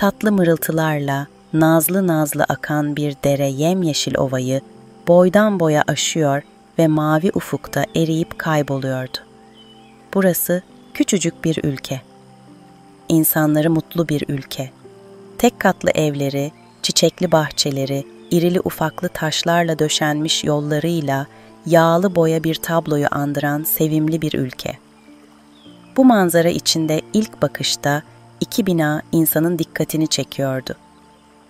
tatlı mırıltılarla nazlı nazlı akan bir dere yemyeşil ovayı boydan boya aşıyor ve mavi ufukta eriyip kayboluyordu. Burası küçücük bir ülke. İnsanları mutlu bir ülke. Tek katlı evleri, çiçekli bahçeleri, irili ufaklı taşlarla döşenmiş yollarıyla yağlı boya bir tabloyu andıran sevimli bir ülke. Bu manzara içinde ilk bakışta iki bina insanın dikkatini çekiyordu.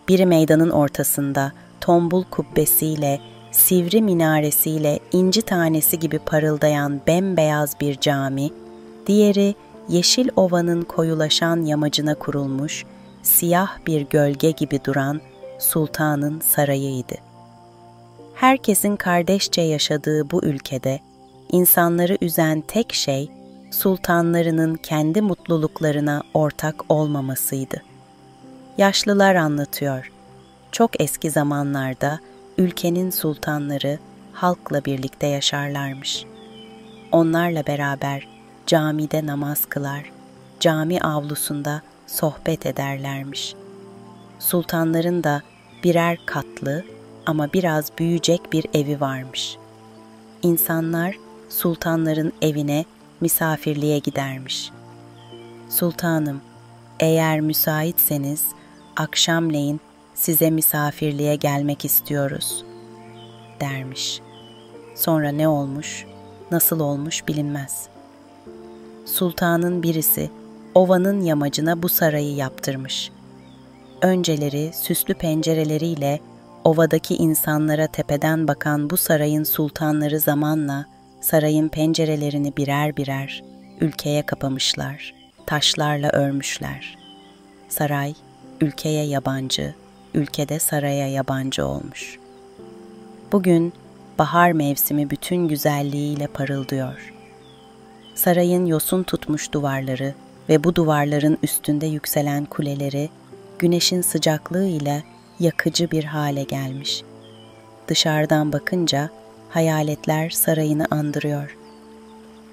Biri meydanın ortasında tombul kubbesiyle, sivri minaresiyle inci tanesi gibi parıldayan bembeyaz bir cami, diğeri yeşil ovanın koyulaşan yamacına kurulmuş, siyah bir gölge gibi duran sultanın sarayıydı. Herkesin kardeşçe yaşadığı bu ülkede insanları üzen tek şey sultanlarının kendi mutluluklarına ortak olmamasıydı. Yaşlılar anlatıyor. Çok eski zamanlarda ülkenin sultanları halkla birlikte yaşarlarmış. Onlarla beraber camide namaz kılar, cami avlusunda sohbet ederlermiş. Sultanların da birer katlı ama biraz büyüyecek bir evi varmış. İnsanlar sultanların evine misafirliğe gidermiş. Sultanım, eğer müsaitseniz akşamleyin size misafirliğe gelmek istiyoruz, dermiş. Sonra ne olmuş, nasıl olmuş bilinmez. Sultanın birisi ovanın yamacına bu sarayı yaptırmış. Önceleri süslü pencereleriyle ovadaki insanlara tepeden bakan bu sarayın sultanları zamanla sarayın pencerelerini birer birer ülkeye kapamışlar, taşlarla örmüşler. Saray, ülkeye yabancı, ülkede saraya yabancı olmuş. Bugün bahar mevsimi bütün güzelliğiyle parıldıyor. Sarayın yosun tutmuş duvarları ve bu duvarların üstünde yükselen kuleleri güneşin sıcaklığı ile yakıcı bir hale gelmiş. Dışarıdan bakınca hayaletler sarayını andırıyor.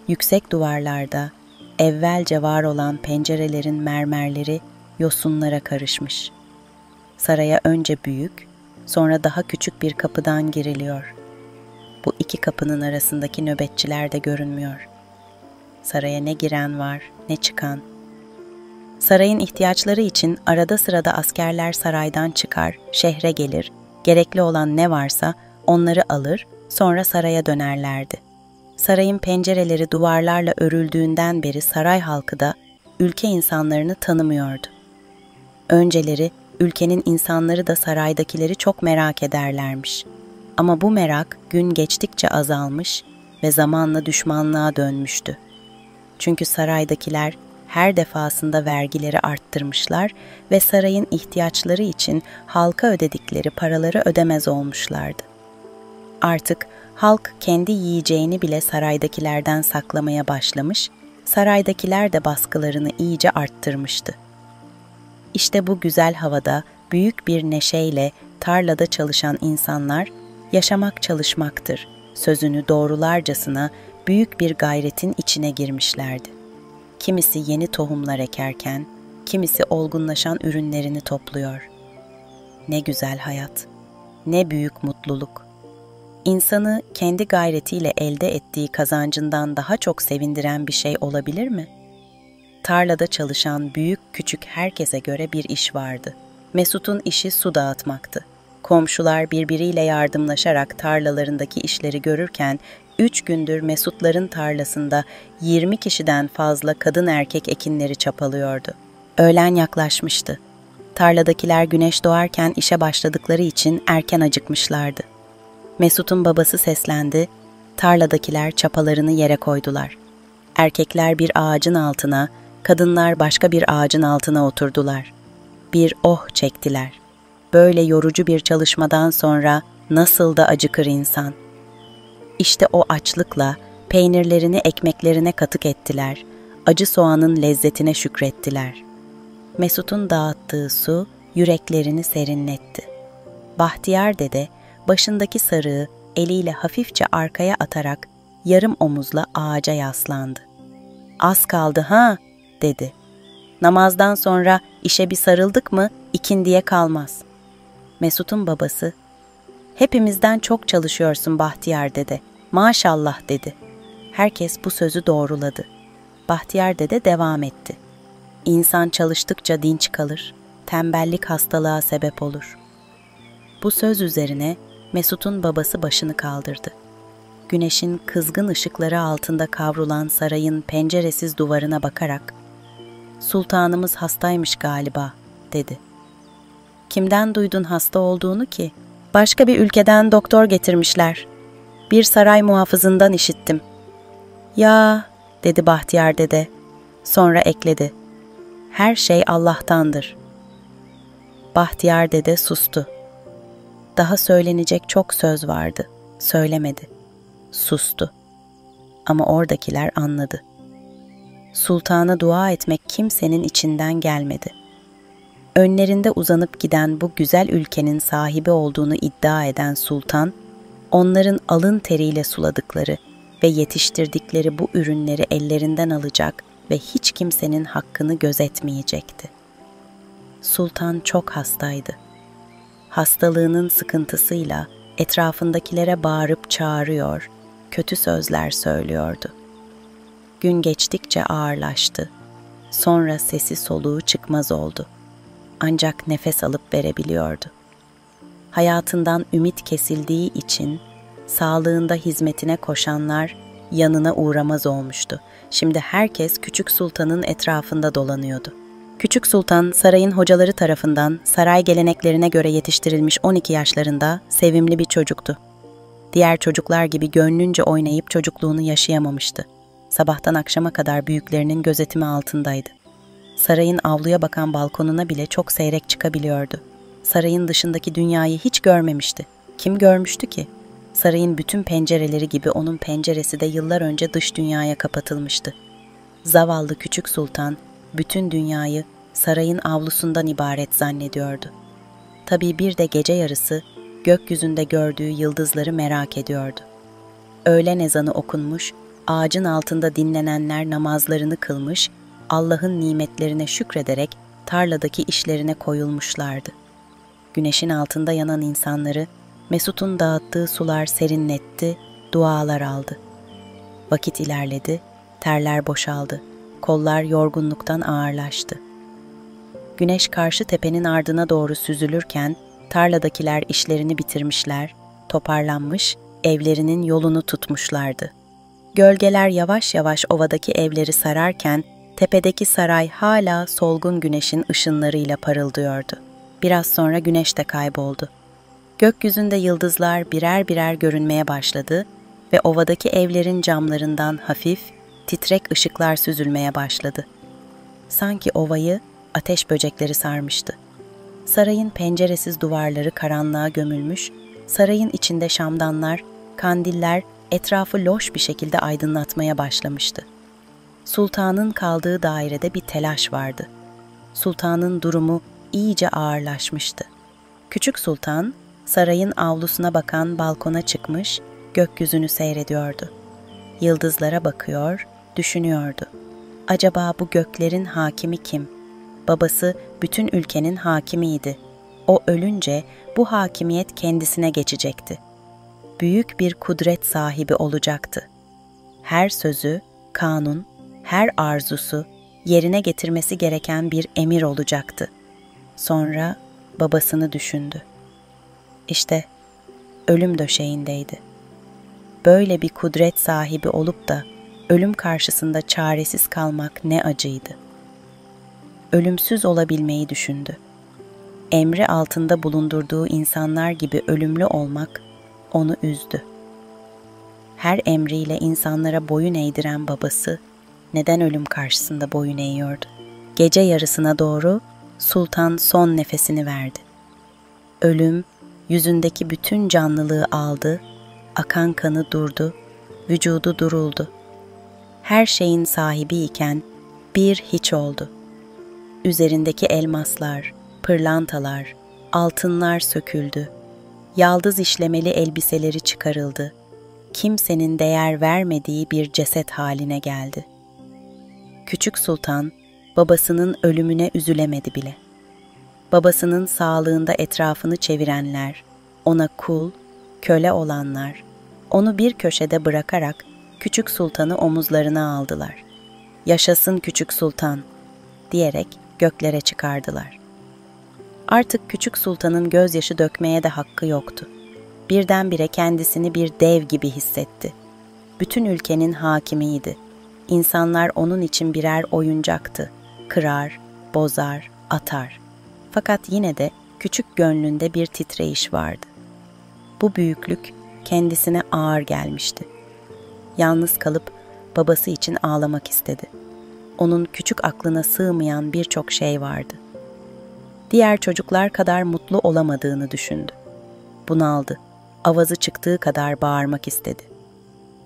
Yüksek duvarlarda evvelce var olan pencerelerin mermerleri yosunlara karışmış. Saraya önce büyük, sonra daha küçük bir kapıdan giriliyor. Bu iki kapının arasındaki nöbetçiler de görünmüyor. Saraya ne giren var, ne çıkan. Sarayın ihtiyaçları için arada sırada askerler saraydan çıkar, şehre gelir, gerekli olan ne varsa onları alır, sonra saraya dönerlerdi. Sarayın pencereleri duvarlarla örüldüğünden beri saray halkı da ülke insanlarını tanımıyordu. Önceleri ülkenin insanları da saraydakileri çok merak ederlermiş. Ama bu merak gün geçtikçe azalmış ve zamanla düşmanlığa dönmüştü. Çünkü saraydakiler her defasında vergileri arttırmışlar ve sarayın ihtiyaçları için halka ödedikleri paraları ödemez olmuşlardı. Artık halk kendi yiyeceğini bile saraydakilerden saklamaya başlamış, saraydakiler de baskılarını iyice arttırmıştı. İşte bu güzel havada büyük bir neşeyle tarlada çalışan insanlar, yaşamak çalışmaktır sözünü doğrularcasına büyük bir gayretin içine girmişlerdi. Kimisi yeni tohumlar ekerken, kimisi olgunlaşan ürünlerini topluyor. Ne güzel hayat, ne büyük mutluluk. İnsanı kendi gayretiyle elde ettiği kazancından daha çok sevindiren bir şey olabilir mi? Tarlada çalışan büyük küçük herkese göre bir iş vardı. Mesut'un işi su dağıtmaktı. Komşular birbiriyle yardımlaşarak tarlalarındaki işleri görürken 3 gündür Mesutların tarlasında 20 kişiden fazla kadın erkek ekinleri çapalıyordu. Öğlen yaklaşmıştı. Tarladakiler güneş doğarken işe başladıkları için erken acıkmışlardı. Mesut'un babası seslendi, tarladakiler çapalarını yere koydular. Erkekler bir ağacın altına, kadınlar başka bir ağacın altına oturdular. Bir oh çektiler. Böyle yorucu bir çalışmadan sonra nasıl da acıkır insan. İşte o açlıkla peynirlerini ekmeklerine katık ettiler, acı soğanın lezzetine şükrettiler. Mesut'un dağıttığı su yüreklerini serinletti. Bahtiyar dede başındaki sarığı eliyle hafifçe arkaya atarak yarım omuzla ağaca yaslandı. "Az kaldı ha?" dedi. Namazdan sonra işe bir sarıldık mı ikindiye kalmaz. Mesut'un babası, hepimizden çok çalışıyorsun Bahtiyar dede, maşallah dedi. Herkes bu sözü doğruladı. Bahtiyar dede devam etti. İnsan çalıştıkça dinç kalır, tembellik hastalığa sebep olur. Bu söz üzerine Mesut'un babası başını kaldırdı. Güneşin kızgın ışıkları altında kavrulan sarayın penceresiz duvarına bakarak, "Sultanımız hastaymış galiba," dedi. "Kimden duydun hasta olduğunu ki?" "Başka bir ülkeden doktor getirmişler. Bir saray muhafızından işittim." "Ya," dedi Bahtiyar dede. Sonra ekledi, "Her şey Allah'tandır." Bahtiyar dede sustu. Daha söylenecek çok söz vardı. Söylemedi. Sustu. Ama oradakiler anladı. Sultana dua etmek kimsenin içinden gelmedi. Önlerinde uzanıp giden bu güzel ülkenin sahibi olduğunu iddia eden sultan, onların alın teriyle suladıkları ve yetiştirdikleri bu ürünleri ellerinden alacak ve hiç kimsenin hakkını gözetmeyecekti. Sultan çok hastaydı. Hastalığının sıkıntısıyla etrafındakilere bağırıp çağırıyor, kötü sözler söylüyordu. Gün geçtikçe ağırlaştı. Sonra sesi soluğu çıkmaz oldu. Ancak nefes alıp verebiliyordu. Hayatından ümit kesildiği için sağlığında hizmetine koşanlar yanına uğramaz olmuştu. Şimdi herkes Küçük Sultan'ın etrafında dolanıyordu. Küçük Sultan, sarayın hocaları tarafından saray geleneklerine göre yetiştirilmiş 12 yaşlarında sevimli bir çocuktu. Diğer çocuklar gibi gönlünce oynayıp çocukluğunu yaşayamamıştı. Sabahtan akşama kadar büyüklerinin gözetimi altındaydı. Sarayın avluya bakan balkonuna bile çok seyrek çıkabiliyordu. Sarayın dışındaki dünyayı hiç görmemişti. Kim görmüştü ki? Sarayın bütün pencereleri gibi onun penceresi de yıllar önce dış dünyaya kapatılmıştı. Zavallı Küçük Sultan, bütün dünyayı sarayın avlusundan ibaret zannediyordu. Tabii bir de gece yarısı gökyüzünde gördüğü yıldızları merak ediyordu. Öğlen ezanı okunmuş, ağacın altında dinlenenler namazlarını kılmış, Allah'ın nimetlerine şükrederek tarladaki işlerine koyulmuşlardı. Güneşin altında yanan insanları Mesut'un dağıttığı sular serinletti, dualar aldı. Vakit ilerledi, terler boşaldı, kollar yorgunluktan ağırlaştı. Güneş karşı tepenin ardına doğru süzülürken tarladakiler işlerini bitirmişler, toparlanmış, evlerinin yolunu tutmuşlardı. Gölgeler yavaş yavaş ovadaki evleri sararken tepedeki saray hala solgun güneşin ışınlarıyla parıldıyordu. Biraz sonra güneş de kayboldu. Gökyüzünde yıldızlar birer birer görünmeye başladı ve ovadaki evlerin camlarından hafif, titrek ışıklar süzülmeye başladı. Sanki ovayı ateş böcekleri sarmıştı. Sarayın penceresiz duvarları karanlığa gömülmüş, sarayın içinde şamdanlar, kandiller etrafı loş bir şekilde aydınlatmaya başlamıştı. Sultanın kaldığı dairede bir telaş vardı. Sultanın durumu iyice ağırlaşmıştı. Küçük Sultan, sarayın avlusuna bakan balkona çıkmış, gökyüzünü seyrediyordu. Yıldızlara bakıyor, düşünüyordu. Acaba bu göklerin hakimi kim? Babası bütün ülkenin hakimiydi. O ölünce bu hakimiyet kendisine geçecekti. Büyük bir kudret sahibi olacaktı. Her sözü, kanun, her arzusu yerine getirmesi gereken bir emir olacaktı. Sonra babasını düşündü. İşte ölüm döşeğindeydi. Böyle bir kudret sahibi olup da ölüm karşısında çaresiz kalmak ne acıydı. Ölümsüz olabilmeyi düşündü. Emri altında bulundurduğu insanlar gibi ölümlü olmak onu üzdü. Her emriyle insanlara boyun eğdiren babası neden ölüm karşısında boyun eğiyordu? Gece yarısına doğru sultan son nefesini verdi. Ölüm yüzündeki bütün canlılığı aldı, akan kanı durdu, vücudu duruldu. Her şeyin sahibi iken bir hiç oldu. Üzerindeki elmaslar, pırlantalar, altınlar söküldü. Yaldız işlemeli elbiseleri çıkarıldı. Kimsenin değer vermediği bir ceset haline geldi. Küçük Sultan babasının ölümüne üzülemedi bile. Babasının sağlığında etrafını çevirenler, ona kul, köle olanlar, onu bir köşede bırakarak Küçük Sultan'ı omuzlarına aldılar. "Yaşasın Küçük Sultan!" diyerek göklere çıkardılar. Artık Küçük Sultan'ın gözyaşı dökmeye de hakkı yoktu. Birdenbire kendisini bir dev gibi hissetti. Bütün ülkenin hakimiydi. İnsanlar onun için birer oyuncaktı. Kırar, bozar, atar. Fakat yine de küçük gönlünde bir titreyiş vardı. Bu büyüklük kendisine ağır gelmişti. Yalnız kalıp babası için ağlamak istedi. Onun küçük aklına sığmayan birçok şey vardı. Diğer çocuklar kadar mutlu olamadığını düşündü. Bunaldı. Avazı çıktığı kadar bağırmak istedi.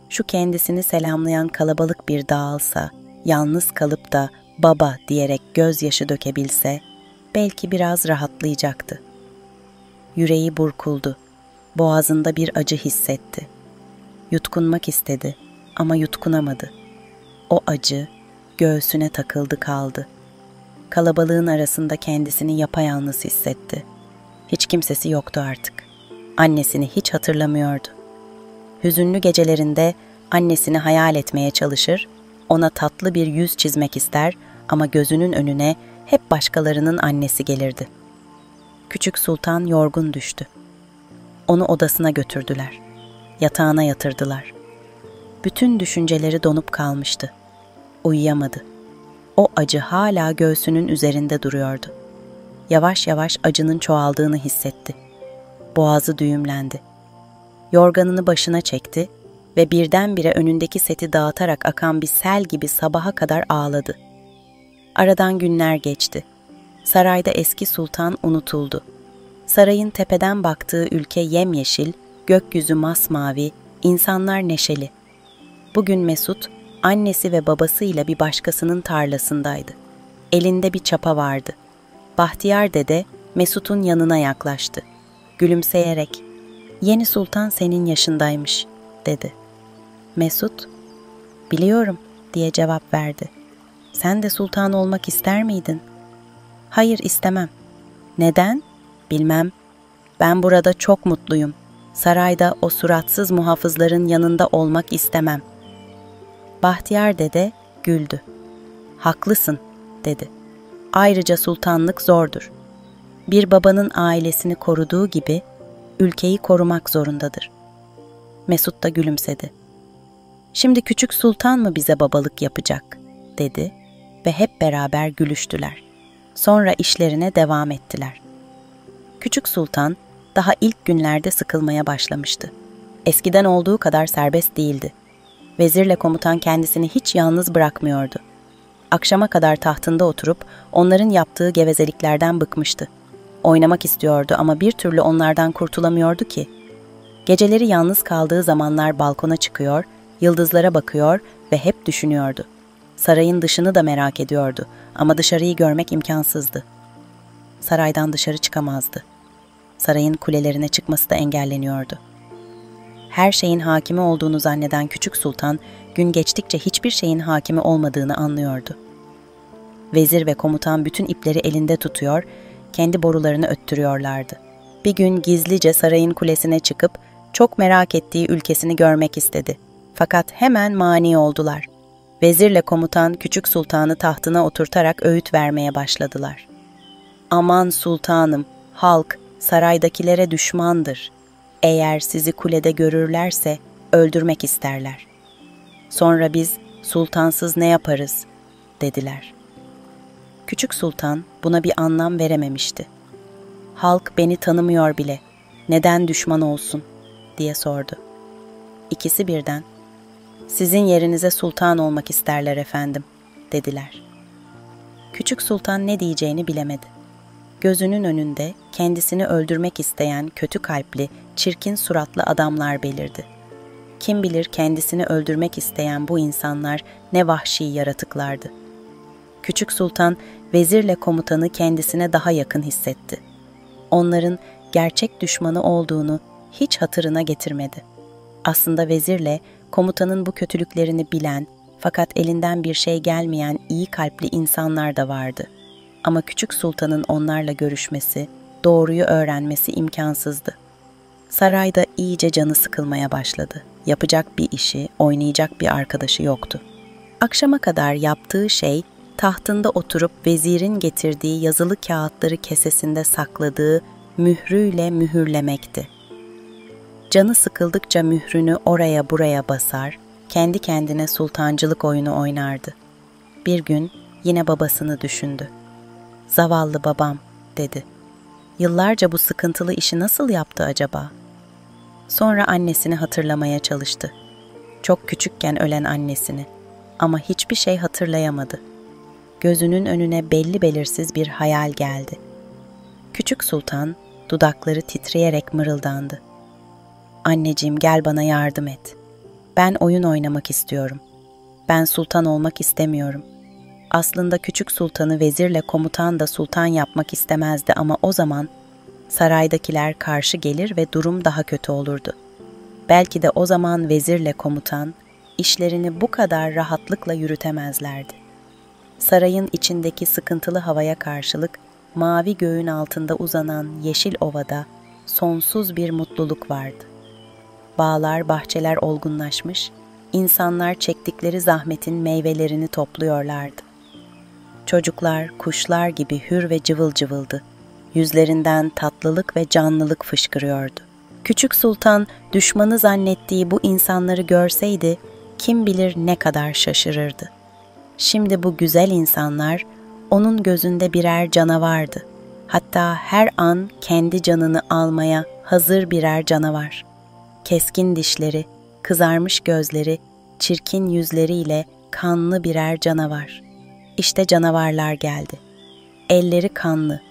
Şu kendisini selamlayan kalabalık bir dağılsa, yalnız kalıp da "baba" diyerek gözyaşı dökebilse, belki biraz rahatlayacaktı. Yüreği burkuldu. Boğazında bir acı hissetti. Yutkunmak istedi ama yutkunamadı. O acı göğsüne takıldı kaldı. Kalabalığın arasında kendisini yapayalnız hissetti. Hiç kimsesi yoktu artık. Annesini hiç hatırlamıyordu. Hüzünlü gecelerinde annesini hayal etmeye çalışır, ona tatlı bir yüz çizmek ister ama gözünün önüne hep başkalarının annesi gelirdi. Küçük Sultan yorgun düştü. Onu odasına götürdüler. Yatağına yatırdılar. Bütün düşünceleri donup kalmıştı. Uyuyamadı. O acı hala göğsünün üzerinde duruyordu. Yavaş yavaş acının çoğaldığını hissetti. Boğazı düğümlendi. Yorganını başına çekti ve birdenbire önündeki seti dağıtarak akan bir sel gibi sabaha kadar ağladı. Aradan günler geçti. Sarayda eski sultan unutuldu. Sarayın tepeden baktığı ülke yemyeşil, gökyüzü masmavi, insanlar neşeli. Bugün Mesut, annesi ve babasıyla bir başkasının tarlasındaydı. Elinde bir çapa vardı. Bahtiyar dede Mesut'un yanına yaklaştı. Gülümseyerek, "Yeni sultan senin yaşındaymış," dedi. Mesut, "Biliyorum," diye cevap verdi. "Sen de sultan olmak ister miydin?" "Hayır, istemem." "Neden?" "Bilmem. Ben burada çok mutluyum. Sarayda o suratsız muhafızların yanında olmak istemem." Bahtiyar dede güldü. "Haklısın," dedi. "Ayrıca sultanlık zordur. Bir babanın ailesini koruduğu gibi ülkeyi korumak zorundadır." Mesut da gülümsedi. "Şimdi küçük sultan mı bize babalık yapacak?" dedi ve hep beraber gülüştüler. Sonra işlerine devam ettiler. Küçük sultan daha ilk günlerde sıkılmaya başlamıştı. Eskiden olduğu kadar serbest değildi. Vezirle komutan kendisini hiç yalnız bırakmıyordu. Akşama kadar tahtında oturup onların yaptığı gevezeliklerden bıkmıştı. Oynamak istiyordu ama bir türlü onlardan kurtulamıyordu ki. Geceleri yalnız kaldığı zamanlar balkona çıkıyor, yıldızlara bakıyor ve hep düşünüyordu. Sarayın dışını da merak ediyordu ama dışarıyı görmek imkansızdı. Saraydan dışarı çıkamazdı. Sarayın kulelerine çıkması da engelleniyordu. Her şeyin hakimi olduğunu zanneden Küçük Sultan, gün geçtikçe hiçbir şeyin hakimi olmadığını anlıyordu. Vezir ve komutan bütün ipleri elinde tutuyor, kendi borularını öttürüyorlardı. Bir gün gizlice sarayın kulesine çıkıp çok merak ettiği ülkesini görmek istedi. Fakat hemen mani oldular. Vezirle komutan Küçük Sultan'ı tahtına oturtarak öğüt vermeye başladılar. "Aman sultanım, halk saraydakilere düşmandır. Eğer sizi kulede görürlerse öldürmek isterler. Sonra biz sultansız ne yaparız?" dediler. Küçük Sultan buna bir anlam verememişti. "Halk beni tanımıyor bile. Neden düşman olsun?" diye sordu. İkisi birden, "Sizin yerinize sultan olmak isterler efendim," dediler. Küçük Sultan ne diyeceğini bilemedi. Gözünün önünde kendisini öldürmek isteyen kötü kalpli, çirkin suratlı adamlar belirdi. Kim bilir kendisini öldürmek isteyen bu insanlar ne vahşi yaratıklardı. Küçük Sultan, vezirle komutanı kendisine daha yakın hissetti. Onların gerçek düşmanı olduğunu hiç hatırına getirmedi. Aslında vezirle komutanın bu kötülüklerini bilen, Fakat elinden bir şey gelmeyen iyi kalpli insanlar da vardı. Ama küçük sultanın onlarla görüşmesi, doğruyu öğrenmesi imkansızdı. Sarayda iyice canı sıkılmaya başladı. Yapacak bir işi, oynayacak bir arkadaşı yoktu. Akşama kadar yaptığı şey, tahtında oturup vezirin getirdiği yazılı kağıtları kesesinde sakladığı mührüyle mühürlemekti. Canı sıkıldıkça mührünü oraya buraya basar, kendi kendine sultancılık oyunu oynardı. Bir gün yine babasını düşündü. "Zavallı babam," dedi. "Yıllarca bu sıkıntılı işi nasıl yaptı acaba?" Sonra annesini hatırlamaya çalıştı. Çok küçükken ölen annesini. Ama hiçbir şey hatırlayamadı. Gözünün önüne belli belirsiz bir hayal geldi. Küçük sultan dudakları titreyerek mırıldandı. "Anneciğim, gel bana yardım et. Ben oyun oynamak istiyorum. Ben sultan olmak istemiyorum." Aslında küçük sultanı vezirle komutan da sultan yapmak istemezdi ama o zaman saraydakiler karşı gelir ve durum daha kötü olurdu. Belki de o zaman vezirle komutan işlerini bu kadar rahatlıkla yürütemezlerdi. Sarayın içindeki sıkıntılı havaya karşılık mavi göğün altında uzanan yeşil ovada sonsuz bir mutluluk vardı. Bağlar, bahçeler olgunlaşmış, insanlar çektikleri zahmetin meyvelerini topluyorlardı. Çocuklar, kuşlar gibi hür ve cıvıl cıvıldı. Yüzlerinden tatlılık ve canlılık fışkırıyordu. Küçük sultan, düşmanı zannettiği bu insanları görseydi, kim bilir ne kadar şaşırırdı. Şimdi bu güzel insanlar, onun gözünde birer canavardı. Hatta her an kendi canını almaya hazır birer canavar. Keskin dişleri, kızarmış gözleri, çirkin yüzleriyle kanlı birer canavar. İşte canavarlar geldi. Elleri kanlı,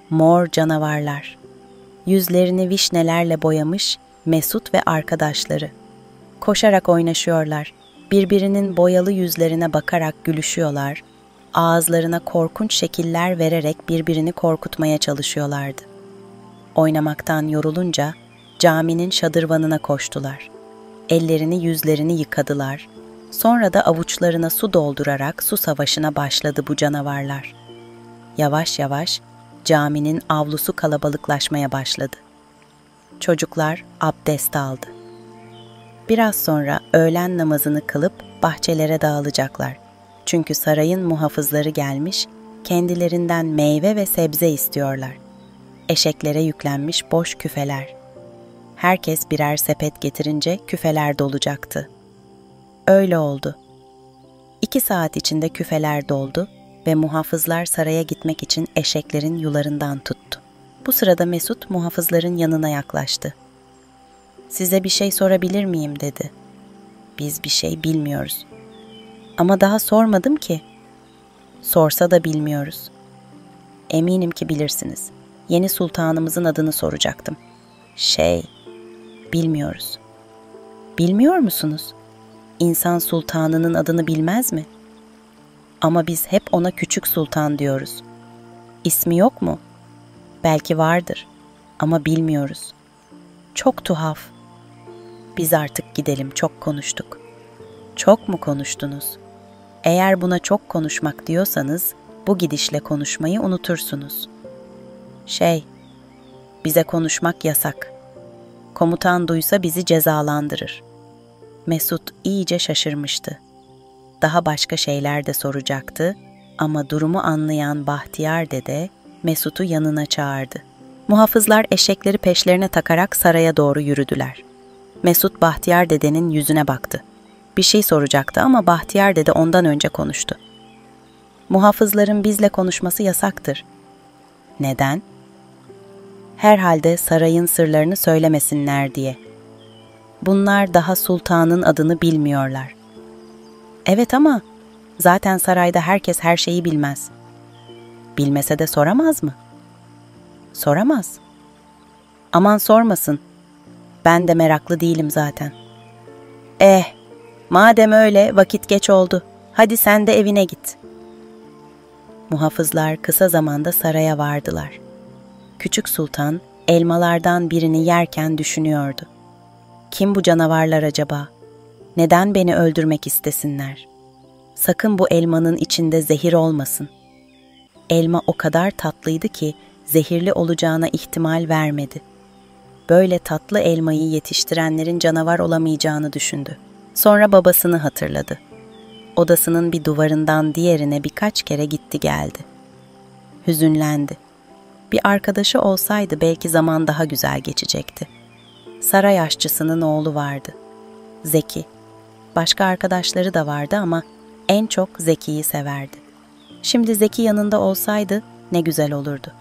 mor canavarlar. Yüzlerini vişnelerle boyamış Mesut ve arkadaşları. Koşarak oynaşıyorlar, birbirinin boyalı yüzlerine bakarak gülüşüyorlar, ağızlarına korkunç şekiller vererek birbirini korkutmaya çalışıyorlardı. Oynamaktan yorulunca caminin şadırvanına koştular. Ellerini yüzlerini yıkadılar. Sonra da avuçlarına su doldurarak su savaşına başladı bu canavarlar. Yavaş yavaş caminin avlusu kalabalıklaşmaya başladı. Çocuklar abdest aldı. Biraz sonra öğlen namazını kılıp bahçelere dağılacaklar. Çünkü sarayın muhafızları gelmiş, kendilerinden meyve ve sebze istiyorlar. Eşeklere yüklenmiş boş küfeler. Herkes birer sepet getirince küfeler dolacaktı. Öyle oldu. 2 saat içinde küfeler doldu ve muhafızlar saraya gitmek için eşeklerin yularından tuttu. Bu sırada Mesut muhafızların yanına yaklaştı. "Size bir şey sorabilir miyim?" dedi. "Biz bir şey bilmiyoruz." "Ama daha sormadım ki." "Sorsa da bilmiyoruz." "Eminim ki bilirsiniz. Yeni sultanımızın adını soracaktım." Bilmiyoruz." "Bilmiyor musunuz? İnsan sultanının adını bilmez mi?" "Ama biz hep ona küçük sultan diyoruz." "İsmi yok mu?" "Belki vardır ama bilmiyoruz." "Çok tuhaf." "Biz artık gidelim, çok konuştuk." "Çok mu konuştunuz? Eğer buna çok konuşmak diyorsanız bu gidişle konuşmayı unutursunuz." Bize konuşmak yasak. Komutan duysa bizi cezalandırır." Mesut iyice şaşırmıştı. Daha başka şeyler de soracaktı ama durumu anlayan Bahtiyar dede Mesut'u yanına çağırdı. Muhafızlar eşekleri peşlerine takarak saraya doğru yürüdüler. Mesut Bahtiyar dedenin yüzüne baktı. Bir şey soracaktı ama Bahtiyar dede ondan önce konuştu. "Muhafızların bizle konuşması yasaktır." "Neden?" "Herhalde sarayın sırlarını söylemesinler diye." "Bunlar daha sultanın adını bilmiyorlar." "Evet ama zaten sarayda herkes her şeyi bilmez." "Bilmese de soramaz mı?" "Soramaz." "Aman sormasın. Ben de meraklı değilim zaten." Madem öyle vakit geç oldu. Hadi sen de evine git." Muhafızlar kısa zamanda saraya vardılar. Küçük sultan elmalardan birini yerken düşünüyordu. "Kim bu canavarlar acaba? Neden beni öldürmek istesinler? Sakın bu elmanın içinde zehir olmasın. Elma o kadar tatlıydı ki zehirli olacağına ihtimal vermedi. Böyle tatlı elmayı yetiştirenlerin canavar olamayacağını düşündü. Sonra babasını hatırladı. Odasının bir duvarından diğerine birkaç kere gitti geldi. Hüzünlendi. Bir arkadaşı olsaydı belki zaman daha güzel geçecekti. Saray aşçısının oğlu vardı. Zeki. Başka arkadaşları da vardı ama en çok Zeki'yi severdi. Şimdi Zeki yanında olsaydı ne güzel olurdu.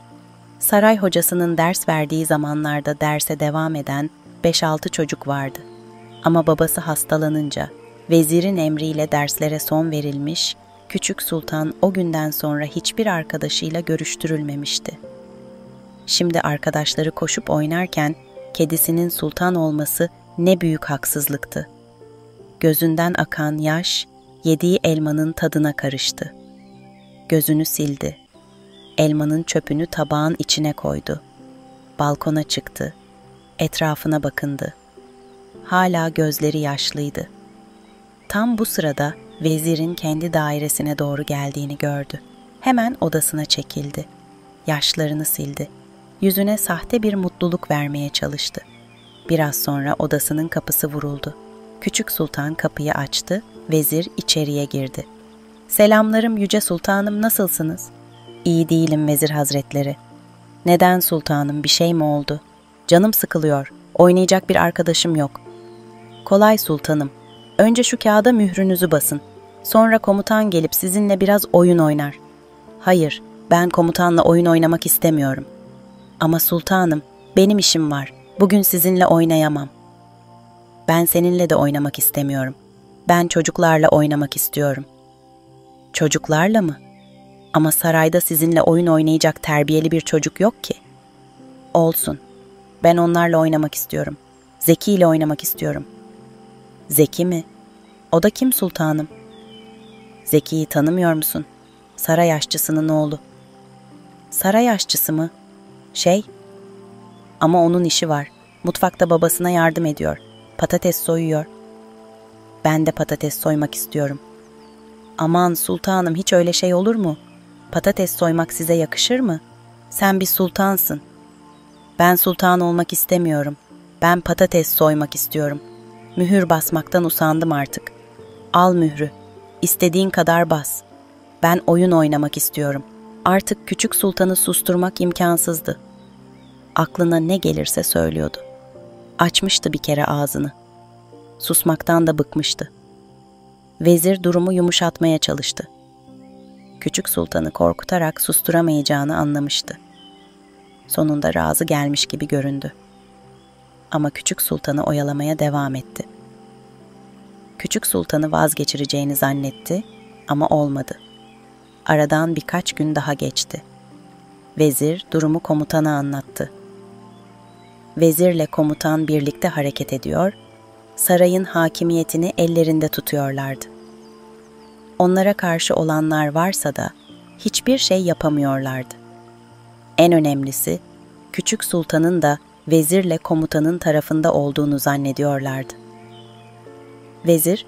Saray hocasının ders verdiği zamanlarda derse devam eden 5-6 çocuk vardı. Ama babası hastalanınca vezirin emriyle derslere son verilmiş, Küçük Sultan o günden sonra hiçbir arkadaşıyla görüştürülmemişti. Şimdi arkadaşları koşup oynarken kedisinin sultan olması ne büyük haksızlıktı. Gözünden akan yaş yediği elmanın tadına karıştı. Gözünü sildi. Elmanın çöpünü tabağın içine koydu. Balkona çıktı. Etrafına bakındı. Hala gözleri yaşlıydı. Tam bu sırada vezirin kendi dairesine doğru geldiğini gördü. Hemen odasına çekildi. Yaşlarını sildi. Yüzüne sahte bir mutluluk vermeye çalıştı. Biraz sonra odasının kapısı vuruldu. Küçük Sultan kapıyı açtı, vezir içeriye girdi. "Selamlarım Yüce Sultanım, nasılsınız?" "İyi değilim Vezir Hazretleri." "Neden sultanım, bir şey mi oldu?" "Canım sıkılıyor, oynayacak bir arkadaşım yok." "Kolay sultanım, önce şu kağıda mührünüzü basın. Sonra komutan gelip sizinle biraz oyun oynar." "Hayır, ben komutanla oyun oynamak istemiyorum." "Ama sultanım, benim işim var, bugün sizinle oynayamam." "Ben seninle de oynamak istemiyorum. Ben çocuklarla oynamak istiyorum." "Çocuklarla mı? Ama sarayda sizinle oyun oynayacak terbiyeli bir çocuk yok ki." "Olsun. Ben onlarla oynamak istiyorum. Zeki ile oynamak istiyorum." "Zeki mi? O da kim sultanım?" "Zeki'yi tanımıyor musun? Saray aşçısının oğlu." "Saray aşçısı mı? Ama onun işi var. Mutfakta babasına yardım ediyor. Patates soyuyor." "Ben de patates soymak istiyorum." "Aman sultanım, hiç öyle şey olur mu? Patates soymak size yakışır mı? Sen bir sultansın." "Ben sultan olmak istemiyorum. Ben patates soymak istiyorum. Mühür basmaktan usandım artık. Al mührü. İstediğin kadar bas. Ben oyun oynamak istiyorum." Artık küçük sultanı susturmak imkansızdı. Aklına ne gelirse söylüyordu. Açmıştı bir kere ağzını. Susmaktan da bıkmıştı. Vezir durumu yumuşatmaya çalıştı. Küçük sultanı korkutarak susturamayacağını anlamıştı. Sonunda razı gelmiş gibi göründü. Ama küçük sultanı oyalamaya devam etti. Küçük sultanı vazgeçireceğini zannetti ama olmadı. Aradan birkaç gün daha geçti. Vezir durumu komutana anlattı. Vezirle komutan birlikte hareket ediyor, sarayın hakimiyetini ellerinde tutuyorlardı. Onlara karşı olanlar varsa da hiçbir şey yapamıyorlardı. En önemlisi, küçük sultanın da vezirle komutanın tarafında olduğunu zannediyorlardı. Vezir,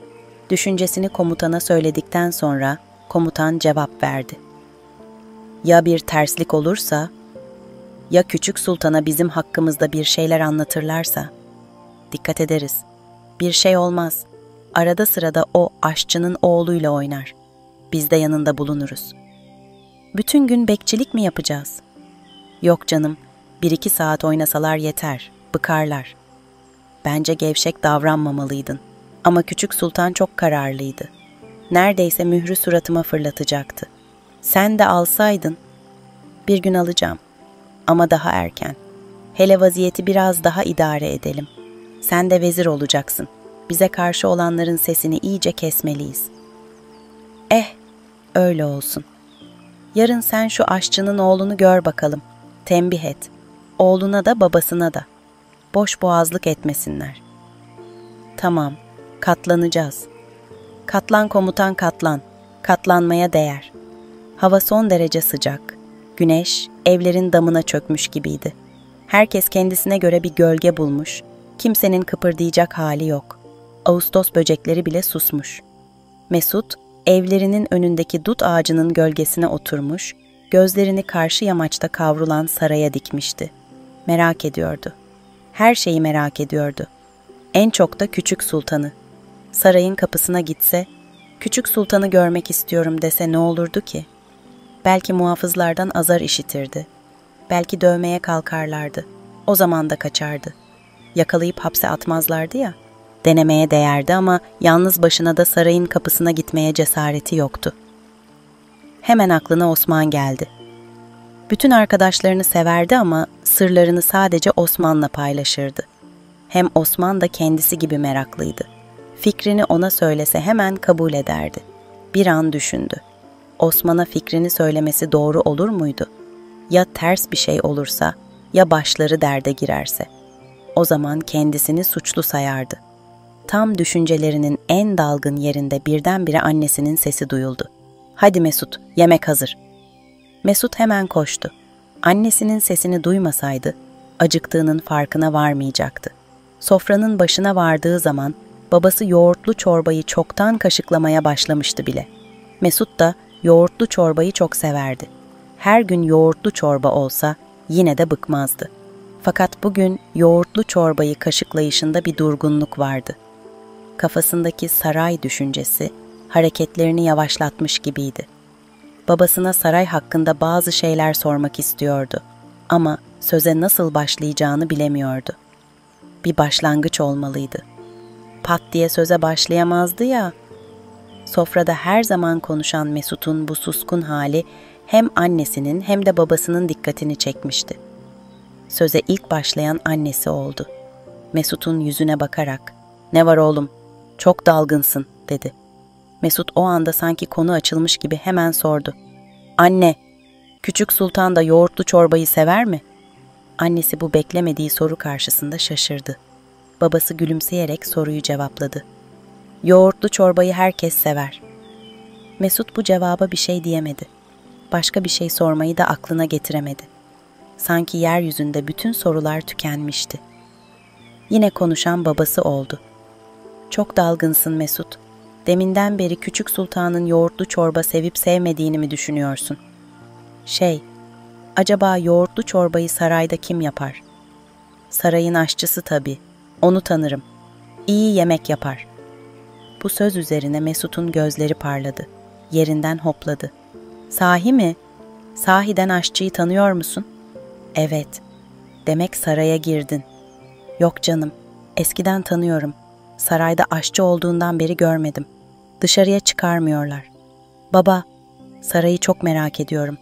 düşüncesini komutana söyledikten sonra komutan cevap verdi. "Ya bir terslik olursa, ya küçük sultana bizim hakkımızda bir şeyler anlatırlarsa, dikkat ederiz. Bir şey olmaz. Arada sırada o aşçının oğluyla oynar. Biz de yanında bulunuruz." "Bütün gün bekçilik mi yapacağız?" "Yok canım, 1-2 saat oynasalar yeter, bıkarlar." "Bence gevşek davranmamalıydın." Ama küçük sultan çok kararlıydı. Neredeyse mührü suratıma fırlatacaktı. "Sen de alsaydın." "Bir gün alacağım. Ama daha erken. Hele vaziyeti biraz daha idare edelim. Sen de vezir olacaksın. Bize karşı olanların sesini iyice kesmeliyiz." Öyle olsun. Yarın sen şu aşçının oğlunu gör bakalım. Tembih et. Oğluna da babasına da. Boş boğazlık etmesinler." "Tamam, katlanacağız." "Katlan komutan, katlan. Katlanmaya değer." Hava son derece sıcak. Güneş evlerin damına çökmüş gibiydi. Herkes kendisine göre bir gölge bulmuş. Kimsenin kıpırdayacak hali yok. Ağustos böcekleri bile susmuş. Mesut evlerinin önündeki dut ağacının gölgesine oturmuş, gözlerini karşı yamaçta kavrulan saraya dikmişti. Merak ediyordu. Her şeyi merak ediyordu. En çok da Küçük Sultan'ı. Sarayın kapısına gitse, Küçük Sultan'ı görmek istiyorum dese ne olurdu ki? Belki muhafızlardan azar işitirdi. Belki dövmeye kalkarlardı. O zaman da kaçardı. Yakalayıp hapse atmazlardı ya. Denemeye değerdi ama yalnız başına da sarayın kapısına gitmeye cesareti yoktu. Hemen aklına Osman geldi. Bütün arkadaşlarını severdi ama sırlarını sadece Osman'la paylaşırdı. Hem Osman da kendisi gibi meraklıydı. Fikrini ona söylese hemen kabul ederdi. Bir an düşündü. Osman'a fikrini söylemesi doğru olur muydu? Ya ters bir şey olursa, ya başları derde girerse? O zaman kendisini suçlu sayardı. Tam düşüncelerinin en dalgın yerinde birdenbire annesinin sesi duyuldu. "Hadi Mesut, yemek hazır." Mesut hemen koştu. Annesinin sesini duymasaydı, acıktığının farkına varmayacaktı. Sofranın başına vardığı zaman, babası yoğurtlu çorbayı çoktan kaşıklamaya başlamıştı bile. Mesut da yoğurtlu çorbayı çok severdi. Her gün yoğurtlu çorba olsa yine de bıkmazdı. Fakat bugün yoğurtlu çorbayı kaşıklayışında bir durgunluk vardı. Kafasındaki saray düşüncesi hareketlerini yavaşlatmış gibiydi. Babasına saray hakkında bazı şeyler sormak istiyordu ama söze nasıl başlayacağını bilemiyordu. Bir başlangıç olmalıydı. Pat diye söze başlayamazdı ya. Sofrada her zaman konuşan Mesut'un bu suskun hali hem annesinin hem de babasının dikkatini çekmişti. Söze ilk başlayan annesi oldu. Mesut'un yüzüne bakarak, "Ne var oğlum, çok dalgınsın," dedi. Mesut o anda sanki konu açılmış gibi hemen sordu. "Anne, Küçük Sultan da yoğurtlu çorbayı sever mi?" Annesi bu beklemediği soru karşısında şaşırdı. Babası gülümseyerek soruyu cevapladı. "Yoğurtlu çorbayı herkes sever." Mesut bu cevaba bir şey diyemedi. Başka bir şey sormayı da aklına getiremedi. Sanki yeryüzünde bütün sorular tükenmişti. Yine konuşan babası oldu. "Çok dalgınsın Mesut. Deminden beri Küçük Sultan'ın yoğurtlu çorba sevip sevmediğini mi düşünüyorsun? Acaba yoğurtlu çorbayı sarayda kim yapar?" "Sarayın aşçısı tabii. Onu tanırım. İyi yemek yapar." Bu söz üzerine Mesut'un gözleri parladı. Yerinden hopladı. "Sahi mi? Sahiden aşçıyı tanıyor musun?" "Evet." "Demek saraya girdin." "Yok canım. Eskiden tanıyorum. Sarayda aşçı olduğundan beri görmedim. Dışarıya çıkarmıyorlar." "Baba, sarayı çok merak ediyorum.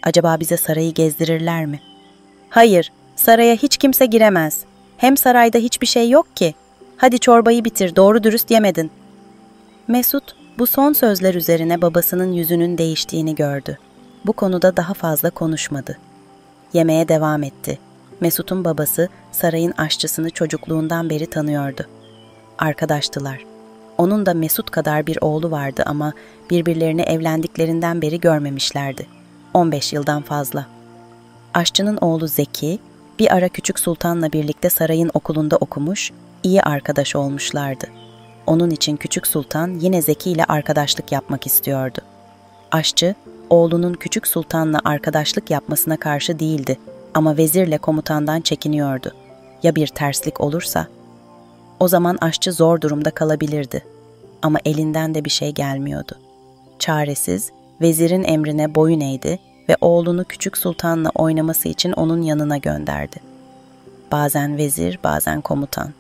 Acaba bize sarayı gezdirirler mi?" "Hayır, saraya hiç kimse giremez. Hem sarayda hiçbir şey yok ki. Hadi çorbayı bitir, doğru dürüst yemedin." Mesut bu son sözler üzerine babasının yüzünün değiştiğini gördü. Bu konuda daha fazla konuşmadı. Yemeğe devam etti. Mesut'un babası sarayın aşçısını çocukluğundan beri tanıyordu. Arkadaştılar. Onun da Mesut kadar bir oğlu vardı ama birbirlerini evlendiklerinden beri görmemişlerdi. 15 yıldan fazla. Aşçının oğlu Zeki, bir ara Küçük Sultan'la birlikte sarayın okulunda okumuş, iyi arkadaş olmuşlardı. Onun için Küçük Sultan yine Zeki ile arkadaşlık yapmak istiyordu. Aşçı, oğlunun Küçük Sultan'la arkadaşlık yapmasına karşı değildi ama vezirle komutandan çekiniyordu. Ya bir terslik olursa? O zaman aşçı zor durumda kalabilirdi. Ama elinden de bir şey gelmiyordu. Çaresiz, vezirin emrine boyun eğdi ve oğlunu Küçük Sultan'la oynaması için onun yanına gönderdi. Bazen vezir, bazen komutan.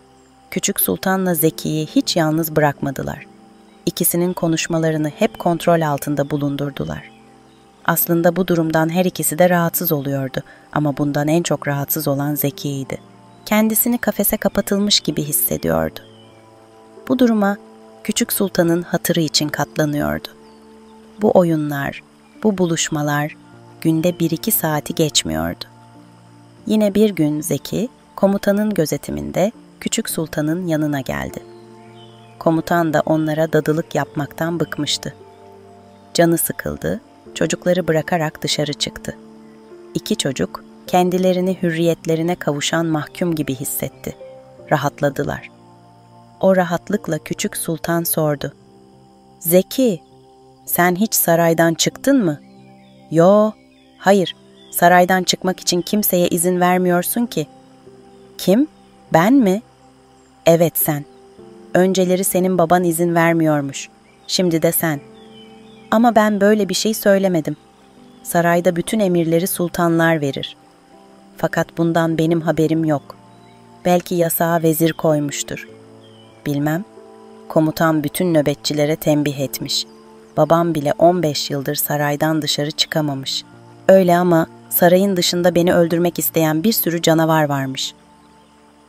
Küçük Sultan'la Zeki'yi hiç yalnız bırakmadılar. İkisinin konuşmalarını hep kontrol altında bulundurdular. Aslında bu durumdan her ikisi de rahatsız oluyordu ama bundan en çok rahatsız olan Zeki'ydi. Kendisini kafese kapatılmış gibi hissediyordu. Bu duruma Küçük Sultan'ın hatırı için katlanıyordu. Bu oyunlar, bu buluşmalar günde 1-2 saati geçmiyordu. Yine bir gün Zeki, komutanın gözetiminde Küçük Sultan'ın yanına geldi. Komutan da onlara dadılık yapmaktan bıkmıştı. Canı sıkıldı, çocukları bırakarak dışarı çıktı. İki çocuk kendilerini hürriyetlerine kavuşan mahkum gibi hissetti. Rahatladılar. O rahatlıkla Küçük Sultan sordu. "Zeki, Sen hiç saraydan çıktın mı? Yo, hayır. Saraydan çıkmak için kimseye izin vermiyorsun ki. Kim? Ben mi? Evet sen. Önceleri senin baban izin vermiyormuş. Şimdi de sen. Ama ben böyle bir şey söylemedim. Sarayda bütün emirleri sultanlar verir. Fakat bundan benim haberim yok. Belki yasağa vezir koymuştur. Bilmem. Komutan bütün nöbetçilere tembih etmiş. Babam bile 15 yıldır saraydan dışarı çıkamamış. Öyle ama sarayın dışında beni öldürmek isteyen bir sürü canavar varmış.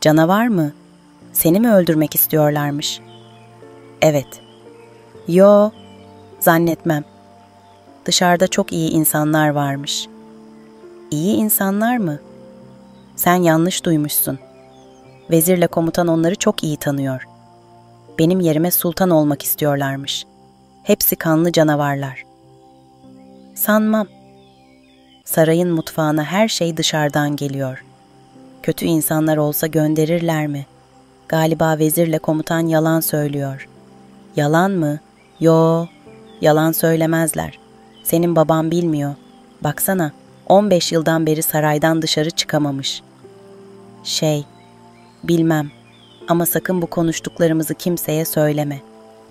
Canavar mı? Seni mi öldürmek istiyorlarmış? Evet. Yo, zannetmem. Dışarıda çok iyi insanlar varmış. İyi insanlar mı? Sen yanlış duymuşsun. Vezirle komutan onları çok iyi tanıyor. Benim yerime sultan olmak istiyorlarmış. Hepsi kanlı canavarlar. Sanmam. Sarayın mutfağına her şey dışarıdan geliyor. Kötü insanlar olsa gönderirler mi? Galiba vezirle komutan yalan söylüyor. Yalan mı? Yo, yalan söylemezler. Senin baban bilmiyor. Baksana, 15 yıldan beri saraydan dışarı çıkamamış. Bilmem ama sakın bu konuştuklarımızı kimseye söyleme.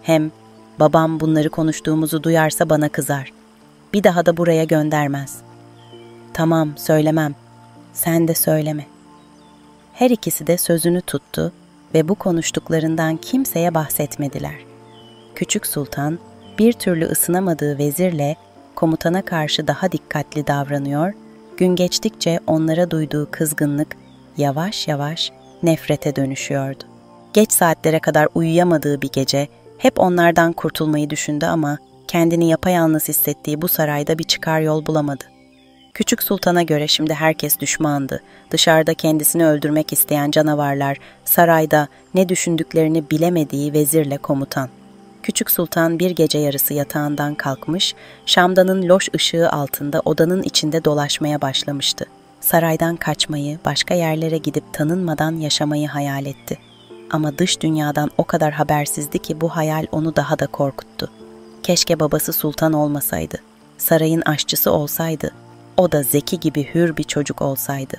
Hem babam bunları konuştuğumuzu duyarsa bana kızar. Bir daha da buraya göndermez. Tamam, söylemem. Sen de söyleme. Her ikisi de sözünü tuttu ve bu konuştuklarından kimseye bahsetmediler. Küçük sultan bir türlü ısınamadığı vezirle komutana karşı daha dikkatli davranıyor, gün geçtikçe onlara duyduğu kızgınlık yavaş yavaş nefrete dönüşüyordu. Geç saatlere kadar uyuyamadığı bir gece hep onlardan kurtulmayı düşündü ama kendini yapayalnız hissettiği bu sarayda bir çıkar yol bulamadı. Küçük sultana göre şimdi herkes düşmandı. Dışarıda kendisini öldürmek isteyen canavarlar, sarayda ne düşündüklerini bilemediği vezirle komutan. Küçük sultan bir gece yarısı yatağından kalkmış, şamdanın loş ışığı altında odanın içinde dolaşmaya başlamıştı. Saraydan kaçmayı, başka yerlere gidip tanınmadan yaşamayı hayal etti. Ama dış dünyadan o kadar habersizdi ki bu hayal onu daha da korkuttu. Keşke babası sultan olmasaydı, sarayın aşçısı olsaydı, o da Zeki gibi hür bir çocuk olsaydı.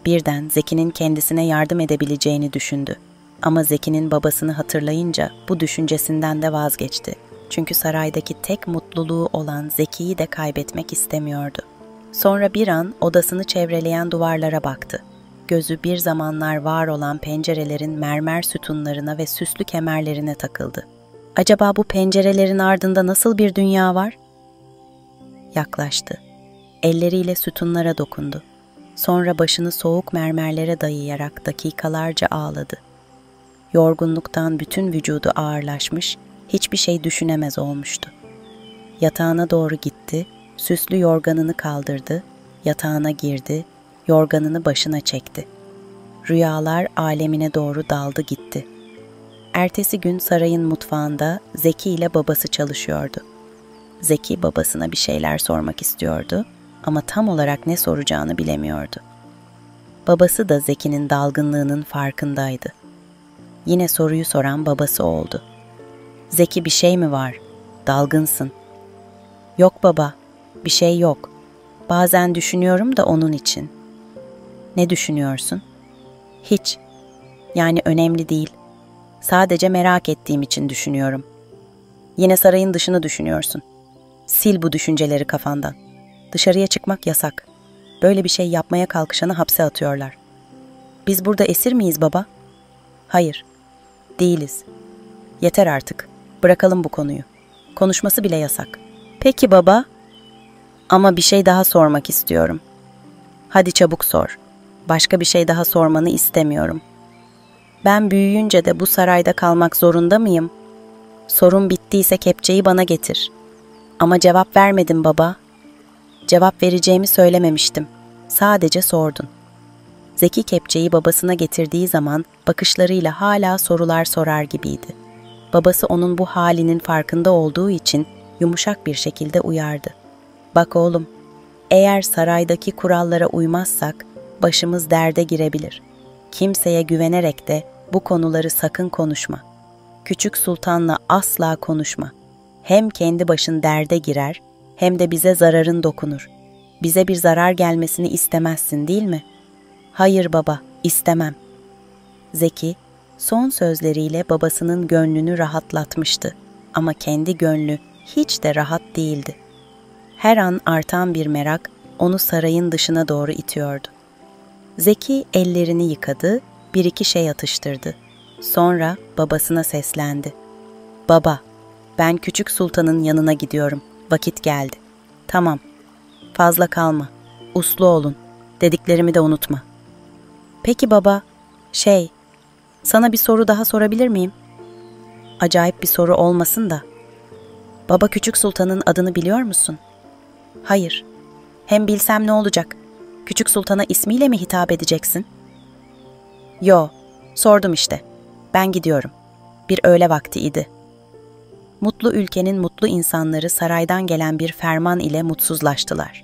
Birden Zeki'nin kendisine yardım edebileceğini düşündü. Ama Zeki'nin babasını hatırlayınca bu düşüncesinden de vazgeçti. Çünkü saraydaki tek mutluluğu olan Zeki'yi de kaybetmek istemiyordu. Sonra bir an odasını çevreleyen duvarlara baktı. Gözü bir zamanlar var olan pencerelerin mermer sütunlarına ve süslü kemerlerine takıldı. Acaba bu pencerelerin ardında nasıl bir dünya var? Yaklaştı. Elleriyle sütunlara dokundu. Sonra başını soğuk mermerlere dayayarak dakikalarca ağladı. Yorgunluktan bütün vücudu ağırlaşmış, hiçbir şey düşünemez olmuştu. Yatağına doğru gitti, süslü yorganını kaldırdı, yatağına girdi, yorganını başına çekti. Rüyalar alemine doğru daldı gitti. Ertesi gün sarayın mutfağında Zeki ile babası çalışıyordu. Zeki babasına bir şeyler sormak istiyordu ama tam olarak ne soracağını bilemiyordu. Babası da Zeki'nin dalgınlığının farkındaydı. Yine soruyu soran babası oldu. Zeki, bir şey mi var? Dalgınsın. Yok baba, bir şey yok. Bazen düşünüyorum da onun için. Ne düşünüyorsun? Hiç. Yani önemli değil. Sadece merak ettiğim için düşünüyorum. Yine sarayın dışını düşünüyorsun. Sil bu düşünceleri kafandan. Dışarıya çıkmak yasak. Böyle bir şey yapmaya kalkışanı hapse atıyorlar. Biz burada esir miyiz baba? Hayır, değiliz. Yeter artık. Bırakalım bu konuyu. Konuşması bile yasak. Peki baba. Ama bir şey daha sormak istiyorum. Hadi çabuk sor. Başka bir şey daha sormanı istemiyorum. Ben büyüyünce de bu sarayda kalmak zorunda mıyım? Sorun bittiyse kepçeyi bana getir. Ama cevap vermedin baba. Cevap vereceğimi söylememiştim. Sadece sordun. Zeki kepçeyi babasına getirdiği zaman bakışlarıyla hala sorular sorar gibiydi. Babası onun bu halinin farkında olduğu için yumuşak bir şekilde uyardı. Bak oğlum, eğer saraydaki kurallara uymazsak başımız derde girebilir. Kimseye güvenerek de bu konuları sakın konuşma. Küçük sultanla asla konuşma. Hem kendi başın derde girer, hem de bize zararın dokunur. Bize bir zarar gelmesini istemezsin, değil mi? Hayır baba, istemem. Zeki, son sözleriyle babasının gönlünü rahatlatmıştı. Ama kendi gönlü hiç de rahat değildi. Her an artan bir merak onu sarayın dışına doğru itiyordu. Zeki ellerini yıkadı, bir iki şey atıştırdı. Sonra babasına seslendi. Baba, ben küçük sultanın yanına gidiyorum. Vakit geldi. Tamam, fazla kalma. Uslu olun. Dediklerimi de unutma. Peki baba, sana bir soru daha sorabilir miyim? Acayip bir soru olmasın da. Baba, küçük sultanın adını biliyor musun? Hayır. Hem bilsem ne olacak? Küçük sultana ismiyle mi hitap edeceksin? Yo, sordum işte. Ben gidiyorum. Bir öğle vaktiydi. Mutlu ülkenin mutlu insanları saraydan gelen bir ferman ile mutsuzlaştılar.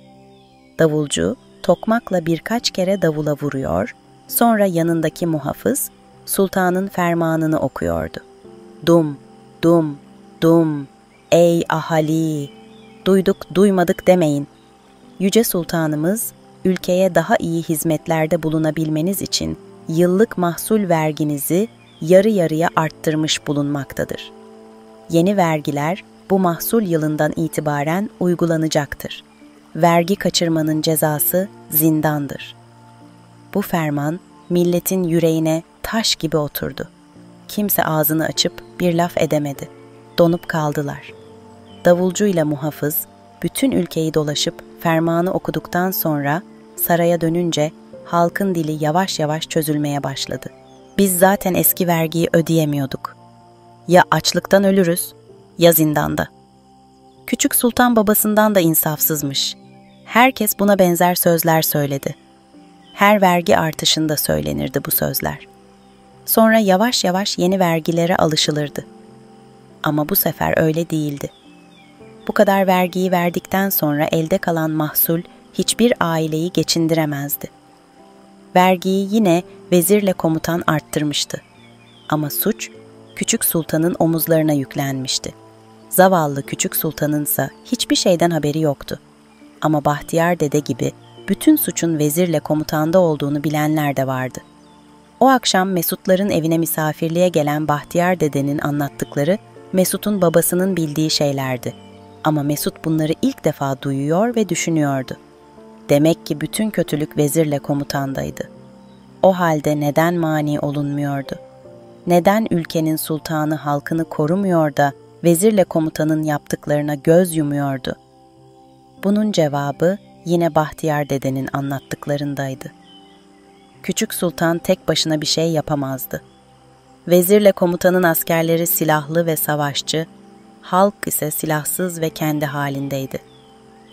Davulcu, tokmakla birkaç kere davula vuruyor, sonra yanındaki muhafız, sultanın fermanını okuyordu. Dum, dum, dum, ey ahali, duyduk duymadık demeyin. Yüce Sultanımız, ülkeye daha iyi hizmetlerde bulunabilmeniz için yıllık mahsul verginizi yarı yarıya arttırmış bulunmaktadır. Yeni vergiler bu mahsul yılından itibaren uygulanacaktır. Vergi kaçırmanın cezası zindandır. Bu ferman milletin yüreğine taş gibi oturdu. Kimse ağzını açıp bir laf edemedi. Donup kaldılar. Davulcuyla muhafız bütün ülkeyi dolaşıp fermanı okuduktan sonra saraya dönünce halkın dili yavaş yavaş çözülmeye başladı. Biz zaten eski vergiyi ödeyemiyorduk. Ya açlıktan ölürüz, ya zindanda. Küçük sultan babasından da insafsızmış. Herkes buna benzer sözler söyledi. Her vergi artışında söylenirdi bu sözler. Sonra yavaş yavaş yeni vergilere alışılırdı. Ama bu sefer öyle değildi. Bu kadar vergiyi verdikten sonra elde kalan mahsul hiçbir aileyi geçindiremezdi. Vergiyi yine vezirle komutan arttırmıştı. Ama suç küçük sultanın omuzlarına yüklenmişti. Zavallı küçük sultanınsa hiçbir şeyden haberi yoktu. Ama Bahtiyar dede gibi bütün suçun vezirle komutanda olduğunu bilenler de vardı. O akşam Mesutların evine misafirliğe gelen Bahtiyar dedenin anlattıkları Mesut'un babasının bildiği şeylerdi. Ama Mesut bunları ilk defa duyuyor ve düşünüyordu. Demek ki bütün kötülük vezirle komutandaydı. O halde neden mani olunmuyordu? Neden ülkenin sultanı halkını korumuyor da vezirle komutanın yaptıklarına göz yumuyordu? Bunun cevabı yine Bahtiyar dedenin anlattıklarındaydı. Küçük sultan tek başına bir şey yapamazdı. Vezirle komutanın askerleri silahlı ve savaşçı, halk ise silahsız ve kendi halindeydi.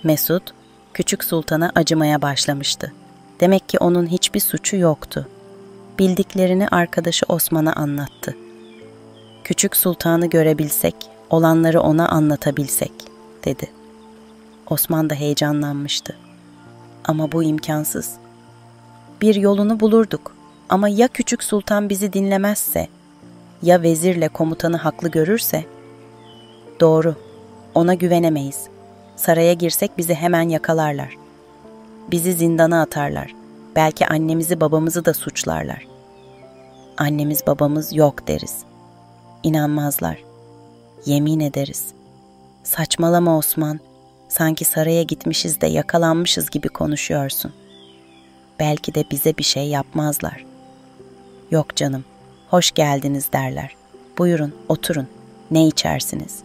Mesut, küçük sultana acımaya başlamıştı. Demek ki onun hiçbir suçu yoktu. Bildiklerini arkadaşı Osman'a anlattı. Küçük sultanı görebilsek, olanları ona anlatabilsek, dedi. Osman da heyecanlanmıştı. Ama bu imkansız. Bir yolunu bulurduk ama ya küçük sultan bizi dinlemezse, ya vezirle komutanı haklı görürse? Doğru, ona güvenemeyiz. Saraya girsek bizi hemen yakalarlar. Bizi zindana atarlar. Belki annemizi babamızı da suçlarlar. Annemiz babamız yok deriz. İnanmazlar. Yemin ederiz. Saçmalama Osman. Sanki saraya gitmişiz de yakalanmışız gibi konuşuyorsun. Belki de bize bir şey yapmazlar. Yok canım, hoş geldiniz derler. Buyurun, oturun. Ne içersiniz?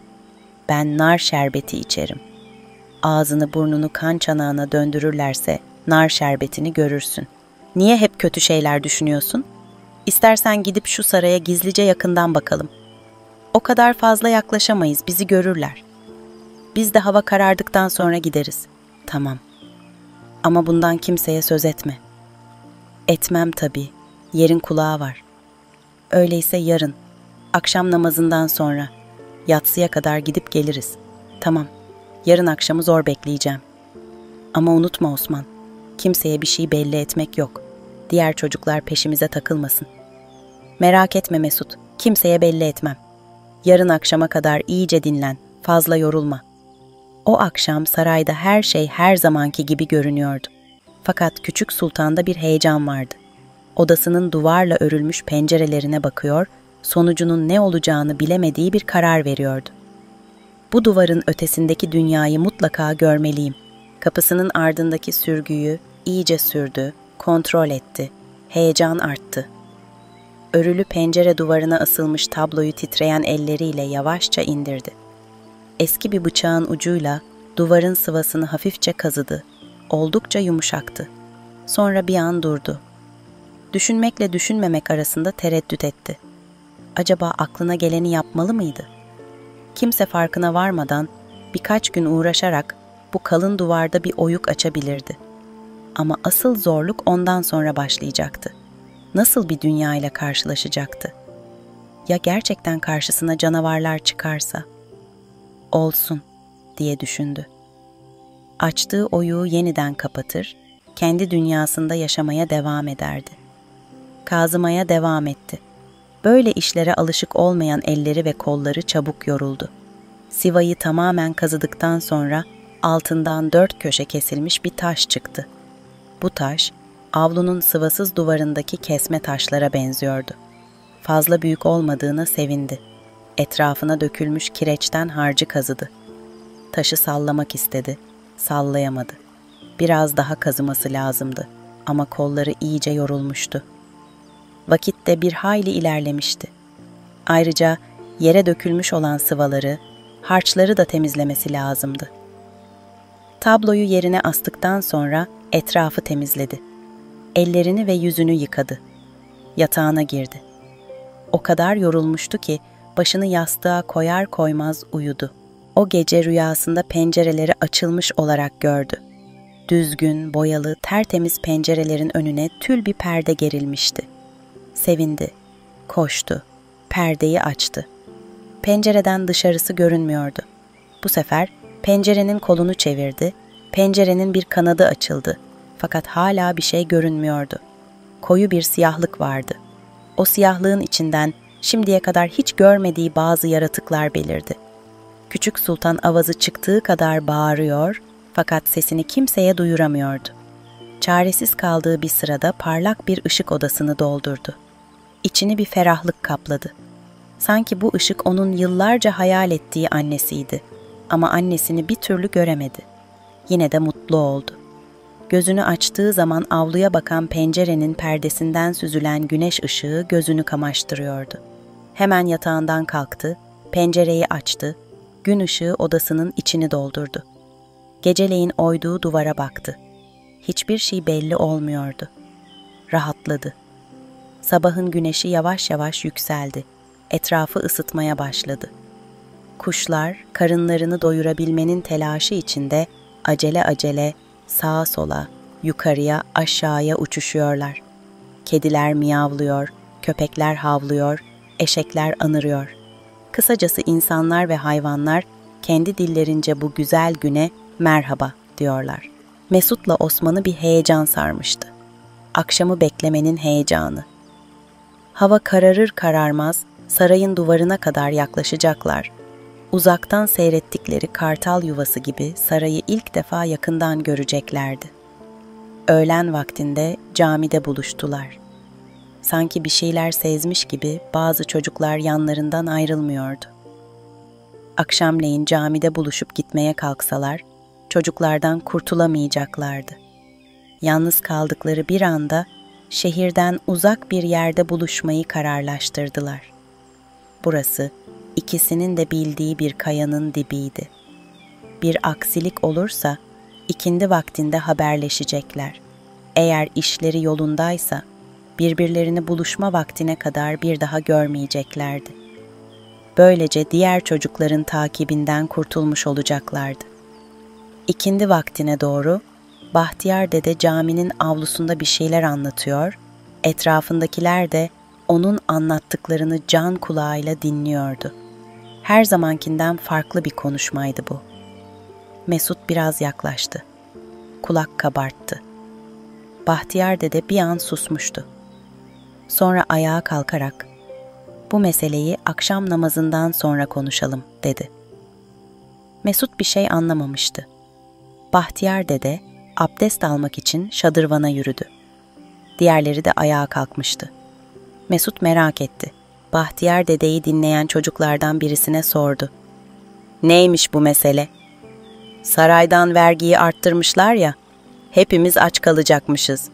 Ben nar şerbeti içerim. Ağzını burnunu kan çanağına döndürürlerse nar şerbetini görürsün. Niye hep kötü şeyler düşünüyorsun? İstersen gidip şu saraya gizlice yakından bakalım. O kadar fazla yaklaşamayız, bizi görürler. Biz de hava karardıktan sonra gideriz. Tamam. Ama bundan kimseye söz etme. Etmem tabii. Yerin kulağı var. Öyleyse yarın, akşam namazından sonra, yatsıya kadar gidip geliriz. Tamam. Yarın akşamı zor bekleyeceğim. Ama unutma Osman, kimseye bir şey belli etmek yok. Diğer çocuklar peşimize takılmasın. Merak etme Mesut, kimseye belli etmem. Yarın akşama kadar iyice dinlen, Fazla yorulma. O akşam sarayda her şey her zamanki gibi görünüyordu. Fakat küçük sultanda bir heyecan vardı. Odasının duvarla örülmüş pencerelerine bakıyor, sonucunun ne olacağını bilemediği bir karar veriyordu. Bu duvarın ötesindeki dünyayı mutlaka görmeliyim. Kapısının ardındaki sürgüyü iyice sürdü, kontrol etti. Heyecan arttı. Örülü pencere duvarına asılmış tabloyu titreyen elleriyle yavaşça indirdi. Eski bir bıçağın ucuyla duvarın sıvasını hafifçe kazıdı. Oldukça yumuşaktı. Sonra bir an durdu. Düşünmekle düşünmemek arasında tereddüt etti. Acaba aklına geleni yapmalı mıydı? Kimse farkına varmadan birkaç gün uğraşarak bu kalın duvarda bir oyuk açabilirdi. Ama asıl zorluk ondan sonra başlayacaktı. Nasıl bir dünya ile karşılaşacaktı? Ya gerçekten karşısına canavarlar çıkarsa? Olsun, diye düşündü. Açtığı oyuğu yeniden kapatır, kendi dünyasında yaşamaya devam ederdi. Kazımaya devam etti. Böyle işlere alışık olmayan elleri ve kolları çabuk yoruldu. Sivayı tamamen kazıdıktan sonra altından 4 köşe kesilmiş bir taş çıktı. Bu taş, avlunun sıvasız duvarındaki kesme taşlara benziyordu. Fazla büyük olmadığına sevindi. Etrafına dökülmüş kireçten harcı kazıdı. Taşı sallamak istedi, sallayamadı. Biraz daha kazıması lazımdı ama kolları iyice yorulmuştu. Vakit de bir hayli ilerlemişti. Ayrıca yere dökülmüş olan sıvaları, harçları da temizlemesi lazımdı. Tabloyu yerine astıktan sonra etrafı temizledi. Ellerini ve yüzünü yıkadı. Yatağına girdi. O kadar yorulmuştu ki başını yastığa koyar koymaz uyudu. O gece rüyasında pencereleri açılmış olarak gördü. Düzgün, boyalı, tertemiz pencerelerin önüne tül bir perde gerilmişti. Sevindi, koştu, perdeyi açtı. Pencereden dışarısı görünmüyordu. Bu sefer pencerenin kolunu çevirdi, pencerenin bir kanadı açıldı. Fakat hala bir şey görünmüyordu. Koyu bir siyahlık vardı. O siyahlığın içinden şimdiye kadar hiç görmediği bazı yaratıklar belirdi. Küçük sultan avazı çıktığı kadar bağırıyor fakat sesini kimseye duyuramıyordu. Çaresiz kaldığı bir sırada parlak bir ışık odasını doldurdu. İçini bir ferahlık kapladı. Sanki bu ışık onun yıllarca hayal ettiği annesiydi. Ama annesini bir türlü göremedi. Yine de mutlu oldu. Gözünü açtığı zaman avluya bakan pencerenin perdesinden süzülen güneş ışığı gözünü kamaştırıyordu. Hemen yatağından kalktı, pencereyi açtı, gün ışığı odasının içini doldurdu. Geceleyin oyduğu duvara baktı. Hiçbir şey belli olmuyordu. Rahatladı. Sabahın güneşi yavaş yavaş yükseldi. Etrafı ısıtmaya başladı. Kuşlar karınlarını doyurabilmenin telaşı içinde acele acele sağa sola, yukarıya, aşağıya uçuşuyorlar. Kediler miyavlıyor, köpekler havlıyor, eşekler anırıyor. Kısacası insanlar ve hayvanlar kendi dillerince bu güzel güne merhaba diyorlar. Mesut'la Osman'ı bir heyecan sarmıştı. Akşamı beklemenin heyecanı. Hava kararır kararmaz sarayın duvarına kadar yaklaşacaklar. Uzaktan seyrettikleri kartal yuvası gibi sarayı ilk defa yakından göreceklerdi. Öğlen vaktinde camide buluştular. Sanki bir şeyler sezmiş gibi bazı çocuklar yanlarından ayrılmıyordu. Akşamleyin camide buluşup gitmeye kalksalar, çocuklardan kurtulamayacaklardı. Yalnız kaldıkları bir anda şehirden uzak bir yerde buluşmayı kararlaştırdılar. Burası, İkisinin de bildiği bir kayanın dibiydi. Bir aksilik olursa ikindi vaktinde haberleşecekler. Eğer işleri yolundaysa birbirlerini buluşma vaktine kadar bir daha görmeyeceklerdi. Böylece diğer çocukların takibinden kurtulmuş olacaklardı. İkindi vaktine doğru Bahtiyar Dede caminin avlusunda bir şeyler anlatıyor, etrafındakiler de onun anlattıklarını can kulağıyla dinliyordu. Her zamankinden farklı bir konuşmaydı bu. Mesut biraz yaklaştı. Kulak kabarttı. Bahtiyar Dede bir an susmuştu. Sonra ayağa kalkarak, "Bu meseleyi akşam namazından sonra konuşalım," dedi. Mesut bir şey anlamamıştı. Bahtiyar dede abdest almak için şadırvana yürüdü. Diğerleri de ayağa kalkmıştı. Mesut merak etti. Bahtiyar dedeyi dinleyen çocuklardan birisine sordu. Neymiş bu mesele? Saraydan vergiyi arttırmışlar ya, hepimiz aç kalacakmışız.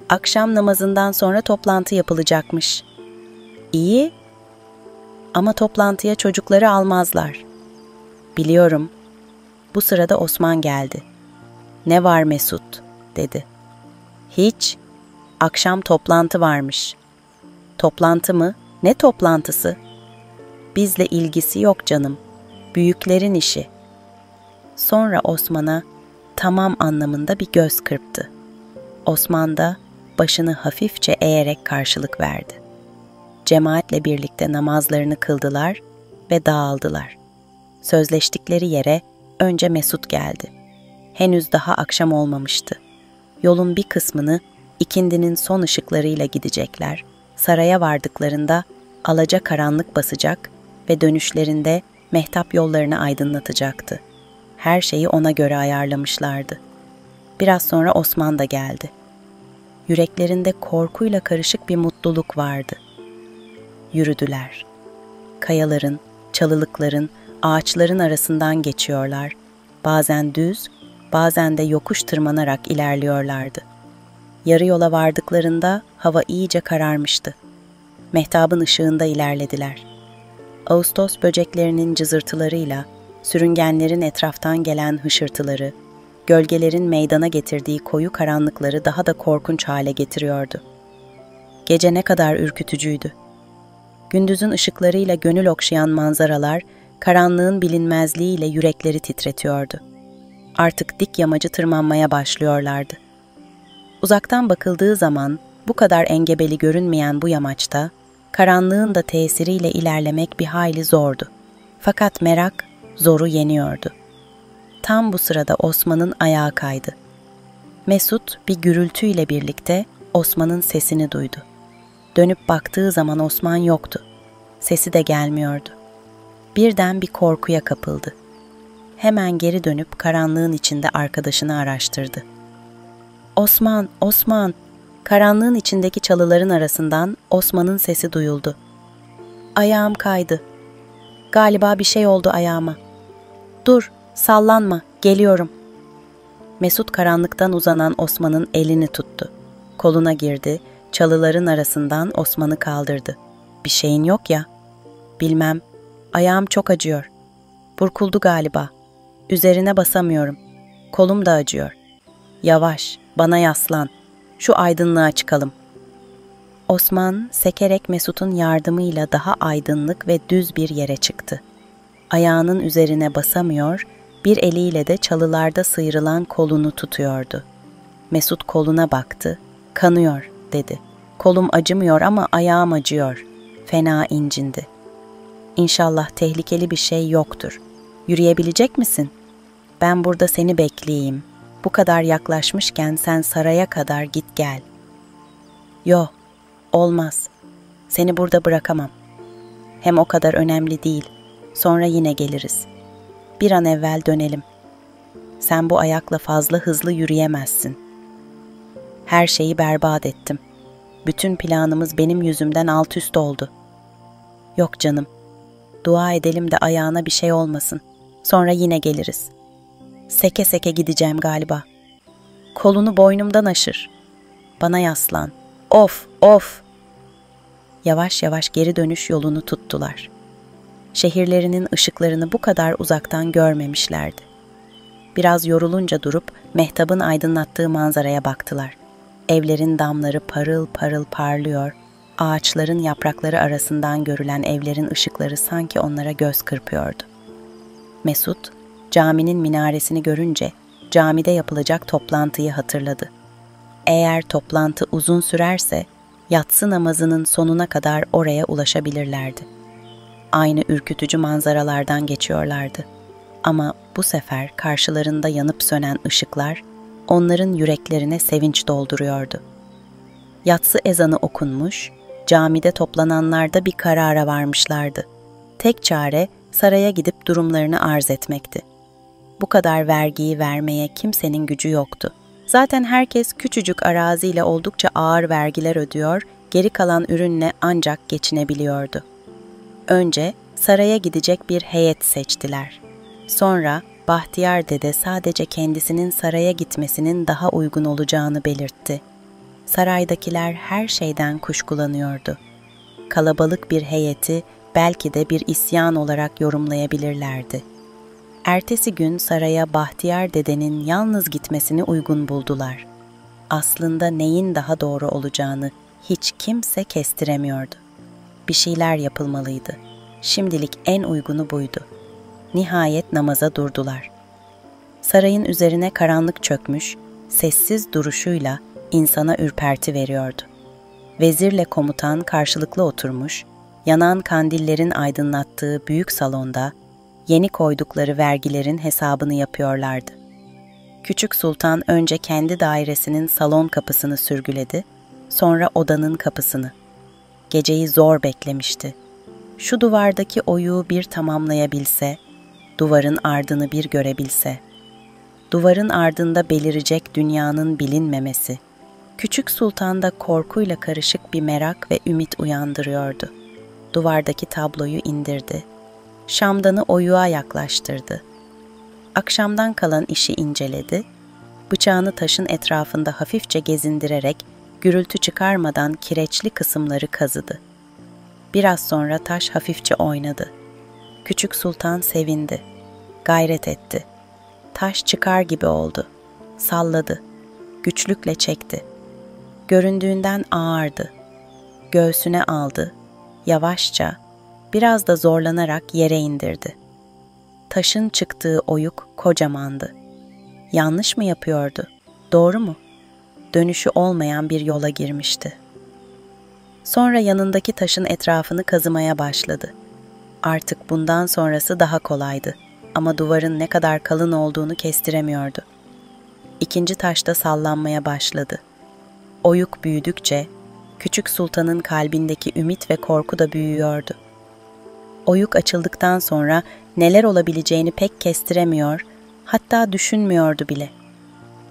Akşam namazından sonra toplantı yapılacakmış. İyi, ama toplantıya çocukları almazlar. Biliyorum. Bu sırada Osman geldi. Ne var Mesut, dedi. Hiç, akşam toplantı varmış. Toplantı mı? Ne toplantısı? Bizle ilgisi yok canım. Büyüklerin işi. Sonra Osman'a tamam anlamında bir göz kırptı. Osman da başını hafifçe eğerek karşılık verdi. Cemaatle birlikte namazlarını kıldılar ve dağıldılar. Sözleştikleri yere önce Mesut geldi. Henüz daha akşam olmamıştı. Yolun bir kısmını ikindinin son ışıklarıyla gidecekler. Saraya vardıklarında alacakaranlık basacak ve dönüşlerinde mehtap yollarını aydınlatacaktı. Her şeyi ona göre ayarlamışlardı. Biraz sonra Osman da geldi. Yüreklerinde korkuyla karışık bir mutluluk vardı. Yürüdüler. Kayaların, çalılıkların, ağaçların arasından geçiyorlar. Bazen düz, bazen de yokuş tırmanarak ilerliyorlardı. Yarı yola vardıklarında hava iyice kararmıştı. Mehtabın ışığında ilerlediler. Ağustos böceklerinin cızırtılarıyla, sürüngenlerin etraftan gelen hışırtıları, gölgelerin meydana getirdiği koyu karanlıkları daha da korkunç hale getiriyordu. Gece ne kadar ürkütücüydü. Gündüzün ışıklarıyla gönül okşayan manzaralar, karanlığın bilinmezliğiyle yürekleri titretiyordu. Artık dik yamacı tırmanmaya başlıyorlardı. Uzaktan bakıldığı zaman bu kadar engebeli görünmeyen bu yamaçta, karanlığın da tesiriyle ilerlemek bir hayli zordu. Fakat merak zoru yeniyordu. Tam bu sırada Osman'ın ayağı kaydı. Mesut bir gürültüyle birlikte Osman'ın sesini duydu. Dönüp baktığı zaman Osman yoktu. Sesi de gelmiyordu. Birden bir korkuya kapıldı. Hemen geri dönüp karanlığın içinde arkadaşını araştırdı. Osman, Osman! Karanlığın içindeki çalıların arasından Osman'ın sesi duyuldu. Ayağım kaydı. Galiba bir şey oldu ayağıma. Dur, sallanma, geliyorum. Mesut karanlıktan uzanan Osman'ın elini tuttu. Koluna girdi, çalıların arasından Osman'ı kaldırdı. Bir şeyin yok ya. Bilmem, ayağım çok acıyor. Burkuldu galiba. Üzerine basamıyorum. Kolum da acıyor. Yavaş, bana yaslan. Şu aydınlığa çıkalım. Osman sekerek Mesut'un yardımıyla daha aydınlık ve düz bir yere çıktı. Ayağının üzerine basamıyor, bir eliyle de çalılarda sıyrılan kolunu tutuyordu. Mesut koluna baktı. Kanıyor, dedi. Kolum acımıyor ama ayağım acıyor. Fena incindi. İnşallah tehlikeli bir şey yoktur. Yürüyebilecek misin? Ben burada seni bekleyeyim. Bu kadar yaklaşmışken sen saraya kadar git gel. Yo, olmaz. Seni burada bırakamam. Hem o kadar önemli değil. Sonra yine geliriz. Bir an evvel dönelim. Sen bu ayakla fazla hızlı yürüyemezsin. Her şeyi berbat ettim. Bütün planımız benim yüzümden alt üst oldu. Yok canım. Dua edelim de ayağına bir şey olmasın. Sonra yine geliriz. Seke seke gideceğim galiba. Kolunu boynumdan aşır. Bana yaslan. Of, of! Yavaş yavaş geri dönüş yolunu tuttular. Şehirlerinin ışıklarını bu kadar uzaktan görmemişlerdi. Biraz yorulunca durup mehtabın aydınlattığı manzaraya baktılar. Evlerin damları parıl parıl parlıyor, ağaçların yaprakları arasından görülen evlerin ışıkları sanki onlara göz kırpıyordu. Mesut, caminin minaresini görünce camide yapılacak toplantıyı hatırladı. Eğer toplantı uzun sürerse, yatsı namazının sonuna kadar oraya ulaşabilirlerdi. Aynı ürkütücü manzaralardan geçiyorlardı. Ama bu sefer karşılarında yanıp sönen ışıklar, onların yüreklerine sevinç dolduruyordu. Yatsı ezanı okunmuş, camide toplananlar da bir karara varmışlardı. Tek çare saraya gidip durumlarını arz etmekti. Bu kadar vergiyi vermeye kimsenin gücü yoktu. Zaten herkes küçücük araziyle oldukça ağır vergiler ödüyor, geri kalan ürünle ancak geçinebiliyordu. Önce saraya gidecek bir heyet seçtiler. Sonra Bahtiyar Dede sadece kendisinin saraya gitmesinin daha uygun olacağını belirtti. Saraydakiler her şeyden kuşkulanıyordu. Kalabalık bir heyeti belki de bir isyan olarak yorumlayabilirlerdi. Ertesi gün saraya Bahtiyar Dede'nin yalnız gitmesini uygun buldular. Aslında neyin daha doğru olacağını hiç kimse kestiremiyordu. Bir şeyler yapılmalıydı. Şimdilik en uygunu buydu. Nihayet namaza durdular. Sarayın üzerine karanlık çökmüş, sessiz duruşuyla insana ürperti veriyordu. Vezirle komutan karşılıklı oturmuş, yanan kandillerin aydınlattığı büyük salonda yeni koydukları vergilerin hesabını yapıyorlardı. Küçük sultan önce kendi dairesinin salon kapısını sürgüledi, sonra odanın kapısını. Geceyi zor beklemişti. Şu duvardaki oyuğu bir tamamlayabilse, duvarın ardını bir görebilse, duvarın ardında belirecek dünyanın bilinmemesi, küçük sultanda korkuyla karışık bir merak ve ümit uyandırıyordu. Duvardaki tabloyu indirdi. Şamdanı oyuğa yaklaştırdı. Akşamdan kalan işi inceledi. Bıçağını taşın etrafında hafifçe gezindirerek gürültü çıkarmadan kireçli kısımları kazıdı. Biraz sonra taş hafifçe oynadı. Küçük sultan sevindi. Gayret etti. Taş çıkar gibi oldu. Salladı. Güçlükle çekti. Göründüğünden ağırdı. Göğsüne aldı. Yavaşça, biraz da zorlanarak yere indirdi. Taşın çıktığı oyuk kocamandı. Yanlış mı yapıyordu? Doğru mu? Dönüşü olmayan bir yola girmişti. Sonra yanındaki taşın etrafını kazımaya başladı. Artık bundan sonrası daha kolaydı ama duvarın ne kadar kalın olduğunu kestiremiyordu. İkinci taş da sallanmaya başladı. Oyuk büyüdükçe küçük sultanın kalbindeki ümit ve korku da büyüyordu. Oyuk açıldıktan sonra neler olabileceğini pek kestiremiyor, hatta düşünmüyordu bile.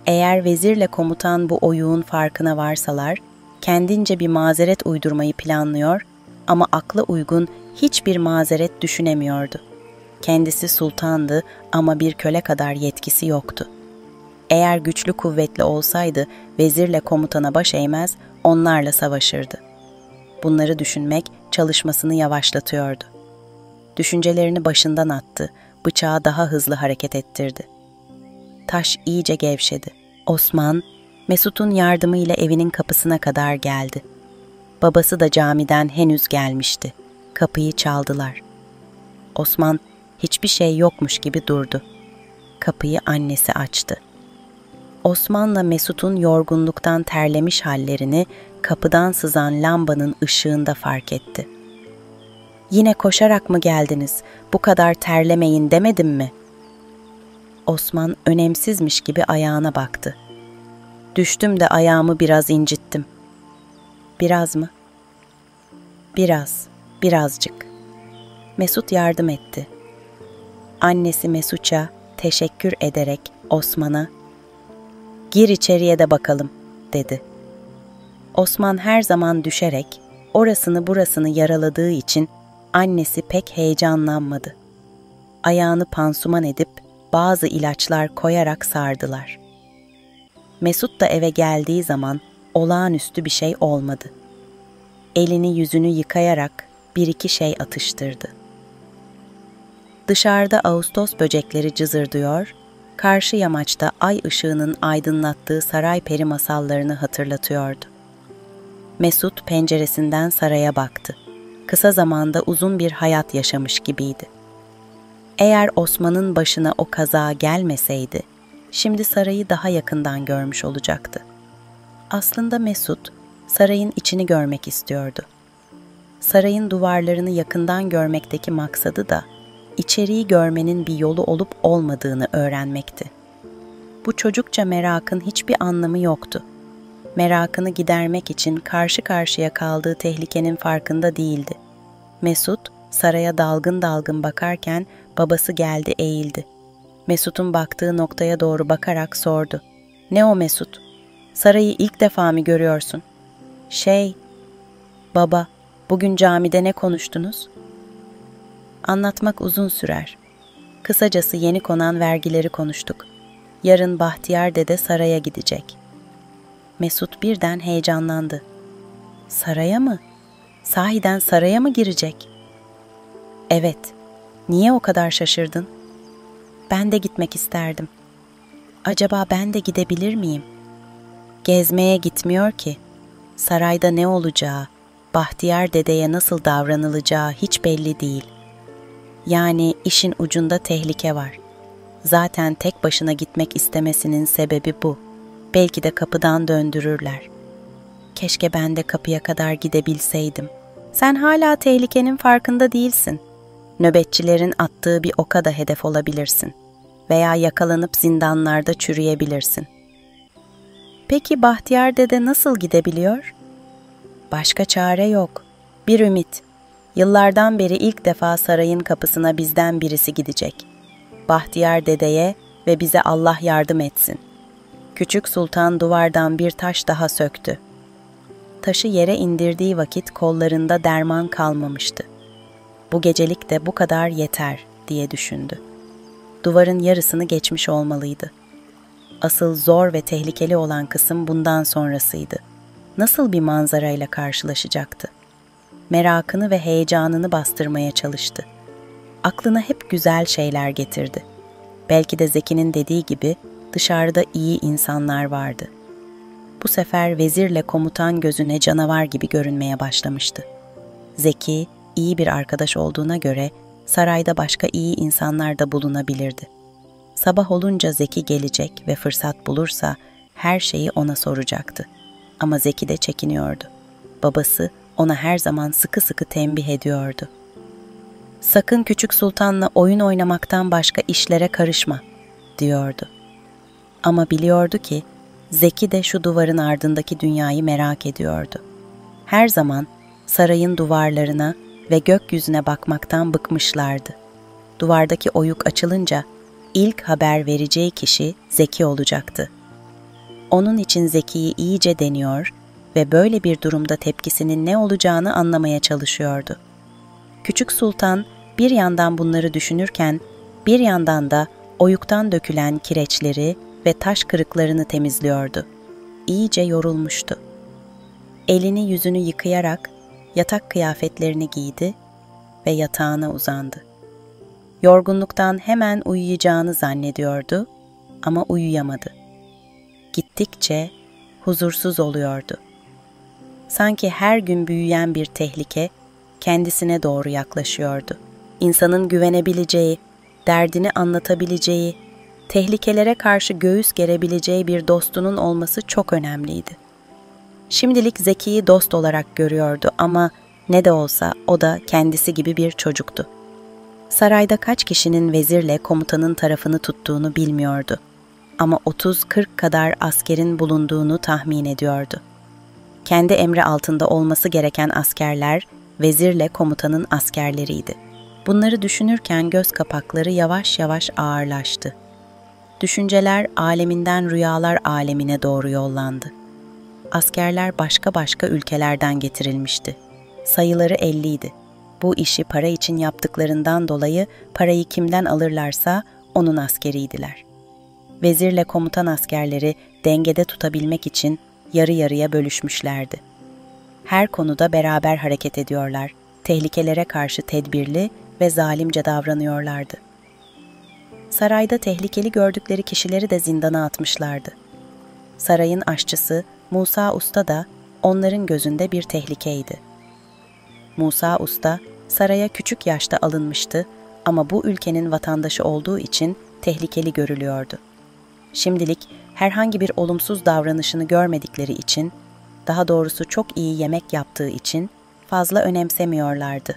Eğer vezirle komutan bu oyuğun farkına varsalar, kendince bir mazeret uydurmayı planlıyor ama akla uygun hiçbir mazeret düşünemiyordu. Kendisi sultandı ama bir köle kadar yetkisi yoktu. Eğer güçlü kuvvetli olsaydı vezirle komutana baş eğmez, onlarla savaşırdı. Bunları düşünmek çalışmasını yavaşlatıyordu. Düşüncelerini başından attı, bıçağı daha hızlı hareket ettirdi. Taş iyice gevşedi. Osman, Mesut'un yardımıyla evinin kapısına kadar geldi. Babası da camiden henüz gelmişti. Kapıyı çaldılar. Osman hiçbir şey yokmuş gibi durdu. Kapıyı annesi açtı. Osman'la Mesut'un yorgunluktan terlemiş hallerini kapıdan sızan lambanın ışığında fark etti. "Yine koşarak mı geldiniz? Bu kadar terlemeyin demedim mi?" Osman önemsizmiş gibi ayağına baktı. "Düştüm de ayağımı biraz incittim." "Biraz mı?" Birazcık. Mesut yardım etti. Annesi Mesut'a teşekkür ederek Osman'a, "Gir içeriye de bakalım," dedi. Osman her zaman düşerek, orasını burasını yaraladığı için annesi pek heyecanlanmadı. Ayağını pansuman edip bazı ilaçlar koyarak sardılar. Mesut da eve geldiği zaman olağanüstü bir şey olmadı. Elini yüzünü yıkayarak bir iki şey atıştırdı. Dışarıda Ağustos böcekleri cızırdıyor, karşı yamaçta ay ışığının aydınlattığı saray peri masallarını hatırlatıyordu. Mesut penceresinden saraya baktı. Kısa zamanda uzun bir hayat yaşamış gibiydi. Eğer Osman'ın başına o kaza gelmeseydi, şimdi sarayı daha yakından görmüş olacaktı. Aslında Mesut, sarayın içini görmek istiyordu. Sarayın duvarlarını yakından görmekteki maksadı da, içeriği görmenin bir yolu olup olmadığını öğrenmekti. Bu çocukça merakın hiçbir anlamı yoktu. Merakını gidermek için karşı karşıya kaldığı tehlikenin farkında değildi. Mesut, Saraya dalgın dalgın bakarken babası geldi, eğildi. Mesut'un baktığı noktaya doğru bakarak sordu. "Ne o Mesut? Sarayı ilk defa mı görüyorsun?" Baba, bugün camide ne konuştunuz?" "Anlatmak uzun sürer. Kısacası yeni konan vergileri konuştuk. Yarın Bahtiyar dede saraya gidecek." Mesut birden heyecanlandı. "Saraya mı? Sahiden saraya mı girecek?" "Evet. Niye o kadar şaşırdın?" "Ben de gitmek isterdim. Acaba ben de gidebilir miyim?" "Gezmeye gitmiyor ki. Sarayda ne olacağı, Bahtiyar dedeye nasıl davranılacağı hiç belli değil. Yani işin ucunda tehlike var. Zaten tek başına gitmek istemesinin sebebi bu. Belki de kapıdan döndürürler. Keşke ben de kapıya kadar gidebilseydim." "Sen hala tehlikenin farkında değilsin. Nöbetçilerin attığı bir oka da hedef olabilirsin. Veya yakalanıp zindanlarda çürüyebilirsin." "Peki Bahtiyar dede nasıl gidebiliyor?" "Başka çare yok. Bir ümit. Yıllardan beri ilk defa sarayın kapısına bizden birisi gidecek. Bahtiyar dedeye ve bize Allah yardım etsin." Küçük sultan duvardan bir taş daha söktü. Taşı yere indirdiği vakit kollarında derman kalmamıştı. Bu gecelik de bu kadar yeter diye düşündü. Duvarın yarısını geçmiş olmalıydı. Asıl zor ve tehlikeli olan kısım bundan sonrasıydı. Nasıl bir manzarayla karşılaşacaktı? Merakını ve heyecanını bastırmaya çalıştı. Aklına hep güzel şeyler getirdi. Belki de Zeki'nin dediği gibi dışarıda iyi insanlar vardı. Bu sefer vezirle komutan gözüne canavar gibi görünmeye başlamıştı. Zeki, iyi bir arkadaş olduğuna göre sarayda başka iyi insanlar da bulunabilirdi. Sabah olunca Zeki gelecek ve fırsat bulursa her şeyi ona soracaktı. Ama Zeki de çekiniyordu. Babası ona her zaman sıkı sıkı tembih ediyordu. "Sakın küçük sultanla oyun oynamaktan başka işlere karışma," diyordu. Ama biliyordu ki Zeki de şu duvarın ardındaki dünyayı merak ediyordu. Her zaman sarayın duvarlarına ve gökyüzüne bakmaktan bıkmışlardı. Duvardaki oyuk açılınca ilk haber vereceği kişi Zeki olacaktı. Onun için Zeki'yi iyice deniyor ve böyle bir durumda tepkisinin ne olacağını anlamaya çalışıyordu. Küçük sultan bir yandan bunları düşünürken bir yandan da oyuktan dökülen kireçleri ve taş kırıklarını temizliyordu. İyice yorulmuştu. Elini yüzünü yıkayarak yatak kıyafetlerini giydi ve yatağına uzandı. Yorgunluktan hemen uyuyacağını zannediyordu ama uyuyamadı. Gittikçe huzursuz oluyordu. Sanki her gün büyüyen bir tehlike kendisine doğru yaklaşıyordu. İnsanın güvenebileceği, derdini anlatabileceği, tehlikelere karşı göğüs gerebileceği bir dostunun olması çok önemliydi. Şimdilik Zeki'yi dost olarak görüyordu ama ne de olsa o da kendisi gibi bir çocuktu. Sarayda kaç kişinin vezirle komutanın tarafını tuttuğunu bilmiyordu. Ama 30-40 kadar askerin bulunduğunu tahmin ediyordu. Kendi emri altında olması gereken askerler, vezirle komutanın askerleriydi. Bunları düşünürken göz kapakları yavaş yavaş ağırlaştı. Düşünceler aleminden rüyalar alemine doğru yollandı. Askerler başka ülkelerden getirilmişti. Sayıları 50 idi. Bu işi para için yaptıklarından dolayı parayı kimden alırlarsa onun askeriydiler. Vezirle komutan askerleri dengede tutabilmek için yarı yarıya bölüşmüşlerdi. Her konuda beraber hareket ediyorlar, tehlikelere karşı tedbirli ve zalimce davranıyorlardı. Sarayda tehlikeli gördükleri kişileri de zindana atmışlardı. Sarayın aşçısı Musa Usta da onların gözünde bir tehlikeydi. Musa Usta saraya küçük yaşta alınmıştı ama bu ülkenin vatandaşı olduğu için tehlikeli görülüyordu. Şimdilik herhangi bir olumsuz davranışını görmedikleri için, daha doğrusu çok iyi yemek yaptığı için fazla önemsemiyorlardı.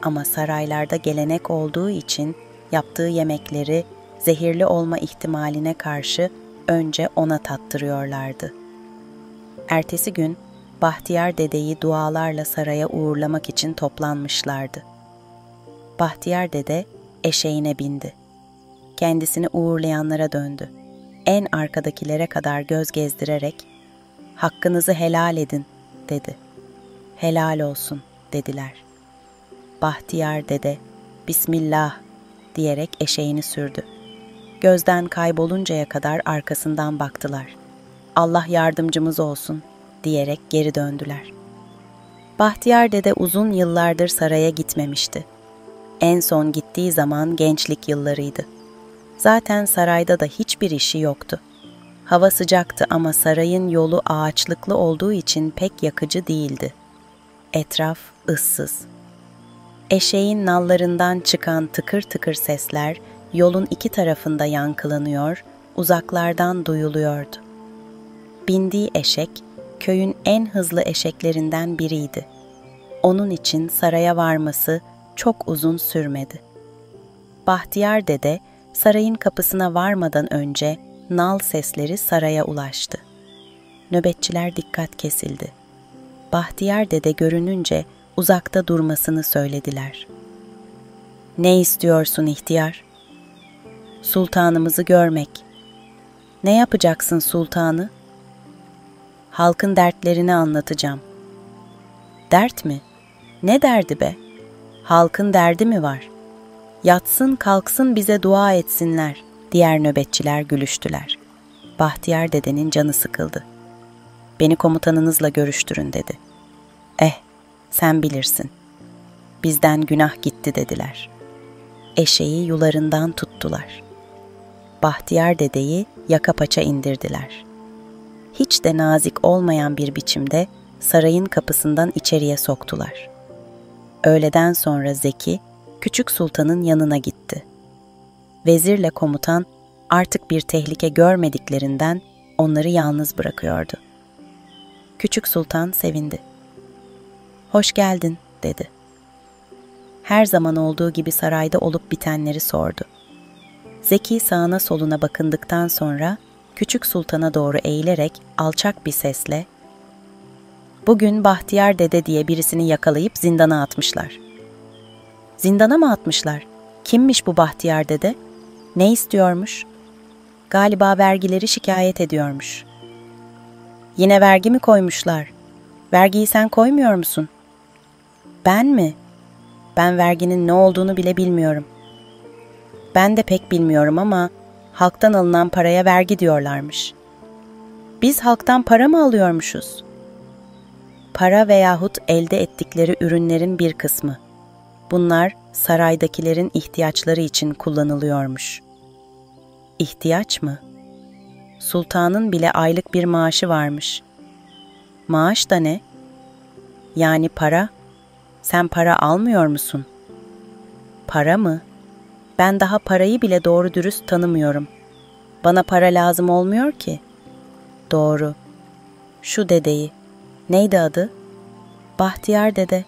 Ama saraylarda gelenek olduğu için yaptığı yemekleri zehirli olma ihtimaline karşı önce ona tattırıyorlardı. Ertesi gün Bahtiyar dedeyi dualarla saraya uğurlamak için toplanmışlardı. Bahtiyar dede eşeğine bindi. Kendisini uğurlayanlara döndü. En arkadakilere kadar göz gezdirerek "Hakkınızı helal edin," dedi. "Helal olsun," dediler. Bahtiyar dede "Bismillah," diyerek eşeğini sürdü. Gözden kayboluncaya kadar arkasından baktılar. "Allah yardımcımız olsun," diyerek geri döndüler. Bahtiyar dede uzun yıllardır saraya gitmemişti. En son gittiği zaman gençlik yıllarıydı. Zaten sarayda da hiçbir işi yoktu. Hava sıcaktı ama sarayın yolu ağaçlıklı olduğu için pek yakıcı değildi. Etraf ıssız. Eşeğin nallarından çıkan tıkır tıkır sesler yolun iki tarafında yankılanıyor, uzaklardan duyuluyordu. Bindiği eşek, köyün en hızlı eşeklerinden biriydi. Onun için saraya varması çok uzun sürmedi. Bahtiyar dede sarayın kapısına varmadan önce nal sesleri saraya ulaştı. Nöbetçiler dikkat kesildi. Bahtiyar dede görününce uzakta durmasını söylediler. "Ne istiyorsun ihtiyar?" "Sultanımızı görmek." "Ne yapacaksın sultanı?" "Halkın dertlerini anlatacağım." "Dert mi? Ne derdi be? Halkın derdi mi var? Yatsın kalksın bize dua etsinler." Diğer nöbetçiler gülüştüler. Bahtiyar dedenin canı sıkıldı. "Beni komutanınızla görüştürün," dedi. Sen bilirsin. Bizden günah gitti," dediler. Eşeği yularından tuttular. Bahtiyar dedeyi yaka paça indirdiler. Hiç de nazik olmayan bir biçimde sarayın kapısından içeriye soktular. Öğleden sonra Zeki, Küçük Sultan'ın yanına gitti. Vezirle komutan artık bir tehlike görmediklerinden onları yalnız bırakıyordu. Küçük Sultan sevindi. "Hoş geldin," dedi. Her zaman olduğu gibi sarayda olup bitenleri sordu. Zeki sağına soluna bakındıktan sonra Küçük Sultan'a doğru eğilerek alçak bir sesle "Bugün Bahtiyar dede diye birisini yakalayıp zindana atmışlar." "Zindana mı atmışlar? Kimmiş bu Bahtiyar dede? Ne istiyormuş?" "Galiba vergileri şikayet ediyormuş." "Yine vergi mi koymuşlar? Vergiyi sen koymuyor musun?" "Ben mi? Ben verginin ne olduğunu bile bilmiyorum." "Ben de pek bilmiyorum ama halktan alınan paraya vergi diyorlarmış." "Biz halktan para mı alıyormuşuz?" "Para veyahut elde ettikleri ürünlerin bir kısmı. Bunlar saraydakilerin ihtiyaçları için kullanılıyormuş." "İhtiyaç mı? Sultanın bile aylık bir maaşı varmış." "Maaş da ne?" "Yani para. Sen para almıyor musun?" "Para mı? Ben daha parayı bile doğru dürüst tanımıyorum. Bana para lazım olmuyor ki." "Doğru. Şu dedeyi. Neydi adı?" "Bahtiyar dede."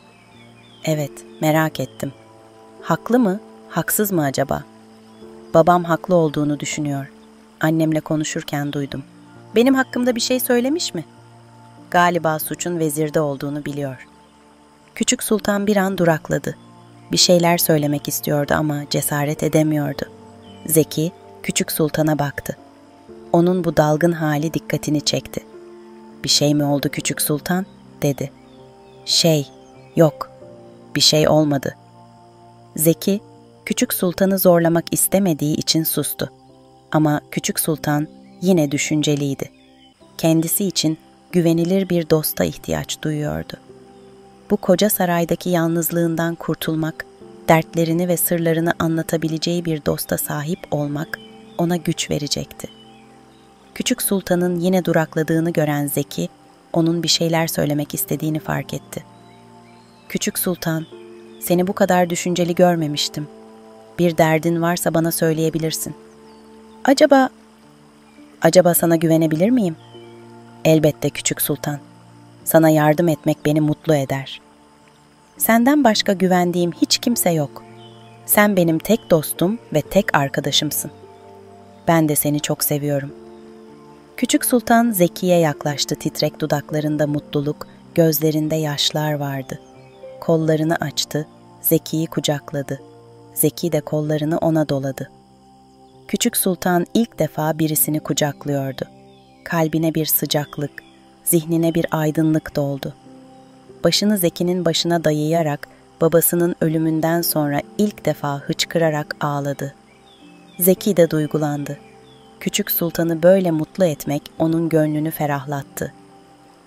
"Evet, merak ettim. Haklı mı, haksız mı acaba?" "Babam haklı olduğunu düşünüyor. Annemle konuşurken duydum." "Benim hakkımda bir şey söylemiş mi?" "Galiba suçun vezirde olduğunu biliyor." Küçük Sultan bir an durakladı. Bir şeyler söylemek istiyordu ama cesaret edemiyordu. Zeki, Küçük Sultan'a baktı. Onun bu dalgın hali dikkatini çekti. "Bir şey mi oldu Küçük Sultan?" dedi. Yok, bir şey olmadı." Zeki, Küçük Sultan'ı zorlamak istemediği için sustu. Ama Küçük Sultan yine düşünceliydi. Kendisi için güvenilir bir dosta ihtiyaç duyuyordu. Bu koca saraydaki yalnızlığından kurtulmak, dertlerini ve sırlarını anlatabileceği bir dosta sahip olmak ona güç verecekti. Küçük Sultan'ın yine durakladığını gören Zeki, onun bir şeyler söylemek istediğini fark etti. "Küçük Sultan, seni bu kadar düşünceli görmemiştim. Bir derdin varsa bana söyleyebilirsin." Acaba sana güvenebilir miyim?" "Elbette Küçük Sultan. Sana yardım etmek beni mutlu eder." "Senden başka güvendiğim hiç kimse yok. Sen benim tek dostum ve tek arkadaşımsın. Ben de seni çok seviyorum." Küçük Sultan Zeki'ye yaklaştı. Titrek dudaklarında mutluluk, gözlerinde yaşlar vardı. Kollarını açtı, Zeki'yi kucakladı. Zeki de kollarını ona doladı. Küçük sultan ilk defa birisini kucaklıyordu. Kalbine bir sıcaklık, zihnine bir aydınlık doldu. Başını Zeki'nin başına dayayarak babasının ölümünden sonra ilk defa hıçkırarak ağladı. Zeki de duygulandı. Küçük sultanı böyle mutlu etmek onun gönlünü ferahlattı.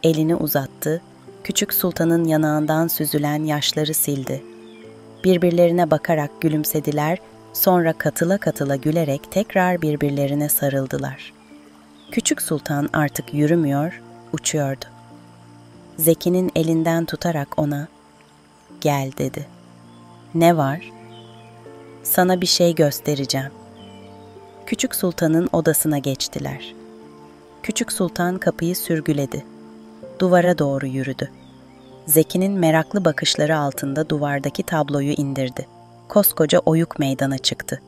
Elini uzattı, küçük sultanın yanağından süzülen yaşları sildi. Birbirlerine bakarak gülümsediler, sonra katıla katıla gülerek tekrar birbirlerine sarıldılar. Küçük sultan artık yürümüyor, uçuyordu. Zeki'nin elinden tutarak ona, "Gel," dedi. "Ne var?" "Sana bir şey göstereceğim." Küçük sultanın odasına geçtiler. Küçük sultan kapıyı sürgüledi. Duvara doğru yürüdü. Zeki'nin meraklı bakışları altında duvardaki tabloyu indirdi. Koskoca oyuk meydana çıktı.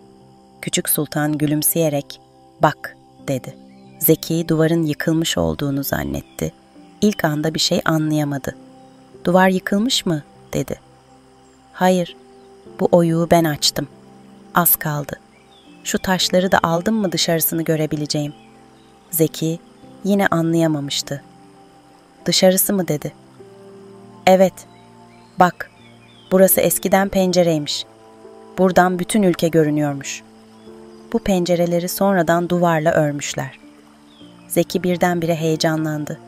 Küçük sultan gülümseyerek, "Bak," dedi. Zeki duvarın yıkılmış olduğunu zannetti. İlk anda bir şey anlayamadı. "Duvar yıkılmış mı?" dedi. "Hayır, bu oyuğu ben açtım. Az kaldı. Şu taşları da aldım mı dışarısını görebileceğim." Zeki yine anlayamamıştı. "Dışarısı mı?" dedi. "Evet, bak, burası eskiden pencereymiş. Buradan bütün ülke görünüyormuş. Bu pencereleri sonradan duvarla örmüşler." Zeki birdenbire heyecanlandı.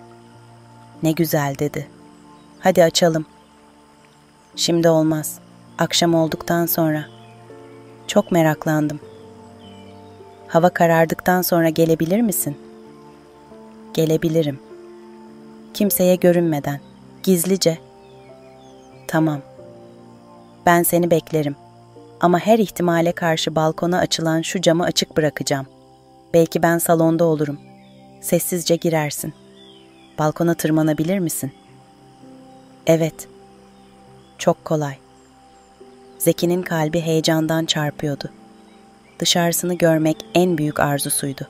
"Ne güzel," dedi. "Hadi açalım." "Şimdi olmaz. Akşam olduktan sonra." "Çok meraklandım." "Hava karardıktan sonra gelebilir misin?" "Gelebilirim. Kimseye görünmeden, gizlice." "Tamam. Ben seni beklerim. Ama her ihtimale karşı balkona açılan şu camı açık bırakacağım. Belki ben salonda olurum. Sessizce girersin. Balkona tırmanabilir misin?" "Evet." "Çok kolay." Zeki'nin kalbi heyecandan çarpıyordu. Dışarısını görmek en büyük arzusuydu.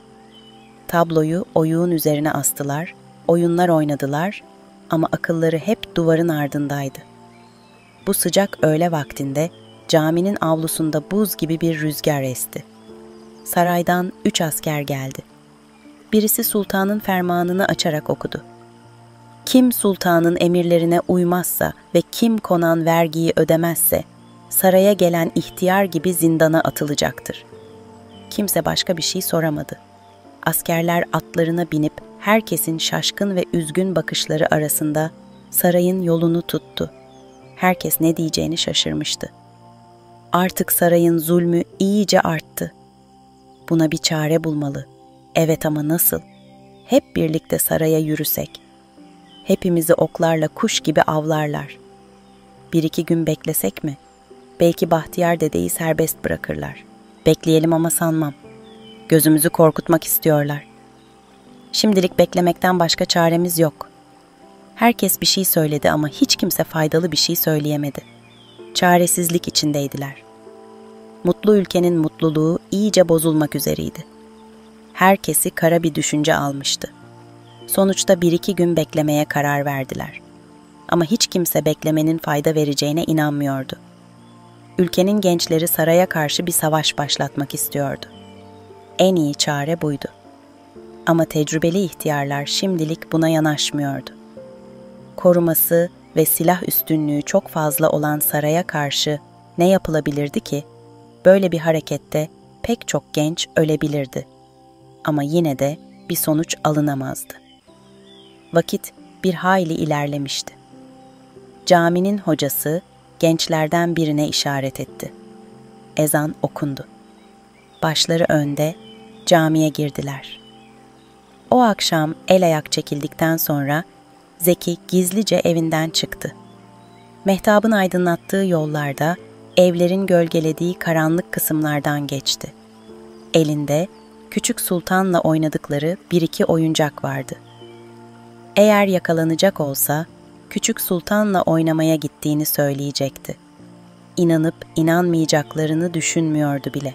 Tabloyu oyuğun üzerine astılar, oyunlar oynadılar ama akılları hep duvarın ardındaydı. Bu sıcak öğle vaktinde caminin avlusunda buz gibi bir rüzgar esti. Saraydan 3 asker geldi. Birisi sultanın fermanını açarak okudu. "Kim sultanın emirlerine uymazsa ve kim konan vergiyi ödemezse, saraya gelen ihtiyar gibi zindana atılacaktır." Kimse başka bir şey soramadı. Askerler atlarına binip herkesin şaşkın ve üzgün bakışları arasında sarayın yolunu tuttu. Herkes ne diyeceğini şaşırmıştı. Artık sarayın zulmü iyice arttı. Buna bir çare bulmalı. Evet, ama nasıl? Hep birlikte saraya yürüsek. Hepimizi oklarla kuş gibi avlarlar. 1-2 gün beklesek mi? Belki Bahtiyar dedeyi serbest bırakırlar. Bekleyelim ama sanmam. Gözümüzü korkutmak istiyorlar. Şimdilik beklemekten başka çaremiz yok. Herkes bir şey söyledi ama hiç kimse faydalı bir şey söyleyemedi. Çaresizlik içindeydiler. Mutlu ülkenin mutluluğu iyice bozulmak üzereydi. Herkesi kara bir düşünce almıştı. Sonuçta 1-2 gün beklemeye karar verdiler. Ama hiç kimse beklemenin fayda vereceğine inanmıyordu. Ülkenin gençleri saraya karşı bir savaş başlatmak istiyordu. En iyi çare buydu. Ama tecrübeli ihtiyarlar şimdilik buna yanaşmıyordu. Koruması ve silah üstünlüğü çok fazla olan saraya karşı ne yapılabilirdi ki? Böyle bir harekette pek çok genç ölebilirdi. Ama yine de bir sonuç alınamazdı. Vakit bir hayli ilerlemişti. Caminin hocası gençlerden birine işaret etti. Ezan okundu. Başları önde camiye girdiler. O akşam el ayak çekildikten sonra Zeki gizlice evinden çıktı. Mehtabın aydınlattığı yollarda, evlerin gölgelediği karanlık kısımlardan geçti. Elinde küçük sultanla oynadıkları 1-2 oyuncak vardı. Eğer yakalanacak olsa, küçük sultanla oynamaya gittiğini söyleyecekti. İnanıp inanmayacaklarını düşünmüyordu bile.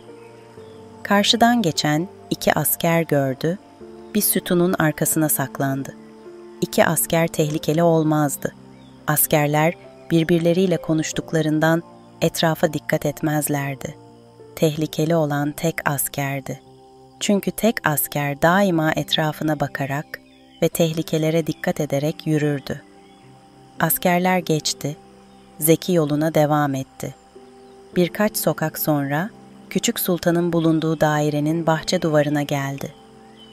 Karşıdan geçen 2 asker gördü, bir sütunun arkasına saklandı. 2 asker tehlikeli olmazdı. Askerler birbirleriyle konuştuklarından etrafa dikkat etmezlerdi. tehlikeli olan tek askerdi. Çünkü tek asker daima etrafına bakarak ve tehlikelere dikkat ederek yürürdü. Askerler geçti, Zeki yoluna devam etti. Birkaç sokak sonra Küçük Sultan'ın bulunduğu dairenin bahçe duvarına geldi.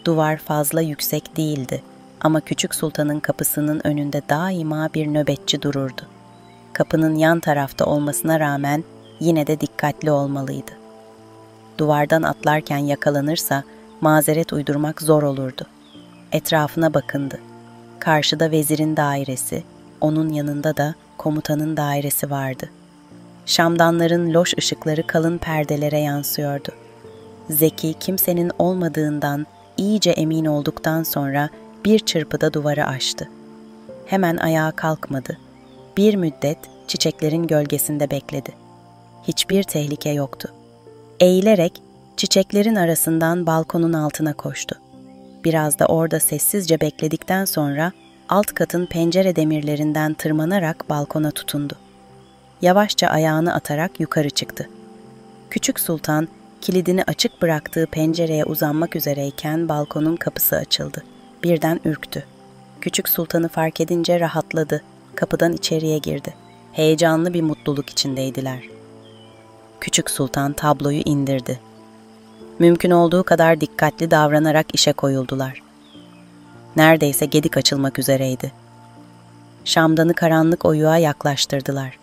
Duvar fazla yüksek değildi ama Küçük Sultan'ın kapısının önünde daima bir nöbetçi dururdu. Kapının yan tarafta olmasına rağmen yine de dikkatli olmalıydı. Duvardan atlarken yakalanırsa mazeret uydurmak zor olurdu. Etrafına bakındı. Karşıda vezirin dairesi, onun yanında da komutanın dairesi vardı. Şamdanların loş ışıkları kalın perdelere yansıyordu. Zeki kimsenin olmadığından iyice emin olduktan sonra bir çırpıda duvarı aştı. Hemen ayağa kalkmadı. Bir müddet çiçeklerin gölgesinde bekledi. Hiçbir tehlike yoktu. Eğilerek çiçeklerin arasından balkonun altına koştu. Biraz da orada sessizce bekledikten sonra alt katın pencere demirlerinden tırmanarak balkona tutundu. Yavaşça ayağını atarak yukarı çıktı. Küçük Sultan kilidini açık bıraktığı pencereye uzanmak üzereyken balkonun kapısı açıldı. Birden ürktü. Küçük Sultan'ı fark edince rahatladı. Kapıdan içeriye girdi. Heyecanlı bir mutluluk içindeydiler. Küçük Sultan tabloyu indirdi. Mümkün olduğu kadar dikkatli davranarak işe koyuldular. Neredeyse gedik açılmak üzereydi. Şamdanı karanlık oyuğa yaklaştırdılar.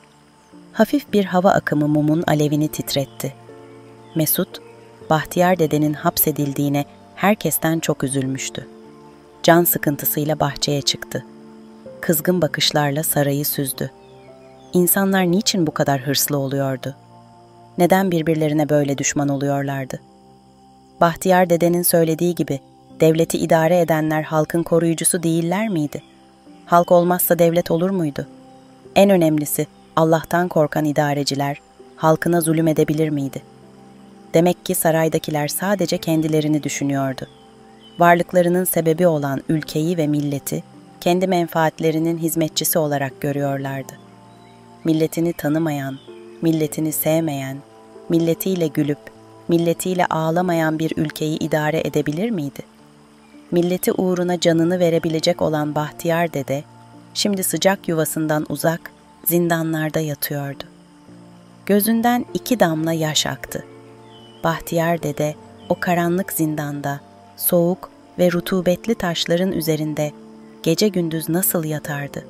Hafif bir hava akımı mumun alevini titretti. Mesut, Bahtiyar dedenin hapsedildiğine herkesten çok üzülmüştü. Can sıkıntısıyla bahçeye çıktı. Kızgın bakışlarla sarayı süzdü. İnsanlar niçin bu kadar hırslı oluyordu? Neden birbirlerine böyle düşman oluyorlardı? Bahtiyar dedenin söylediği gibi devleti idare edenler halkın koruyucusu değiller miydi? Halk olmazsa devlet olur muydu? En önemlisi Allah'tan korkan idareciler halkına zulüm edebilir miydi? Demek ki saraydakiler sadece kendilerini düşünüyordu. Varlıklarının sebebi olan ülkeyi ve milleti kendi menfaatlerinin hizmetçisi olarak görüyorlardı. Milletini tanımayan, milletini sevmeyen, milletiyle gülüp milletiyle ağlamayan bir ülkeyi idare edebilir miydi? Milleti uğruna canını verebilecek olan Bahtiyar dede, şimdi sıcak yuvasından uzak, zindanlarda yatıyordu. Gözünden 2 damla yaş aktı. Bahtiyar dede, o karanlık zindanda, soğuk ve rutubetli taşların üzerinde gece gündüz nasıl yatardı?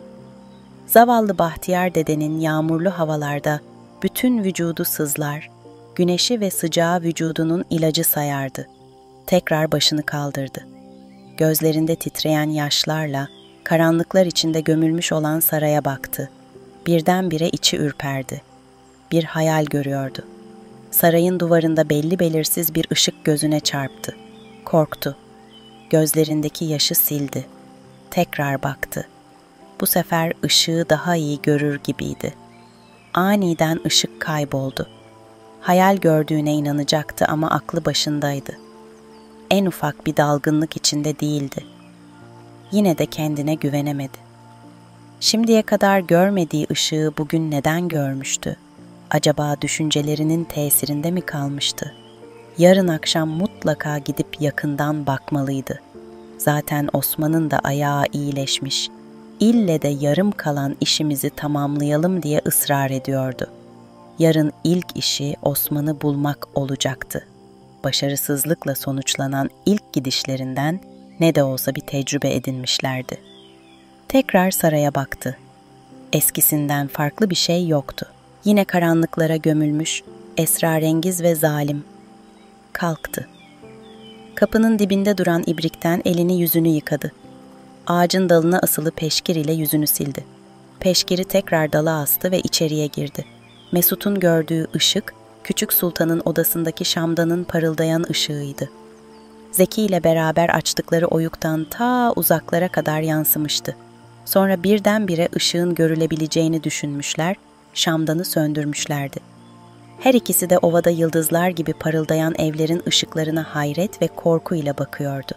Zavallı Bahtiyar dedenin yağmurlu havalarda bütün vücudu sızlar, güneşi ve sıcağı vücudunun ilacı sayardı. Tekrar başını kaldırdı. Gözlerinde titreyen yaşlarla karanlıklar içinde gömülmüş olan saraya baktı. Birdenbire içi ürperdi. Bir hayal görüyordu. Sarayın duvarında belli belirsiz bir ışık gözüne çarptı. Korktu. Gözlerindeki yaşı sildi. Tekrar baktı. Bu sefer ışığı daha iyi görür gibiydi. Aniden ışık kayboldu. Hayal gördüğüne inanacaktı ama aklı başındaydı. En ufak bir dalgınlık içinde değildi. Yine de kendine güvenemedi. Şimdiye kadar görmediği ışığı bugün neden görmüştü? Acaba düşüncelerinin tesirinde mi kalmıştı? Yarın akşam mutlaka gidip yakından bakmalıydı. Zaten Osman'ın da ayağı iyileşmiş. İlle de yarım kalan işimizi tamamlayalım diye ısrar ediyordu. Yarın ilk işi Osman'ı bulmak olacaktı. Başarısızlıkla sonuçlanan ilk gidişlerinden ne de olsa bir tecrübe edinmişlerdi. Tekrar saraya baktı. Eskisinden farklı bir şey yoktu. Yine karanlıklara gömülmüş, esrarengiz ve zalim. Kalktı. Kapının dibinde duran ibrikten elini yüzünü yıkadı. Ağacın dalına asılı peşkir ile yüzünü sildi. Peşkiri tekrar dala astı ve içeriye girdi. Mesut'un gördüğü ışık, Küçük Sultan'ın odasındaki şamdanın parıldayan ışığıydı. Zeki ile beraber açtıkları oyuktan ta uzaklara kadar yansımıştı. Sonra birdenbire ışığın görülebileceğini düşünmüşler, şamdanı söndürmüşlerdi. Her ikisi de ovada yıldızlar gibi parıldayan evlerin ışıklarına hayret ve korkuyla bakıyordu.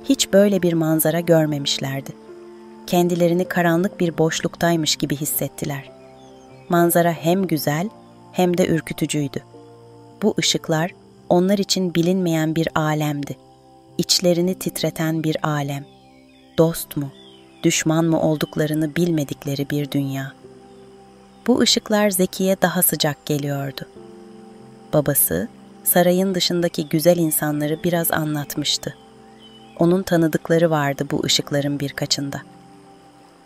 Hiç böyle bir manzara görmemişlerdi. Kendilerini karanlık bir boşluktaymış gibi hissettiler. Manzara hem güzel hem de ürkütücüydü. Bu ışıklar onlar için bilinmeyen bir alemdi. İçlerini titreten bir alem. Dost mu, düşman mı olduklarını bilmedikleri bir dünya. Bu ışıklar Zeki'ye daha sıcak geliyordu. Babası, sarayın dışındaki güzel insanları biraz anlatmıştı. Onun tanıdıkları vardı bu ışıkların birkaçında.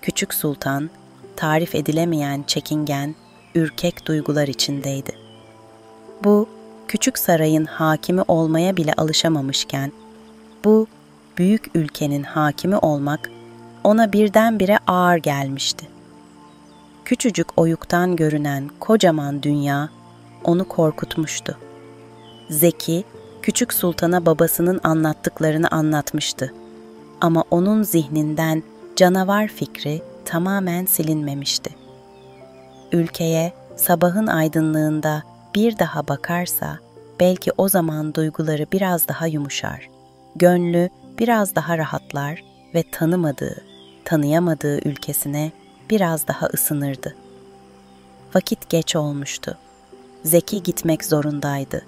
Küçük sultan, tarif edilemeyen çekingen, ürkek duygular içindeydi. Bu, küçük sarayın hakimi olmaya bile alışamamışken, bu, büyük ülkenin hakimi olmak ona birdenbire ağır gelmişti. Küçücük oyuktan görünen kocaman dünya onu korkutmuştu. Zeki, küçük sultana babasının anlattıklarını anlatmıştı. Ama onun zihninden canavar fikri tamamen silinmemişti. Ülkeye sabahın aydınlığında bir daha bakarsa belki o zaman duyguları biraz daha yumuşar, gönlü biraz daha rahatlar ve tanıyamadığı ülkesine biraz daha ısınırdı. Vakit geç olmuştu. Zeki gitmek zorundaydı.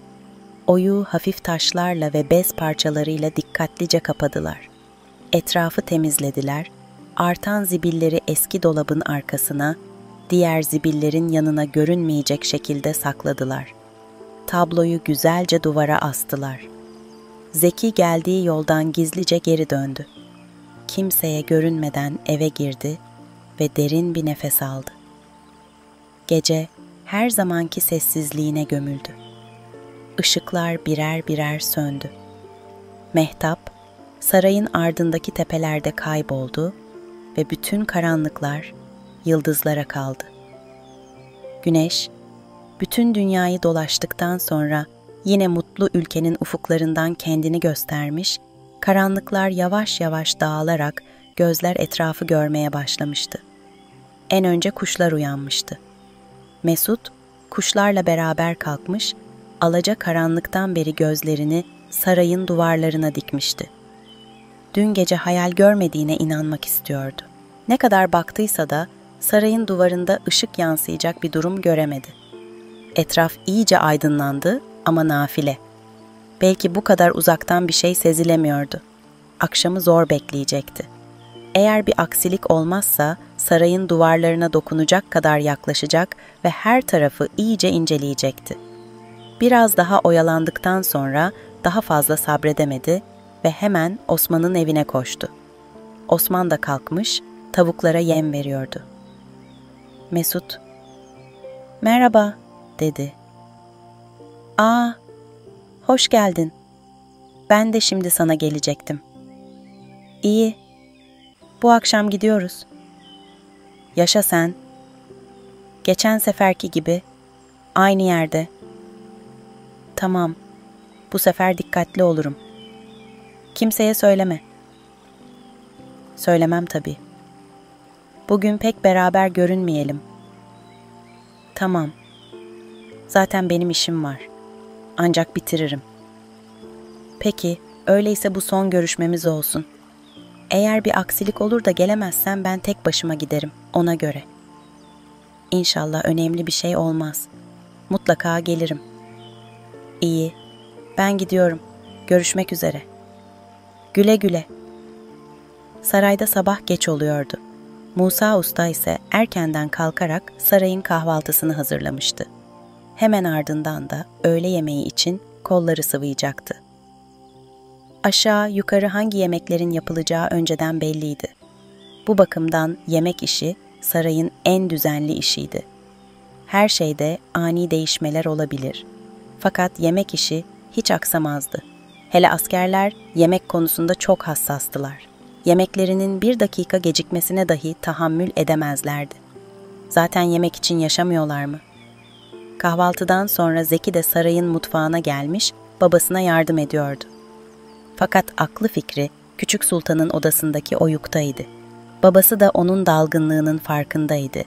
Oyu hafif taşlarla ve bez parçalarıyla dikkatlice kapadılar. Etrafı temizlediler, artan zibilleri eski dolabın arkasına, diğer zibillerin yanına görünmeyecek şekilde sakladılar. Tabloyu güzelce duvara astılar. Zeki geldiği yoldan gizlice geri döndü. Kimseye görünmeden eve girdi ve derin bir nefes aldı. Gece her zamanki sessizliğine gömüldü. Işıklar birer birer söndü. Mehtap, sarayın ardındaki tepelerde kayboldu ve bütün karanlıklar yıldızlara kaldı. Güneş, bütün dünyayı dolaştıktan sonra yine mutlu ülkenin ufuklarından kendini göstermiş, karanlıklar yavaş yavaş dağılarak gözler etrafı görmeye başlamıştı. En önce kuşlar uyanmıştı. Mesut, kuşlarla beraber kalkmış, alacakaranlıktan beri gözlerini sarayın duvarlarına dikmişti. Dün gece hayal görmediğine inanmak istiyordu. Ne kadar baktıysa da sarayın duvarında ışık yansıyacak bir durum göremedi. Etraf iyice aydınlandı ama nafile. Belki bu kadar uzaktan bir şey sezilemiyordu. Akşamı zor bekleyecekti. Eğer bir aksilik olmazsa sarayın duvarlarına dokunacak kadar yaklaşacak ve her tarafı iyice inceleyecekti. Biraz daha oyalandıktan sonra daha fazla sabredemedi ve hemen Osman'ın evine koştu. Osman da kalkmış, tavuklara yem veriyordu. Mesut, "Merhaba," dedi. "Aa, hoş geldin. Ben de şimdi sana gelecektim." "İyi, bu akşam gidiyoruz." "Yaşa sen. Geçen seferki gibi, aynı yerde." "Tamam, bu sefer dikkatli olurum." "Kimseye söyleme." "Söylemem tabii. Bugün pek beraber görünmeyelim." "Tamam. Zaten benim işim var. Ancak bitiririm." "Peki, öyleyse bu son görüşmemiz olsun. Eğer bir aksilik olur da gelemezsem ben tek başıma giderim, ona göre." "İnşallah önemli bir şey olmaz. Mutlaka gelirim." "İyi, ben gidiyorum. Görüşmek üzere." "Güle güle." Sarayda sabah geç oluyordu. Musa Usta ise erkenden kalkarak sarayın kahvaltısını hazırlamıştı. Hemen ardından da öğle yemeği için kolları sıvayacaktı. Aşağı yukarı hangi yemeklerin yapılacağı önceden belliydi. Bu bakımdan yemek işi sarayın en düzenli işiydi. Her şeyde ani değişmeler olabilir. Fakat yemek işi hiç aksamazdı. Hele askerler yemek konusunda çok hassastılar. Yemeklerinin bir dakika gecikmesine dahi tahammül edemezlerdi. Zaten yemek için yaşamıyorlar mı? Kahvaltıdan sonra Zeki de sarayın mutfağına gelmiş, babasına yardım ediyordu. Fakat aklı fikri küçük sultanın odasındaki oyuktaydı. Babası da onun dalgınlığının farkındaydı.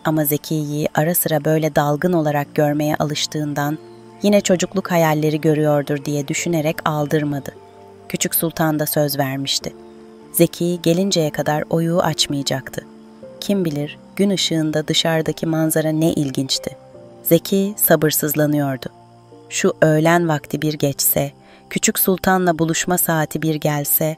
Ama Zeki'yi ara sıra böyle dalgın olarak görmeye alıştığından yine çocukluk hayalleri görüyordur diye düşünerek aldırmadı. Küçük sultan da söz vermişti. Zeki gelinceye kadar oyuğu açmayacaktı. Kim bilir gün ışığında dışarıdaki manzara ne ilginçti. Zeki sabırsızlanıyordu. Şu öğlen vakti bir geçse, küçük sultanla buluşma saati bir gelse,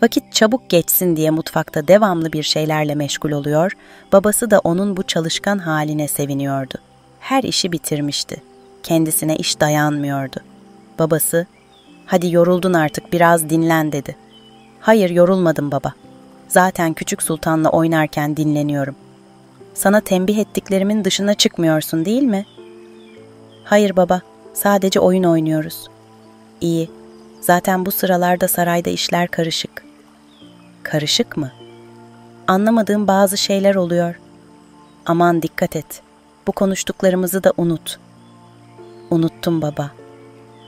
vakit çabuk geçsin diye mutfakta devamlı bir şeylerle meşgul oluyor, babası da onun bu çalışkan haline seviniyordu. Her işi bitirmişti. Kendisine iş dayanmıyordu. Babası, "Hadi yoruldun artık, biraz dinlen," dedi. "Hayır, yorulmadım baba. Zaten küçük sultanla oynarken dinleniyorum. Sana tembih ettiklerimin dışına çıkmıyorsun değil mi?" "Hayır baba, sadece oyun oynuyoruz." "İyi, zaten bu sıralarda sarayda işler karışık." "Karışık mı?" "Anlamadığım bazı şeyler oluyor." "Aman dikkat et, bu konuştuklarımızı da unut." "Unuttum baba."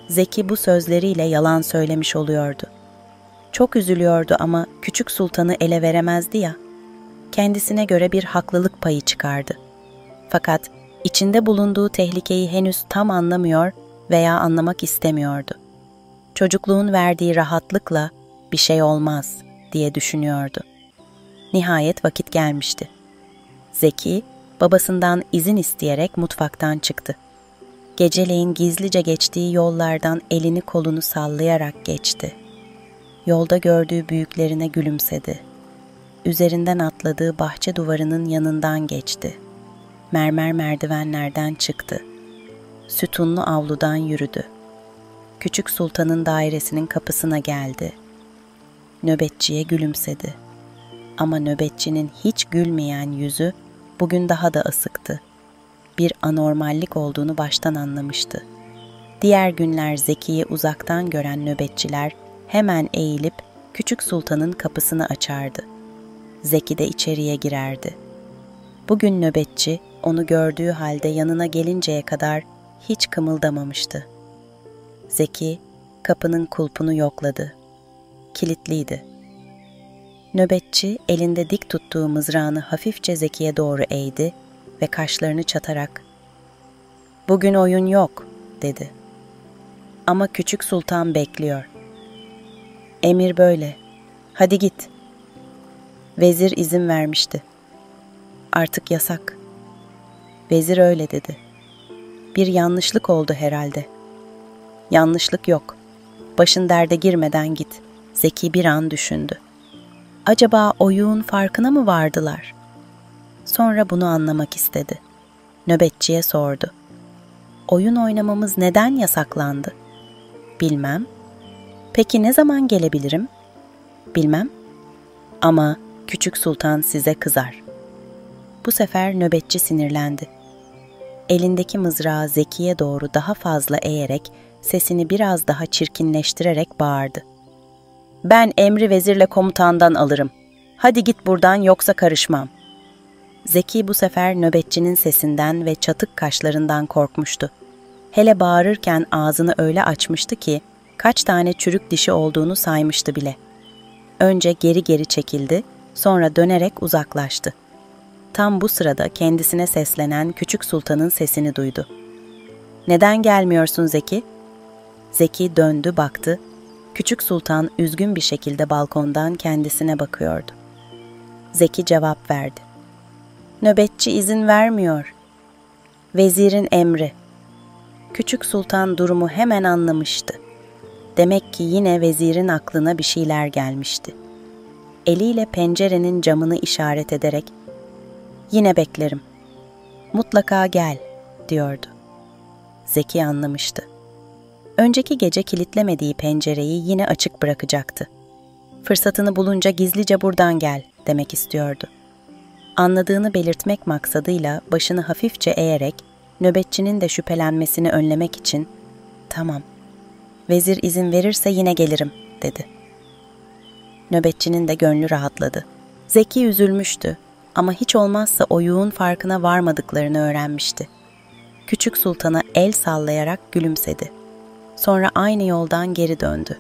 Zeki bu sözleriyle yalan söylemiş oluyordu. Çok üzülüyordu ama küçük sultanı ele veremezdi ya. Kendisine göre bir haklılık payı çıkardı. Fakat içinde bulunduğu tehlikeyi henüz tam anlamıyor veya anlamak istemiyordu. Çocukluğun verdiği rahatlıkla "bir şey olmaz" diye düşünüyordu. Nihayet vakit gelmişti. Zeki, babasından izin isteyerek mutfaktan çıktı. Geceleyin gizlice geçtiği yollardan elini kolunu sallayarak geçti. Yolda gördüğü büyüklerine gülümsedi. Üzerinden atladığı bahçe duvarının yanından geçti. Mermer merdivenlerden çıktı. Sütunlu avludan yürüdü. Küçük sultanın dairesinin kapısına geldi. Nöbetçiye gülümsedi. Ama nöbetçinin hiç gülmeyen yüzü bugün daha da asıktı. Bir anormallik olduğunu baştan anlamıştı. Diğer günler Zeki'yi uzaktan gören nöbetçiler hemen eğilip küçük sultanın kapısını açardı. Zeki de içeriye girerdi. Bugün nöbetçi onu gördüğü halde yanına gelinceye kadar hiç kımıldamamıştı. Zeki kapının kulpunu yokladı. Kilitliydi. Nöbetçi elinde dik tuttuğu mızrağını hafifçe Zeki'ye doğru eğdi ve kaşlarını çatarak "Bugün oyun yok," dedi. "Ama küçük sultan bekliyor." "Emir böyle. Hadi git." Vezir izin vermişti. "Artık yasak." Vezir öyle dedi. "Bir yanlışlık oldu herhalde." "Yanlışlık yok. Başın derde girmeden git." Zeki bir an düşündü. Acaba oyun farkına mı vardılar? Sonra bunu anlamak istedi. Nöbetçiye sordu. "Oyun oynamamız neden yasaklandı?" "Bilmem." "Peki ne zaman gelebilirim?" "Bilmem." "Ama küçük sultan size kızar." Bu sefer nöbetçi sinirlendi. Elindeki mızrağı Zeki'ye doğru daha fazla eğerek sesini biraz daha çirkinleştirerek bağırdı. "Ben emri vezirle komutandan alırım. Hadi git buradan yoksa karışmam." Zeki bu sefer nöbetçinin sesinden ve çatık kaşlarından korkmuştu. Hele bağırırken ağzını öyle açmıştı ki kaç tane çürük dişi olduğunu saymıştı bile. Önce geri geri çekildi, sonra dönerek uzaklaştı. Tam bu sırada kendisine seslenen küçük sultanın sesini duydu. "Neden gelmiyorsun Zeki?" Zeki döndü baktı. Küçük sultan üzgün bir şekilde balkondan kendisine bakıyordu. Zeki cevap verdi. "Nöbetçi izin vermiyor." "Vezirin emri." Küçük sultan durumu hemen anlamıştı. Demek ki yine vezirin aklına bir şeyler gelmişti. Eliyle pencerenin camını işaret ederek "Yine beklerim. Mutlaka gel," diyordu. Zeki anlamıştı. Önceki gece kilitlemediği pencereyi yine açık bırakacaktı. Fırsatını bulunca "Gizlice buradan gel," demek istiyordu. Anladığını belirtmek maksadıyla başını hafifçe eğerek nöbetçinin de şüphelenmesini önlemek için "Tamam, vezir izin verirse yine gelirim," dedi. Nöbetçinin de gönlü rahatladı. Zeki üzülmüştü ama hiç olmazsa oyuğun farkına varmadıklarını öğrenmişti. Küçük sultana el sallayarak gülümsedi. Sonra aynı yoldan geri döndü.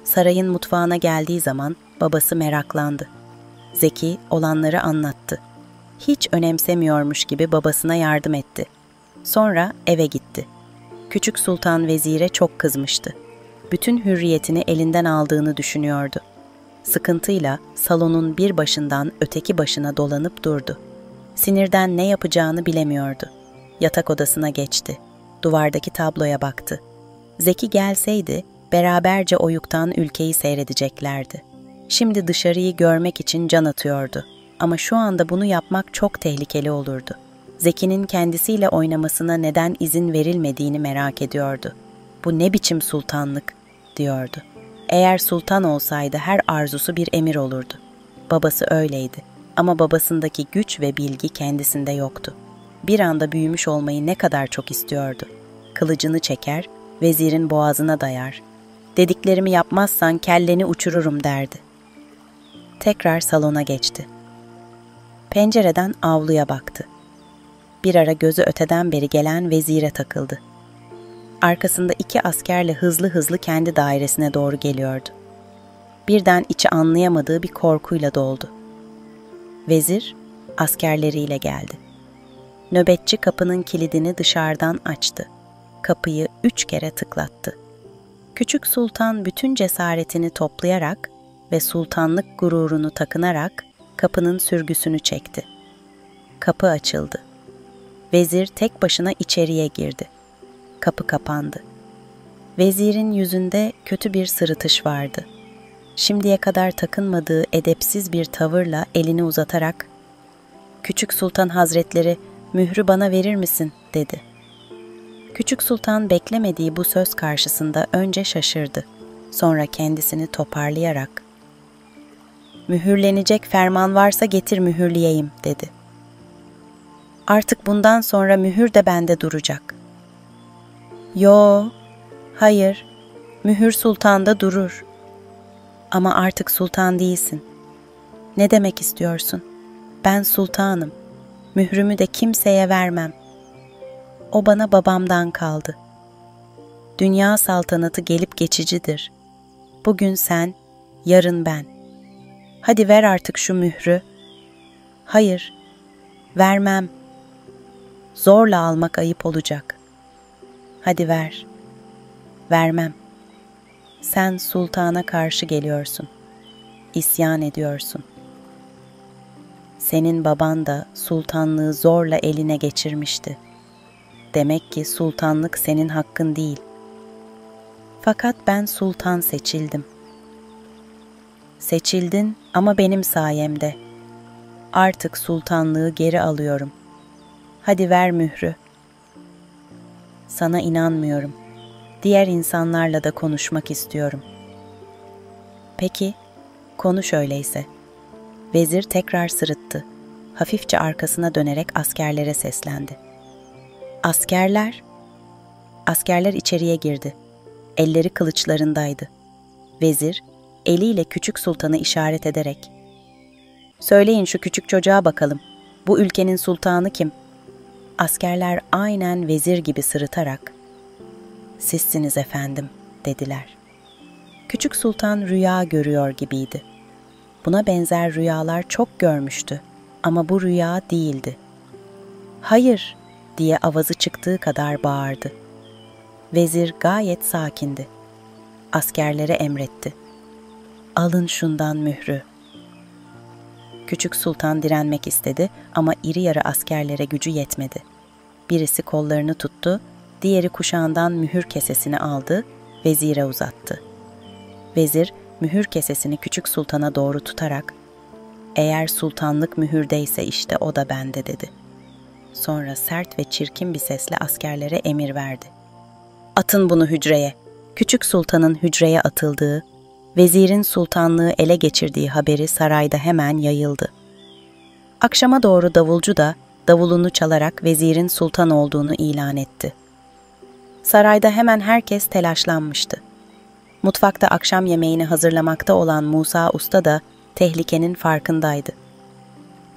Sarayın mutfağına geldiği zaman babası meraklandı. Zeki olanları anlattı. Hiç önemsemiyormuş gibi babasına yardım etti. Sonra eve gitti. Küçük sultan vezire çok kızmıştı. Bütün hürriyetini elinden aldığını düşünüyordu. Sıkıntıyla salonun bir başından öteki başına dolanıp durdu. Sinirden ne yapacağını bilemiyordu. Yatak odasına geçti. Duvardaki tabloya baktı. Zeki gelseydi beraberce oyuktan ülkeyi seyredeceklerdi. Şimdi dışarıyı görmek için can atıyordu. Ama şu anda bunu yapmak çok tehlikeli olurdu. Zeki'nin kendisiyle oynamasına neden izin verilmediğini merak ediyordu. Bu ne biçim sultanlık, diyordu. Eğer sultan olsaydı her arzusu bir emir olurdu. Babası öyleydi ama babasındaki güç ve bilgi kendisinde yoktu. Bir anda büyümüş olmayı ne kadar çok istiyordu. Kılıcını çeker, vezirin boğazına dayar. Dediklerimi yapmazsan kelleni uçururum derdi. Tekrar salona geçti. Pencereden avluya baktı. Bir ara gözü öteden beri gelen vezire takıldı. Arkasında 2 askerle hızlı hızlı kendi dairesine doğru geliyordu. Birden içi anlayamadığı bir korkuyla doldu. Vezir askerleriyle geldi. Nöbetçi kapının kilidini dışarıdan açtı. Kapıyı 3 kere tıklattı. Küçük sultan bütün cesaretini toplayarak ve sultanlık gururunu takınarak kapının sürgüsünü çekti. Kapı açıldı. Vezir tek başına içeriye girdi. Kapı kapandı. Vezirin yüzünde kötü bir sırıtış vardı. Şimdiye kadar takınmadığı edepsiz bir tavırla elini uzatarak "Küçük Sultan Hazretleri, mührü bana verir misin?" dedi. Küçük Sultan beklemediği bu söz karşısında önce şaşırdı. Sonra kendisini toparlayarak "Mühürlenecek ferman varsa getir mühürleyeyim," dedi. "Artık bundan sonra mühür de bende duracak." "Yo, hayır, mühür sultanda durur. Ama artık sultan değilsin. Ne demek istiyorsun? Ben sultanım. Mührümü de kimseye vermem. O bana babamdan kaldı. Dünya saltanatı gelip geçicidir. Bugün sen, yarın ben. Hadi ver artık şu mührü." "Hayır, vermem. Zorla almak ayıp olacak." "Hadi ver." "Vermem. Sen sultana karşı geliyorsun. İsyan ediyorsun. Senin baban da sultanlığı zorla eline geçirmişti. Demek ki sultanlık senin hakkın değil. Fakat ben sultan seçildim. Seçildin ama benim sayemde. Artık sultanlığı geri alıyorum. Hadi ver mührü." "Sana inanmıyorum. Diğer insanlarla da konuşmak istiyorum." "Peki, konuş öyleyse." Vezir tekrar sırıttı. Hafifçe arkasına dönerek askerlere seslendi. "Askerler!" Askerler içeriye girdi. Elleri kılıçlarındaydı. Vezir, eliyle küçük sultanı işaret ederek "Söyleyin şu küçük çocuğa bakalım. Bu ülkenin sultanı kim?" Askerler aynen vezir gibi sırıtarak "Sizsiniz efendim," dediler. Küçük sultan rüya görüyor gibiydi. Buna benzer rüyalar çok görmüştü ama bu rüya değildi. "Hayır," diye avazı çıktığı kadar bağırdı. Vezir gayet sakindi. Askerlere emretti. "Alın şundan mührü." Küçük sultan direnmek istedi ama iri yarı askerlere gücü yetmedi. Birisi kollarını tuttu, diğeri kuşağından mühür kesesini aldı, vezire uzattı. Vezir mühür kesesini küçük sultana doğru tutarak "Eğer sultanlık mühürdeyse işte o da bende," dedi. Sonra sert ve çirkin bir sesle askerlere emir verdi. "Atın bunu hücreye." Küçük sultanın hücreye atıldığı, vezirin sultanlığı ele geçirdiği haberi sarayda hemen yayıldı. Akşama doğru davulcu da davulunu çalarak vezirin sultan olduğunu ilan etti. Sarayda hemen herkes telaşlanmıştı. Mutfakta akşam yemeğini hazırlamakta olan Musa Usta da tehlikenin farkındaydı.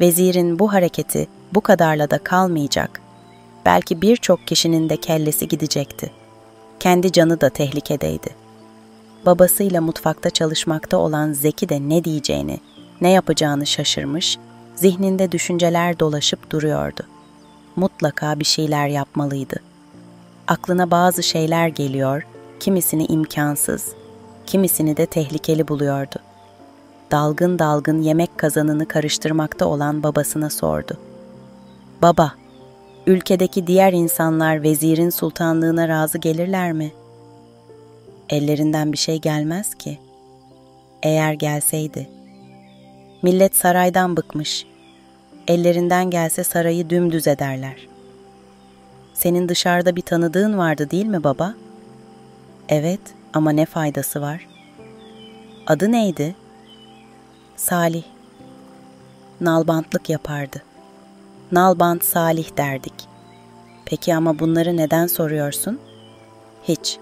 Vezirin bu hareketi bu kadarla da kalmayacak. Belki birçok kişinin de kellesi gidecekti. Kendi canı da tehlikedeydi. Babasıyla mutfakta çalışmakta olan Zeki de ne diyeceğini, ne yapacağını şaşırmış, zihninde düşünceler dolaşıp duruyordu. Mutlaka bir şeyler yapmalıydı. Aklına bazı şeyler geliyor, kimisini imkansız, kimisini de tehlikeli buluyordu. Dalgın dalgın yemek kazanını karıştırmakta olan babasına sordu. "Baba, Ülkedeki diğer insanlar vezirin sultanlığına razı gelirler mi? Ellerinden bir şey gelmez ki. Eğer gelseydi. Millet saraydan bıkmış. Ellerinden gelse sarayı dümdüz ederler. Senin dışarıda bir tanıdığın vardı değil mi baba? Evet, ama ne faydası var? Adı neydi? Salih. Nalbantlık yapardı. Nalbant Salih derdik. Peki ama bunları neden soruyorsun? Hiç.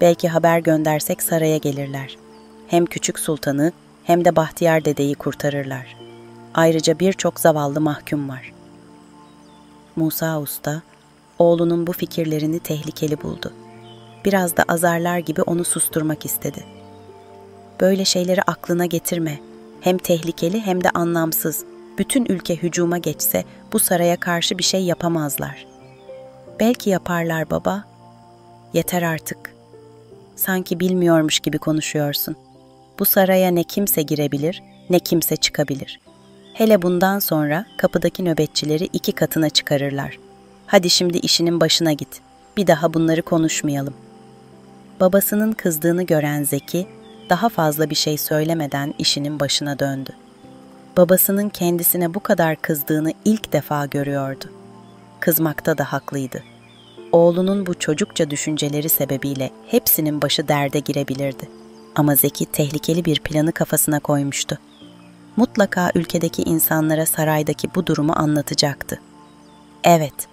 Belki haber göndersek saraya gelirler. Hem küçük sultanı hem de Bahtiyar dedeyi kurtarırlar. Ayrıca birçok zavallı mahkum var. Musa Usta, oğlunun bu fikirlerini tehlikeli buldu. Biraz da azarlar gibi onu susturmak istedi. Böyle şeyleri aklına getirme. Hem tehlikeli hem de anlamsız. Bütün ülke hücuma geçse bu saraya karşı bir şey yapamazlar. Belki yaparlar baba. Yeter artık. Sanki bilmiyormuş gibi konuşuyorsun. Bu saraya ne kimse girebilir, ne kimse çıkabilir. Hele bundan sonra kapıdaki nöbetçileri 2 katına çıkarırlar. Hadi şimdi işinin başına git. Bir daha bunları konuşmayalım. Babasının kızdığını gören Zeki, daha fazla bir şey söylemeden işinin başına döndü. Babasının kendisine bu kadar kızdığını ilk defa görüyordu. Kızmakta da haklıydı. Oğlunun bu çocukça düşünceleri sebebiyle hepsinin başı derde girebilirdi. Ama Zeki tehlikeli bir planı kafasına koymuştu. Mutlaka ülkedeki insanlara saraydaki bu durumu anlatacaktı. Evet,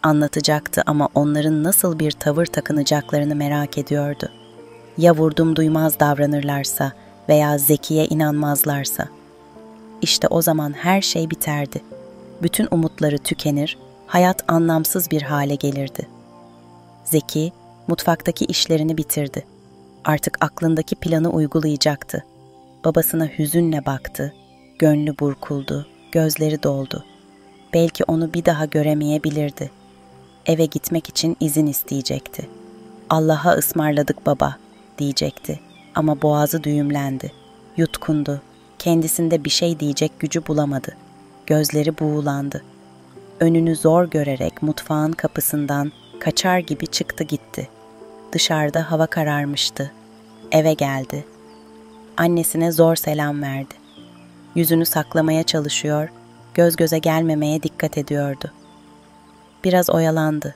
anlatacaktı ama onların nasıl bir tavır takınacaklarını merak ediyordu. Ya vurdum duymaz davranırlarsa veya Zeki'ye inanmazlarsa? İşte o zaman her şey biterdi. Bütün umutları tükenir, hayat anlamsız bir hale gelirdi. Zeki, mutfaktaki işlerini bitirdi. Artık aklındaki planı uygulayacaktı. Babasına hüzünle baktı, gönlü burkuldu, gözleri doldu. Belki onu bir daha göremeyebilirdi. Eve gitmek için izin isteyecekti. Allah'a ısmarladık baba, diyecekti. Ama boğazı düğümlendi. Yutkundu. Kendisinde bir şey diyecek gücü bulamadı. Gözleri buğulandı. Önünü zor görerek mutfağın kapısından kaçar gibi çıktı gitti. Dışarıda hava kararmıştı. Eve geldi. Annesine zor selam verdi. Yüzünü saklamaya çalışıyor, göz göze gelmemeye dikkat ediyordu. Biraz oyalandı.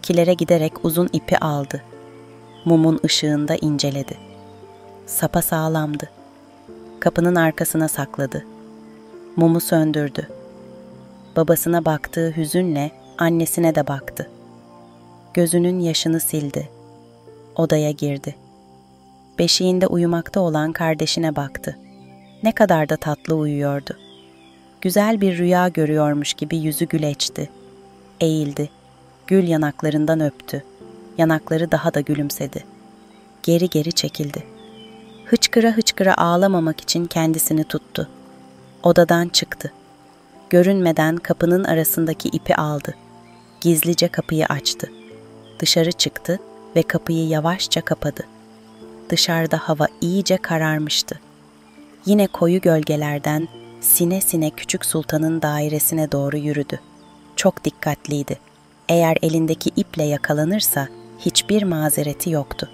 Kilere giderek uzun ipi aldı. Mumun ışığında inceledi. Sapasağlamdı. Kapının arkasına sakladı. Mumu söndürdü. Babasına baktığı hüzünle annesine de baktı. Gözünün yaşını sildi. Odaya girdi. Beşiğinde uyumakta olan kardeşine baktı. Ne kadar da tatlı uyuyordu. Güzel bir rüya görüyormuş gibi yüzü güleçti. Eğildi. Gül yanaklarından öptü. Yanakları daha da gülümsedi. Geri geri çekildi. Hıçkıra hıçkıra ağlamamak için kendisini tuttu. Odadan çıktı. Görünmeden kapının arasındaki ipi aldı. Gizlice kapıyı açtı. Dışarı çıktı ve kapıyı yavaşça kapadı. Dışarıda hava iyice kararmıştı. Yine koyu gölgelerden sine sine küçük sultanın dairesine doğru yürüdü. Çok dikkatliydi. Eğer elindeki iple yakalanırsa hiçbir mazereti yoktu.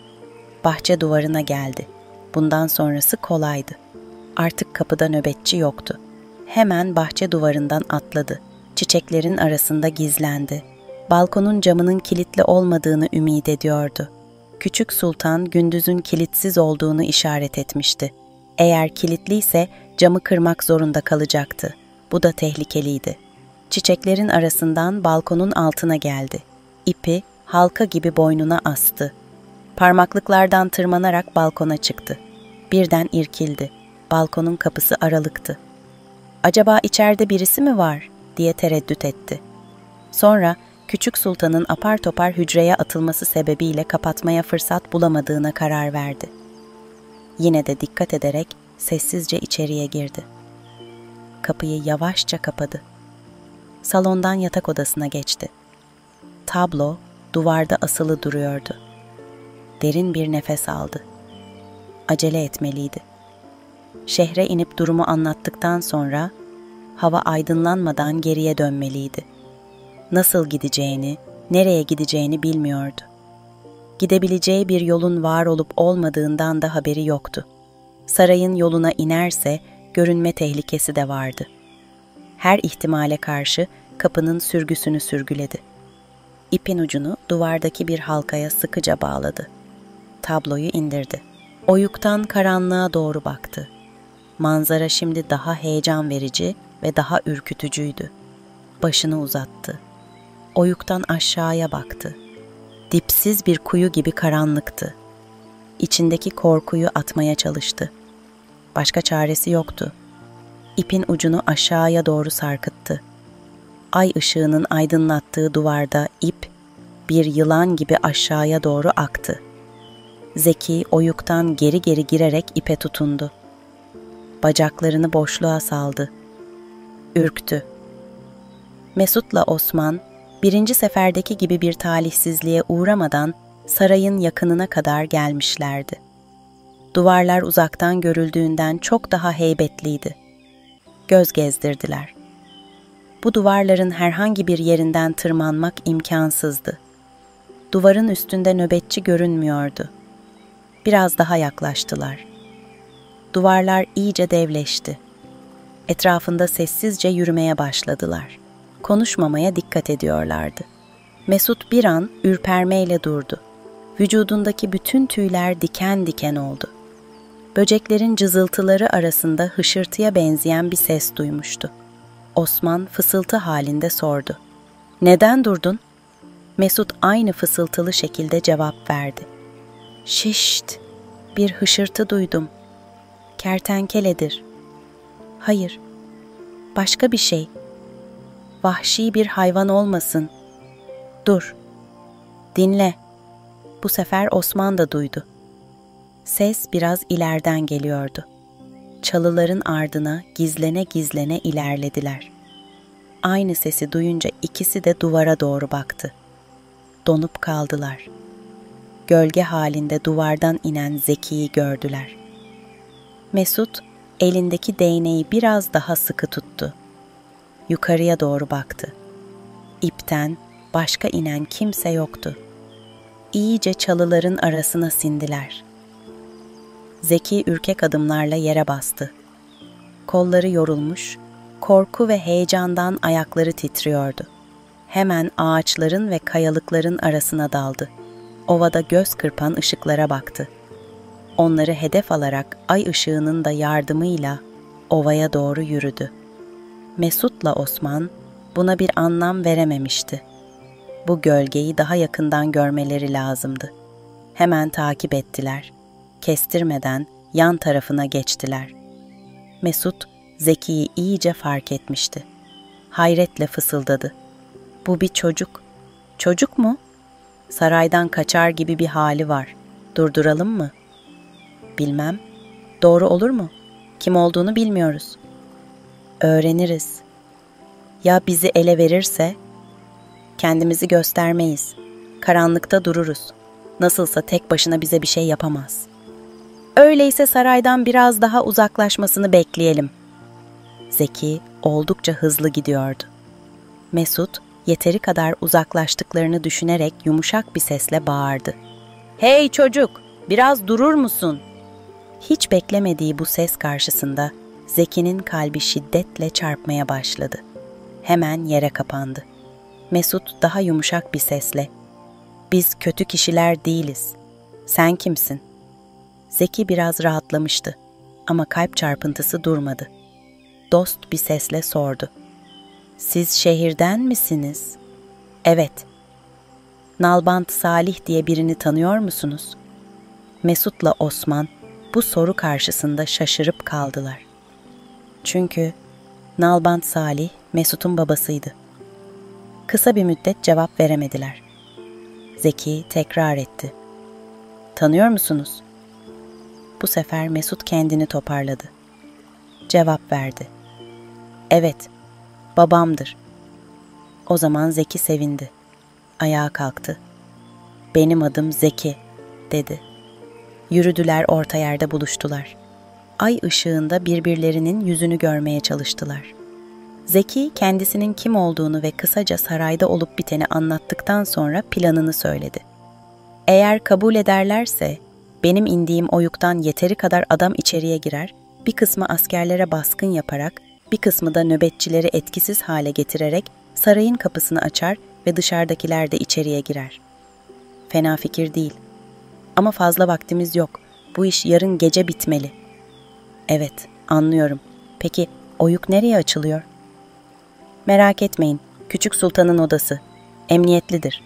Bahçe duvarına geldi. Bundan sonrası kolaydı. Artık kapıda nöbetçi yoktu. Hemen bahçe duvarından atladı. Çiçeklerin arasında gizlendi. Balkonun camının kilitli olmadığını ümit ediyordu. Küçük sultan gündüzün kilitsiz olduğunu işaret etmişti. Eğer kilitliyse camı kırmak zorunda kalacaktı. Bu da tehlikeliydi. Çiçeklerin arasından balkonun altına geldi. İpi halka gibi boynuna astı. Parmaklıklardan tırmanarak balkona çıktı. Birden irkildi. Balkonun kapısı aralıktı. Acaba içeride birisi mi var diye tereddüt etti. Sonra küçük sultanın apar topar hücreye atılması sebebiyle kapatmaya fırsat bulamadığına karar verdi. Yine de dikkat ederek sessizce içeriye girdi. Kapıyı yavaşça kapadı. Salondan yatak odasına geçti. Tablo duvarda asılı duruyordu. Derin bir nefes aldı. Acele etmeliydi. Şehre inip durumu anlattıktan sonra hava aydınlanmadan geriye dönmeliydi. Nasıl gideceğini, nereye gideceğini bilmiyordu. Gidebileceği bir yolun var olup olmadığından da haberi yoktu. Sarayın yoluna inerse görünme tehlikesi de vardı. Her ihtimale karşı kapının sürgüsünü sürgüledi. İpin ucunu duvardaki bir halkaya sıkıca bağladı. Tabloyu indirdi. Oyuktan karanlığa doğru baktı. Manzara şimdi daha heyecan verici ve daha ürkütücüydü. Başını uzattı. Oyuktan aşağıya baktı. Dipsiz bir kuyu gibi karanlıktı. İçindeki korkuyu atmaya çalıştı. Başka çaresi yoktu. İpin ucunu aşağıya doğru sarkıttı. Ay ışığının aydınlattığı duvarda ip bir yılan gibi aşağıya doğru aktı. Zeki oyuktan geri geri girerek ipe tutundu. Bacaklarını boşluğa saldı. Ürktü. Mesut'la Osman, birinci seferdeki gibi bir talihsizliğe uğramadan sarayın yakınına kadar gelmişlerdi. Duvarlar uzaktan görüldüğünden çok daha heybetliydi. Göz gezdirdiler. Bu duvarların herhangi bir yerinden tırmanmak imkansızdı. Duvarın üstünde nöbetçi görünmüyordu. Biraz daha yaklaştılar. Duvarlar iyice devleşti. Etrafında sessizce yürümeye başladılar. Konuşmamaya dikkat ediyorlardı. Mesut bir an ürpermeyle durdu. Vücudundaki bütün tüyler diken diken oldu. Böceklerin cızıltıları arasında hışırtıya benzeyen bir ses duymuştu. Osman fısıltı halinde sordu. "Neden durdun?" Mesut aynı fısıltılı şekilde cevap verdi. "Şişt, bir hışırtı duydum. Kertenkeledir." "Hayır, başka bir şey. Vahşi bir hayvan olmasın." "Dur, dinle." Bu sefer Osman da duydu. Ses biraz ileriden geliyordu. Çalıların ardına gizlene gizlene ilerlediler. Aynı sesi duyunca ikisi de duvara doğru baktı. Donup kaldılar. Gölge halinde duvardan inen Zeki'yi gördüler. Mesut elindeki değneği biraz daha sıkı tuttu. Yukarıya doğru baktı. İpten başka inen kimse yoktu. İyice çalıların arasına sindiler. Zeki ürkek adımlarla yere bastı. Kolları yorulmuş, korku ve heyecandan ayakları titriyordu. Hemen ağaçların ve kayalıkların arasına daldı. Ovada göz kırpan ışıklara baktı. Onları hedef alarak ay ışığının da yardımıyla ovaya doğru yürüdü. Mesut'la Osman buna bir anlam verememişti. Bu gölgeyi daha yakından görmeleri lazımdı. Hemen takip ettiler. Kestirmeden yan tarafına geçtiler. Mesut, Zeki'yi iyice fark etmişti. Hayretle fısıldadı. "Bu bir çocuk." "Çocuk mu? Saraydan kaçar gibi bir hali var. Durduralım mı?" "Bilmem. Doğru olur mu? Kim olduğunu bilmiyoruz." "Öğreniriz. Ya bizi ele verirse?" "Kendimizi göstermeyiz. Karanlıkta dururuz. Nasılsa tek başına bize bir şey yapamaz." "Öyleyse saraydan biraz daha uzaklaşmasını bekleyelim." Zeki oldukça hızlı gidiyordu. Mesut yeteri kadar uzaklaştıklarını düşünerek yumuşak bir sesle bağırdı. "Hey çocuk, biraz durur musun?" Hiç beklemediği bu ses karşısında Zeki'nin kalbi şiddetle çarpmaya başladı. Hemen yere kapandı. Mesut daha yumuşak bir sesle, "Biz kötü kişiler değiliz. Sen kimsin?" Zeki biraz rahatlamıştı ama kalp çarpıntısı durmadı. Dost bir sesle sordu. "Siz şehirden misiniz?" "Evet." "Nalbant Salih diye birini tanıyor musunuz?" Mesut'la Osman bu soru karşısında şaşırıp kaldılar. Çünkü Nalbant Salih Mesut'un babasıydı. Kısa bir müddet cevap veremediler. Zeki tekrar etti. "Tanıyor musunuz?" Bu sefer Mesut kendini toparladı. Cevap verdi. "Evet, babamdır." O zaman Zeki sevindi. Ayağa kalktı. "Benim adım Zeki," dedi. Yürüdüler, orta yerde buluştular. Ay ışığında birbirlerinin yüzünü görmeye çalıştılar. Zeki kendisinin kim olduğunu ve kısaca sarayda olup biteni anlattıktan sonra planını söyledi. Eğer kabul ederlerse benim indiğim oyuktan yeteri kadar adam içeriye girer, bir kısmı askerlere baskın yaparak, bir kısmı da nöbetçileri etkisiz hale getirerek sarayın kapısını açar ve dışarıdakiler de içeriye girer. Fena fikir değil. Ama fazla vaktimiz yok. Bu iş yarın gece bitmeli. Evet, anlıyorum. Peki oyuk nereye açılıyor? Merak etmeyin, küçük sultanın odası. Emniyetlidir.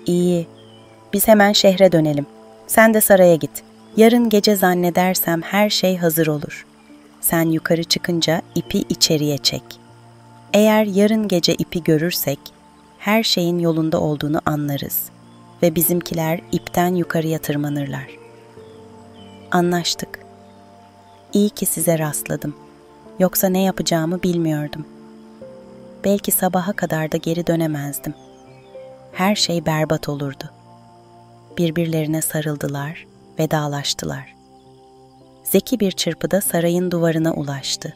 İyi, biz hemen şehre dönelim. Sen de saraya git. Yarın gece zannedersem her şey hazır olur. Sen yukarı çıkınca ipi içeriye çek. Eğer yarın gece ipi görürsek, her şeyin yolunda olduğunu anlarız ve bizimkiler ipten yukarıya tırmanırlar. Anlaştık. İyi ki size rastladım. Yoksa ne yapacağımı bilmiyordum. Belki sabaha kadar da geri dönemezdim. Her şey berbat olurdu. Birbirlerine sarıldılar, vedalaştılar. Zeki bir çırpıda sarayın duvarına ulaştı.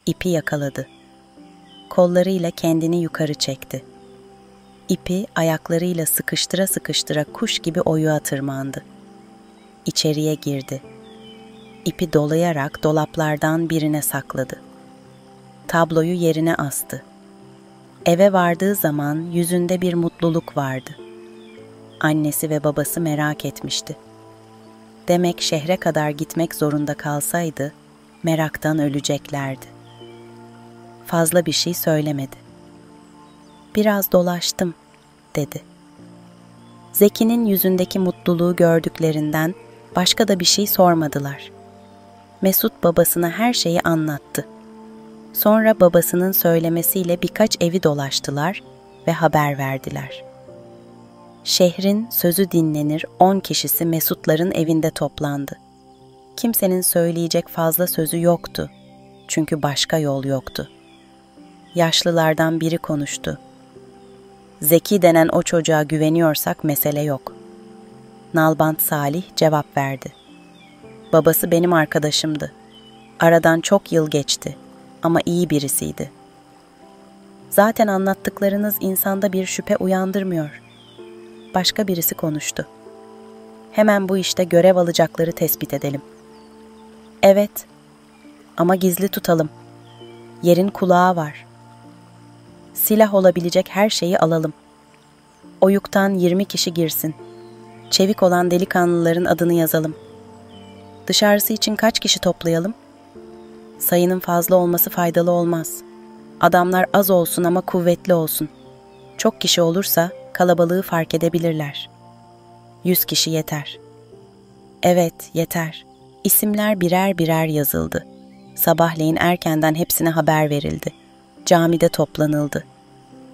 İpi yakaladı. Kollarıyla kendini yukarı çekti. İpi ayaklarıyla sıkıştıra sıkıştıra kuş gibi oyuğa tırmandı. İçeriye girdi. İpi dolayarak dolaplardan birine sakladı. Tabloyu yerine astı. Eve vardığı zaman yüzünde bir mutluluk vardı. Annesi ve babası merak etmişti. Demek şehre kadar gitmek zorunda kalsaydı, meraktan öleceklerdi. Fazla bir şey söylemedi. Biraz dolaştım, dedi. Zeki'nin yüzündeki mutluluğu gördüklerinden başka da bir şey sormadılar. Mesut babasına her şeyi anlattı. Sonra babasının söylemesiyle birkaç evi dolaştılar ve haber verdiler. Şehrin sözü dinlenir 10 kişisi Mesutların evinde toplandı. Kimsenin söyleyecek fazla sözü yoktu. Çünkü başka yol yoktu. Yaşlılardan biri konuştu. Zeki denen o çocuğa güveniyorsak mesele yok. Nalbant Salih cevap verdi. Babası benim arkadaşımdı. Aradan çok yıl geçti ama iyi birisiydi. Zaten anlattıklarınız insanda bir şüphe uyandırmıyor. Başka birisi konuştu. Hemen bu işte görev alacakları tespit edelim. Evet, ama gizli tutalım. Yerin kulağı var. Silah olabilecek her şeyi alalım. Oyuktan 20 kişi girsin. Çevik olan delikanlıların adını yazalım. Dışarısı için kaç kişi toplayalım? Sayının fazla olması faydalı olmaz. Adamlar az olsun ama kuvvetli olsun. Çok kişi olursa kalabalığı fark edebilirler. 100 kişi yeter. Evet, yeter. İsimler birer birer yazıldı. Sabahleyin erkenden hepsine haber verildi. Camide toplanıldı.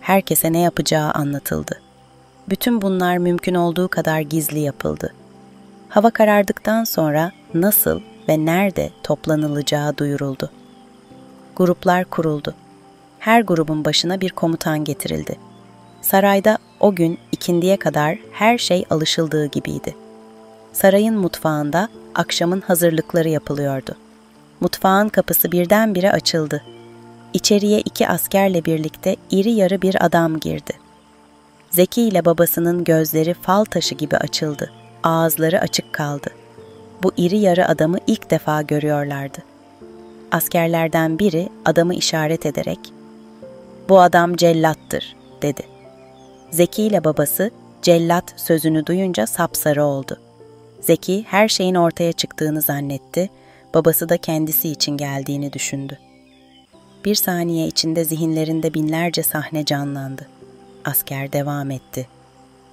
Herkese ne yapacağı anlatıldı. Bütün bunlar mümkün olduğu kadar gizli yapıldı. Hava karardıktan sonra nasıl ve nerede toplanılacağı duyuruldu. Gruplar kuruldu. Her grubun başına bir komutan getirildi. Sarayda o gün ikindiye kadar her şey alışıldığı gibiydi. Sarayın mutfağında akşamın hazırlıkları yapılıyordu. Mutfağın kapısı birdenbire açıldı. İçeriye 2 askerle birlikte iri yarı bir adam girdi. Zeki ile babasının gözleri fal taşı gibi açıldı. Ağızları açık kaldı. Bu iri yarı adamı ilk defa görüyorlardı. Askerlerden biri adamı işaret ederek, "Bu adam cellattır," dedi. Zeki ile babası cellat sözünü duyunca sapsarı oldu. Zeki her şeyin ortaya çıktığını zannetti, babası da kendisi için geldiğini düşündü. Bir saniye içinde zihinlerinde binlerce sahne canlandı. Asker devam etti.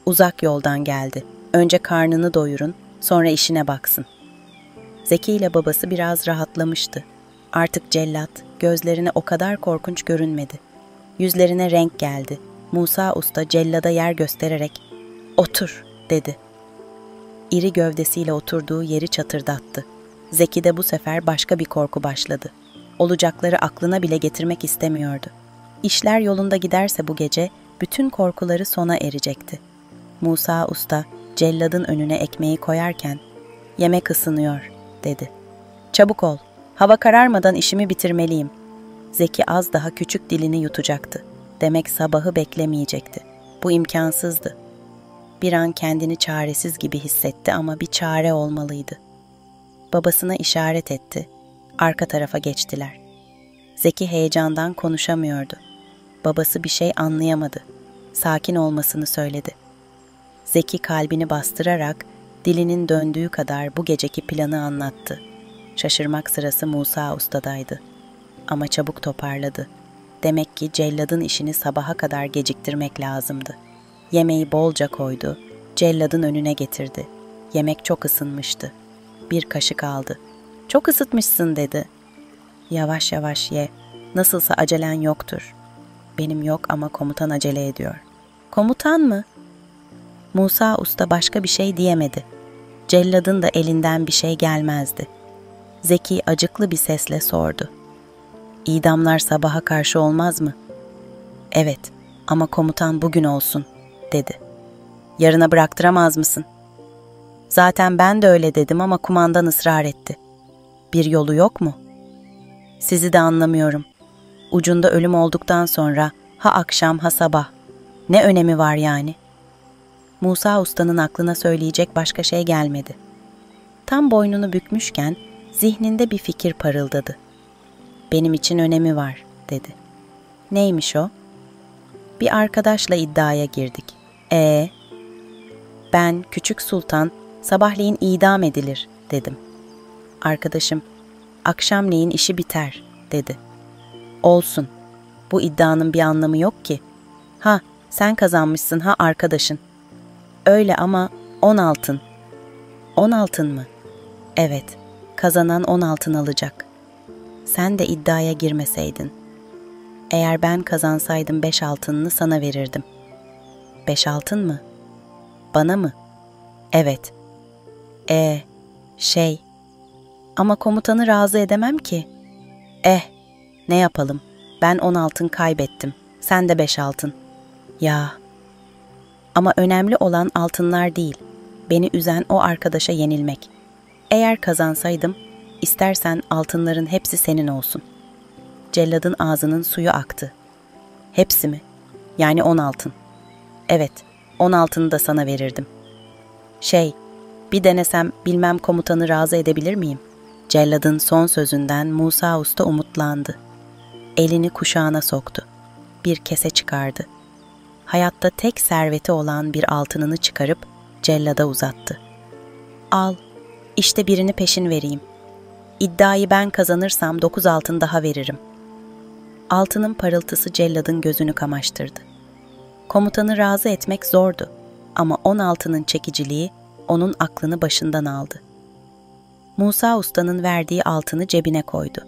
"Uzak yoldan geldi. Önce karnını doyurun, sonra işine baksın." Zeki ile babası biraz rahatlamıştı. Artık cellat gözlerine o kadar korkunç görünmedi. Yüzlerine renk geldi. Musa Usta cellada yer göstererek "Otur," dedi. İri gövdesiyle oturduğu yeri çatırdattı. Zeki'de bu sefer başka bir korku başladı. Olacakları aklına bile getirmek istemiyordu. İşler yolunda giderse bu gece bütün korkuları sona erecekti. Musa Usta celladın önüne ekmeği koyarken "Yemek ısınıyor," dedi. "Çabuk ol, hava kararmadan işimi bitirmeliyim." Zeki az daha küçük dilini yutacaktı. Demek sabahı beklemeyecekti. Bu imkansızdı. Bir an kendini çaresiz gibi hissetti ama bir çare olmalıydı. Babasına işaret etti. Arka tarafa geçtiler. Zeki heyecandan konuşamıyordu. Babası bir şey anlayamadı. Sakin olmasını söyledi. Zeki kalbini bastırarak dilinin döndüğü kadar bu geceki planı anlattı. Şaşırmak sırası Musa Usta'daydı. Ama çabuk toparladı. Demek ki celladın işini sabaha kadar geciktirmek lazımdı. Yemeği bolca koydu, celladın önüne getirdi. Yemek çok ısınmıştı. Bir kaşık aldı. "Çok ısıtmışsın," dedi. "Yavaş yavaş ye, nasılsa acelen yoktur." "Benim yok ama komutan acele ediyor." "Komutan mı?" Musa Usta başka bir şey diyemedi. Celladın da elinden bir şey gelmezdi. Zeki acıklı bir sesle sordu. "İdamlar sabaha karşı olmaz mı?" "Evet, ama komutan bugün olsun," dedi. "Yarına bıraktıramaz mısın?" "Zaten ben de öyle dedim ama kumandan ısrar etti." "Bir yolu yok mu?" "Sizi de anlamıyorum. Ucunda ölüm olduktan sonra ha akşam ha sabah. Ne önemi var yani?" Musa Usta'nın aklına söyleyecek başka şey gelmedi. Tam boynunu bükmüşken zihninde bir fikir parıldadı. "Benim için önemi var," dedi. "Neymiş o?" "Bir arkadaşla iddiaya girdik." "Ben, Küçük Sultan, sabahleyin idam edilir," dedim. Arkadaşım, "Akşamleyin işi biter," dedi. "Olsun. Bu iddianın bir anlamı yok ki. Ha, sen kazanmışsın ha arkadaşın." "Öyle ama 10 altın." "10 altın mı?" "Evet, kazanan 10 altın alacak." "Sen de iddiaya girmeseydin." "Eğer ben kazansaydım 5 altınını sana verirdim." "5 altın mı? Bana mı?" "Evet." Ama komutanı razı edemem ki." Ne yapalım? Ben 10 altın kaybettim. Sen de 5 altın." "Ya. Ama önemli olan altınlar değil. Beni üzen o arkadaşa yenilmek. Eğer kazansaydım, istersen altınların hepsi senin olsun." Celladın ağzının suyu aktı. "Hepsi mi? Yani 10 altın." "Evet, 10 altını da sana verirdim." Bir denesem bilmem komutanı razı edebilir miyim?" Celladın son sözünden Musa Usta umutlandı. Elini kuşağına soktu. Bir kese çıkardı. Hayatta tek serveti olan bir altınını çıkarıp cellada uzattı. "Al, işte birini peşin vereyim. İddiayı ben kazanırsam 9 altın daha veririm." Altının parıltısı celladın gözünü kamaştırdı. Komutanı razı etmek zordu ama 10 altının çekiciliği onun aklını başından aldı. Musa Usta'nın verdiği altını cebine koydu.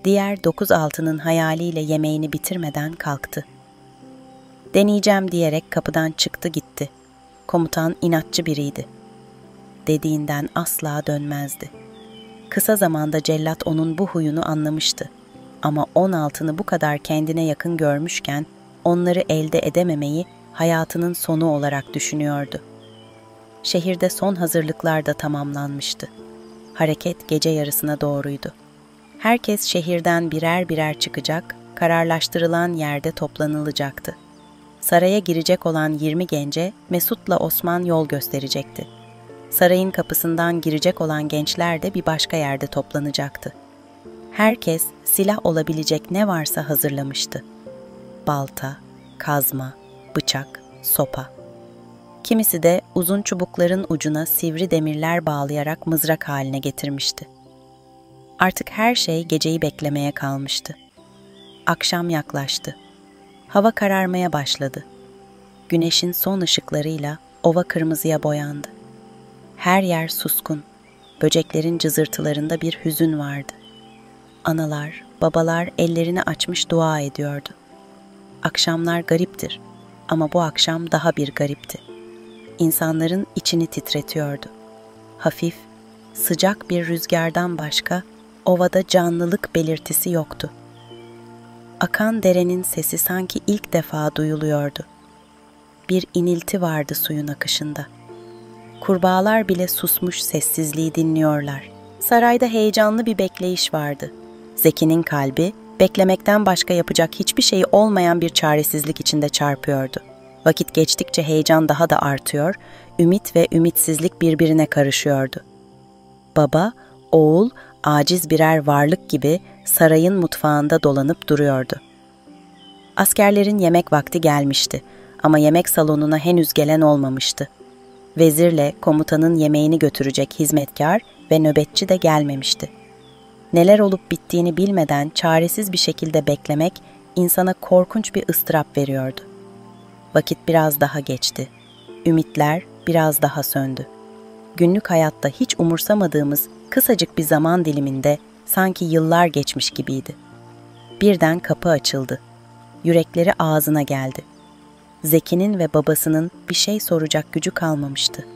Diğer 9 altının hayaliyle yemeğini bitirmeden kalktı. "Deneyeceğim," diyerek kapıdan çıktı gitti. Komutan inatçı biriydi. Dediğinden asla dönmezdi. Kısa zamanda cellat onun bu huyunu anlamıştı. Ama 10 altını bu kadar kendine yakın görmüşken onları elde edememeyi hayatının sonu olarak düşünüyordu. Şehirde son hazırlıklar da tamamlanmıştı. Hareket gece yarısına doğruydu. Herkes şehirden birer birer çıkacak, kararlaştırılan yerde toplanılacaktı. Saraya girecek olan 20 gence Mesut'la Osman yol gösterecekti. Sarayın kapısından girecek olan gençler de bir başka yerde toplanacaktı. Herkes silah olabilecek ne varsa hazırlamıştı. Balta, kazma, bıçak, sopa. Kimisi de uzun çubukların ucuna sivri demirler bağlayarak mızrak haline getirmişti. Artık her şey geceyi beklemeye kalmıştı. Akşam yaklaştı. Hava kararmaya başladı. Güneşin son ışıklarıyla ova kırmızıya boyandı. Her yer suskun. Böceklerin cızırtılarında bir hüzün vardı. Analar, babalar ellerini açmış dua ediyordu. Akşamlar gariptir ama bu akşam daha bir garipti. İnsanların içini titretiyordu. Hafif, sıcak bir rüzgardan başka ovada canlılık belirtisi yoktu. Akan derenin sesi sanki ilk defa duyuluyordu. Bir inilti vardı suyun akışında. Kurbağalar bile susmuş sessizliği dinliyorlar. Sarayda heyecanlı bir bekleyiş vardı. Zeki'nin kalbi Beklemekten başka yapacak hiçbir şeyi olmayan bir çaresizlik içinde çarpıyordu. Vakit geçtikçe heyecan daha da artıyor, ümit ve ümitsizlik birbirine karışıyordu. Baba, oğul, aciz birer varlık gibi sarayın mutfağında dolanıp duruyordu. Askerlerin yemek vakti gelmişti ama yemek salonuna henüz gelen olmamıştı. Vezirle komutanın yemeğini götürecek hizmetkar ve nöbetçi de gelmemişti. Neler olup bittiğini bilmeden çaresiz bir şekilde beklemek insana korkunç bir ıstırap veriyordu. Vakit biraz daha geçti. Ümitler biraz daha söndü. Günlük hayatta hiç umursamadığımız kısacık bir zaman diliminde sanki yıllar geçmiş gibiydi. Birden kapı açıldı. Yürekleri ağzına geldi. Zeki'nin ve babasının bir şey soracak gücü kalmamıştı.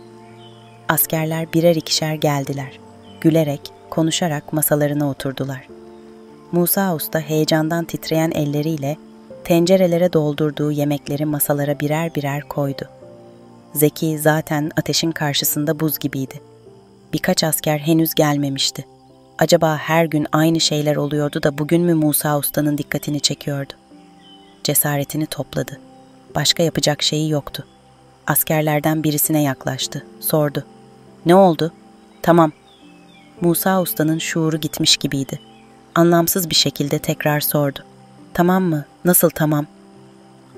Askerler birer ikişer geldiler. Gülerek, konuşarak masalarına oturdular. Musa Usta heyecandan titreyen elleriyle tencerelere doldurduğu yemekleri masalara birer birer koydu. Zeki zaten ateşin karşısında buz gibiydi. Birkaç asker henüz gelmemişti. Acaba her gün aynı şeyler oluyordu da bugün mü Musa Usta'nın dikkatini çekiyordu? Cesaretini topladı. Başka yapacak şeyi yoktu. Askerlerden birisine yaklaştı, sordu. "Ne oldu?" "Tamam." Musa Usta'nın şuuru gitmiş gibiydi. Anlamsız bir şekilde tekrar sordu. "Tamam mı? Nasıl tamam?"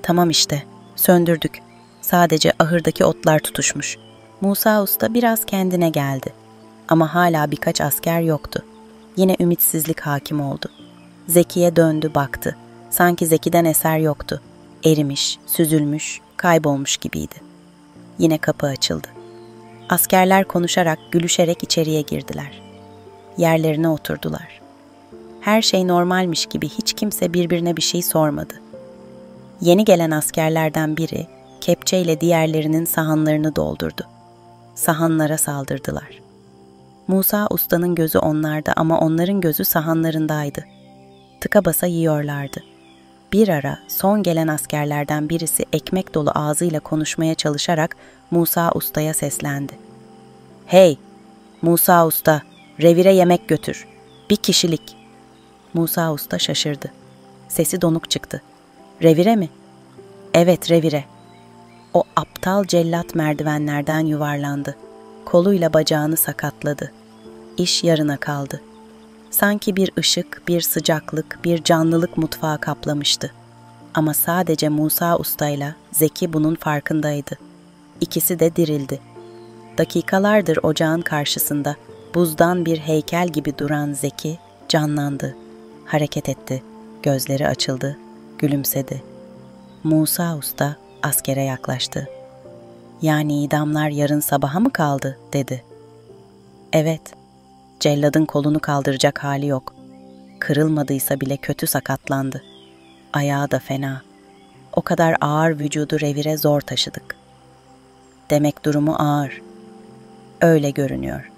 "Tamam işte. Söndürdük. Sadece ahırdaki otlar tutuşmuş." Musa Usta biraz kendine geldi. Ama hala birkaç asker yoktu. Yine ümitsizlik hakim oldu. Zeki'ye döndü baktı. Sanki Zeki'den eser yoktu. Erimiş, süzülmüş, kaybolmuş gibiydi. Yine kapı açıldı. Askerler konuşarak, gülüşerek içeriye girdiler. Yerlerine oturdular. Her şey normalmiş gibi hiç kimse birbirine bir şey sormadı. Yeni gelen askerlerden biri kepçeyle diğerlerinin sahanlarını doldurdu. Sahanlara saldırdılar. Musa Usta'nın gözü onlarda ama onların gözü sahanlarındaydı. Tıka basa yiyorlardı. Bir ara son gelen askerlerden birisi ekmek dolu ağzıyla konuşmaya çalışarak Musa Usta'ya seslendi. "Hey, Musa Usta, revire yemek götür. Bir kişilik." Musa Usta şaşırdı. Sesi donuk çıktı. "Revire mi?" "Evet, revire." O aptal cellat merdivenlerden yuvarlandı. Koluyla bacağını sakatladı. İş yarına kaldı. Sanki bir ışık, bir sıcaklık, bir canlılık mutfağı kaplamıştı. Ama sadece Musa Usta'yla Zeki bunun farkındaydı. İkisi de dirildi. Dakikalardır ocağın karşısında buzdan bir heykel gibi duran Zeki canlandı. Hareket etti, gözleri açıldı, gülümsedi. Musa Usta askere yaklaştı. "Yani idamlar yarın sabaha mı kaldı?" dedi. "Evet, celladın kolunu kaldıracak hali yok. Kırılmadıysa bile kötü sakatlandı. Ayağı da fena. O kadar ağır vücudu revire zor taşıdık." "Demek durumu ağır." "Öyle görünüyor.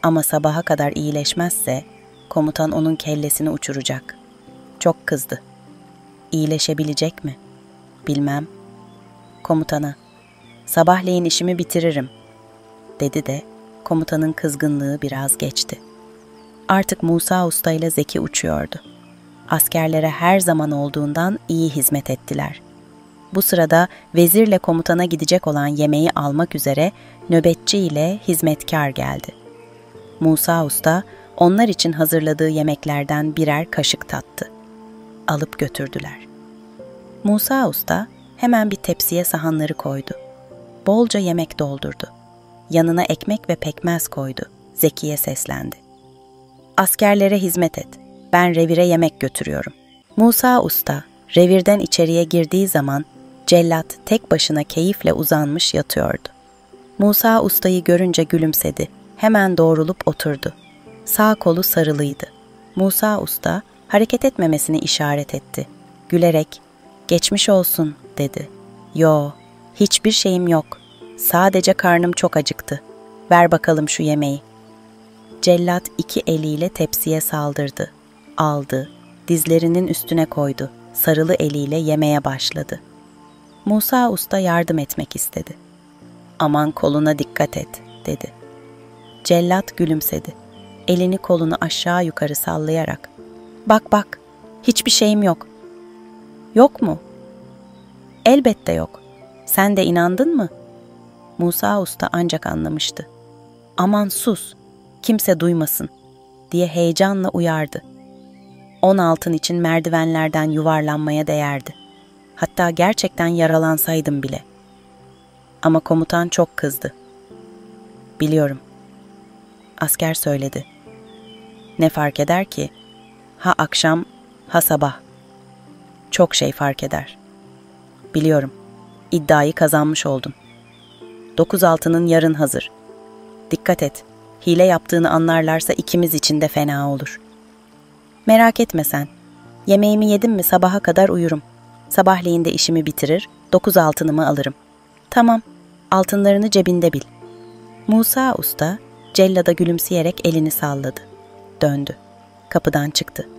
Ama sabaha kadar iyileşmezse komutan onun kellesini uçuracak. Çok kızdı." "İyileşebilecek mi?" "Bilmem." Komutana, "Sabahleyin işimi bitiririm." dedi de komutanın kızgınlığı biraz geçti. Artık Musa Usta ile Zeki uçuyordu. Askerlere her zaman olduğundan iyi hizmet ettiler. Bu sırada vezirle komutana gidecek olan yemeği almak üzere nöbetçi ile hizmetkar geldi. Musa Usta onlar için hazırladığı yemeklerden birer kaşık tattı. Alıp götürdüler. Musa Usta hemen bir tepsiye sahanları koydu. Bolca yemek doldurdu. Yanına ekmek ve pekmez koydu. Zeki'ye seslendi. "Askerlere hizmet et. Ben revire yemek götürüyorum." Musa Usta revirden içeriye girdiği zaman cellat tek başına keyifle uzanmış yatıyordu. Musa Usta'yı görünce gülümsedi. Hemen doğrulup oturdu. Sağ kolu sarılıydı. Musa Usta hareket etmemesini işaret etti. Gülerek, "Geçmiş olsun," dedi. "Yo, hiçbir şeyim yok. Sadece karnım çok acıktı. Ver bakalım şu yemeği." Cellat iki eliyle tepsiye saldırdı. Aldı, dizlerinin üstüne koydu. Sarılı eliyle yemeye başladı. Musa Usta yardım etmek istedi. "Aman koluna dikkat et," dedi. Cellat gülümsedi. Elini kolunu aşağı yukarı sallayarak, "Bak bak, Hiçbir şeyim yok. Yok mu? Elbette yok. Sen de inandın mı? Musa Usta ancak anlamıştı. Aman sus, kimse duymasın diye heyecanla uyardı. 10 altın için merdivenlerden yuvarlanmaya değerdi. Hatta gerçekten yaralansaydım bile. Ama komutan çok kızdı. Biliyorum. Asker söyledi. Ne fark eder ki? Ha akşam, ha sabah. Çok şey fark eder. Biliyorum. İddiayı kazanmış oldun. 9 altının yarın hazır. Dikkat et. Hile yaptığını anlarlarsa ikimiz için de fena olur. Merak etme sen. Yemeğimi yedim mi sabaha kadar uyurum. Sabahleyin de işimi bitirir, 9 altınımı alırım. Tamam, altınlarını cebinde bil. Musa Usta, cellada gülümseyerek elini salladı. Döndü. Kapıdan çıktı.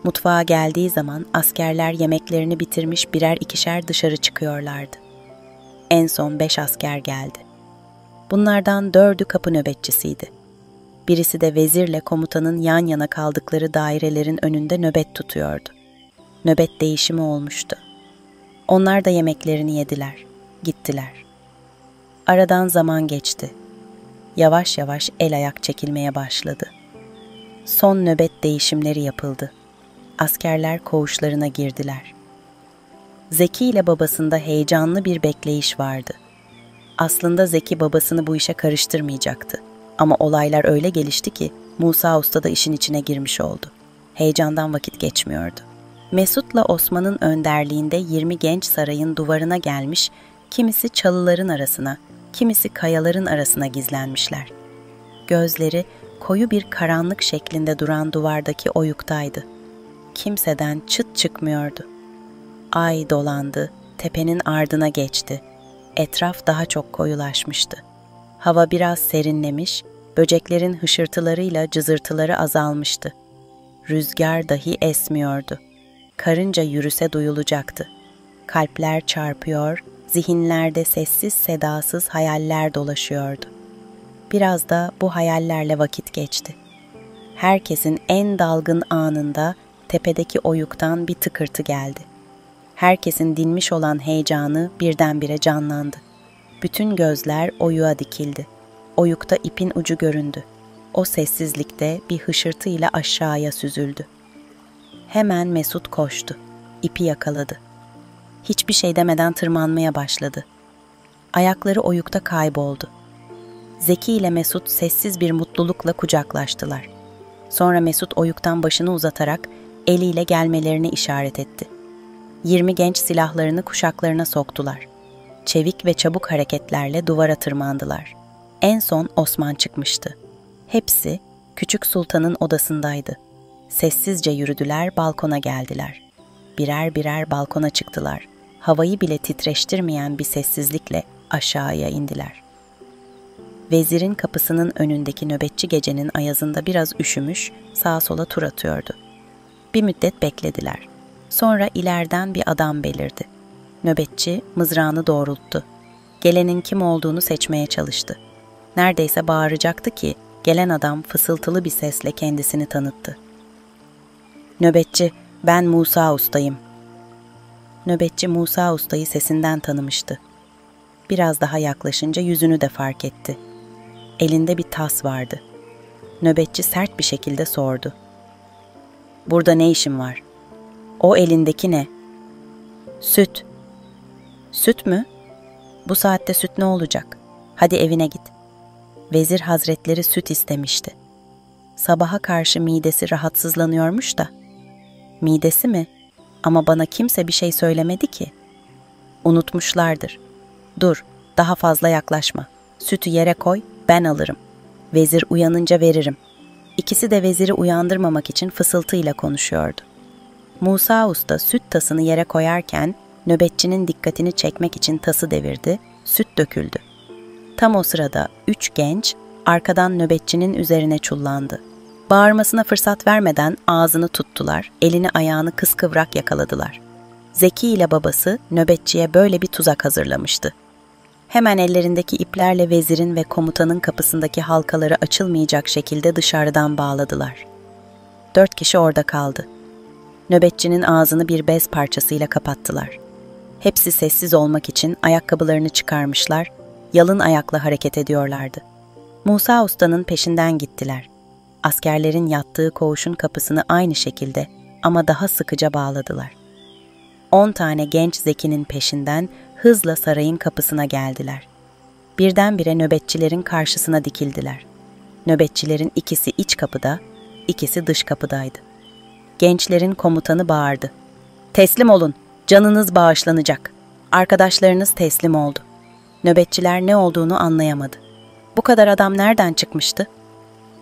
Mutfağa geldiği zaman askerler yemeklerini bitirmiş birer ikişer dışarı çıkıyorlardı. En son 5 asker geldi. Bunlardan 4'ü kapı nöbetçisiydi. Birisi de vezirle komutanın yan yana kaldıkları dairelerin önünde nöbet tutuyordu. Nöbet değişimi olmuştu. Onlar da yemeklerini yediler, gittiler. Aradan zaman geçti. Yavaş yavaş el ayak çekilmeye başladı. Son nöbet değişimleri yapıldı. Askerler koğuşlarına girdiler. Zeki ile babasında heyecanlı bir bekleyiş vardı. Aslında Zeki babasını bu işe karıştırmayacaktı. Ama olaylar öyle gelişti ki Musa Usta da işin içine girmiş oldu. Heyecandan vakit geçmiyordu. Mesut'la Osman'ın önderliğinde 20 genç sarayın duvarına gelmiş, kimisi çalıların arasına, kimisi kayaların arasına gizlenmişler. Gözleri koyu bir karanlık şeklinde duran duvardaki oyuktaydı. Kimseden çıt çıkmıyordu. Ay dolandı, tepenin ardına geçti. Etraf daha çok koyulaşmıştı. Hava biraz serinlemiş, böceklerin hışırtılarıyla cızırtıları azalmıştı. Rüzgar dahi esmiyordu. Karınca yürüse duyulacaktı. Kalpler çarpıyor, zihinlerde sessiz sedasız hayaller dolaşıyordu. Biraz da bu hayallerle vakit geçti. Herkesin en dalgın anında tepedeki oyuktan bir tıkırtı geldi. Herkesin dinmiş olan heyecanı birdenbire canlandı. Bütün gözler oyuğa dikildi. Oyukta ipin ucu göründü. O sessizlikte bir hışırtıyla aşağıya süzüldü. Hemen Mesut koştu. İpi yakaladı. Hiçbir şey demeden tırmanmaya başladı. Ayakları oyukta kayboldu. Zeki ile Mesut sessiz bir mutlulukla kucaklaştılar. Sonra Mesut oyuktan başını uzatarak eliyle gelmelerini işaret etti. 20 genç silahlarını kuşaklarına soktular. Çevik ve çabuk hareketlerle duvara tırmandılar. En son Osman çıkmıştı. Hepsi Küçük Sultan'ın odasındaydı. Sessizce yürüdüler, balkona geldiler. Birer birer balkona çıktılar. Havayı bile titreştirmeyen bir sessizlikle aşağıya indiler. Vezirin kapısının önündeki nöbetçi gecenin ayazında biraz üşümüş, sağa sola tur atıyordu. Bir müddet beklediler. Sonra ileriden bir adam belirdi. Nöbetçi mızrağını doğrulttu. Gelenin kim olduğunu seçmeye çalıştı. Neredeyse bağıracaktı ki gelen adam fısıltılı bir sesle kendisini tanıttı. "Nöbetçi, ben Musa Usta'yım." Nöbetçi Musa Usta'yı sesinden tanımıştı. Biraz daha yaklaşınca yüzünü de fark etti. Elinde bir tas vardı. Nöbetçi sert bir şekilde sordu. "Burada ne işin var? O elindeki ne?" "Süt." "Süt mü? Bu saatte süt ne olacak? Hadi evine git." Vezir Hazretleri süt istemişti. Sabaha karşı midesi rahatsızlanıyormuş da. "Midesi mi? Ama bana kimse bir şey söylemedi ki." "Unutmuşlardır. Dur, daha fazla yaklaşma. Sütü yere koy, ben alırım. Vezir uyanınca veririm." İkisi de veziri uyandırmamak için fısıltıyla konuşuyordu. Musa Usta süt tasını yere koyarken nöbetçinin dikkatini çekmek için tası devirdi, süt döküldü. Tam o sırada 3 genç arkadan nöbetçinin üzerine çullandı. Bağırmasına fırsat vermeden ağzını tuttular, elini ayağını kıskıvrak yakaladılar. Zeki ile babası nöbetçiye böyle bir tuzak hazırlamıştı. Hemen ellerindeki iplerle vezirin ve komutanın kapısındaki halkaları açılmayacak şekilde dışarıdan bağladılar. 4 kişi orada kaldı. Nöbetçinin ağzını bir bez parçasıyla kapattılar. Hepsi sessiz olmak için ayakkabılarını çıkarmışlar, yalın ayakla hareket ediyorlardı. Musa Usta'nın peşinden gittiler. Askerlerin yattığı koğuşun kapısını aynı şekilde ama daha sıkıca bağladılar. 10 tane genç zekinin peşinden hızla sarayın kapısına geldiler. Birdenbire nöbetçilerin karşısına dikildiler. Nöbetçilerin ikisi iç kapıda, ikisi dış kapıdaydı. Gençlerin komutanı bağırdı. "Teslim olun, canınız bağışlanacak." Arkadaşlarınız teslim oldu. Nöbetçiler ne olduğunu anlayamadı. Bu kadar adam nereden çıkmıştı?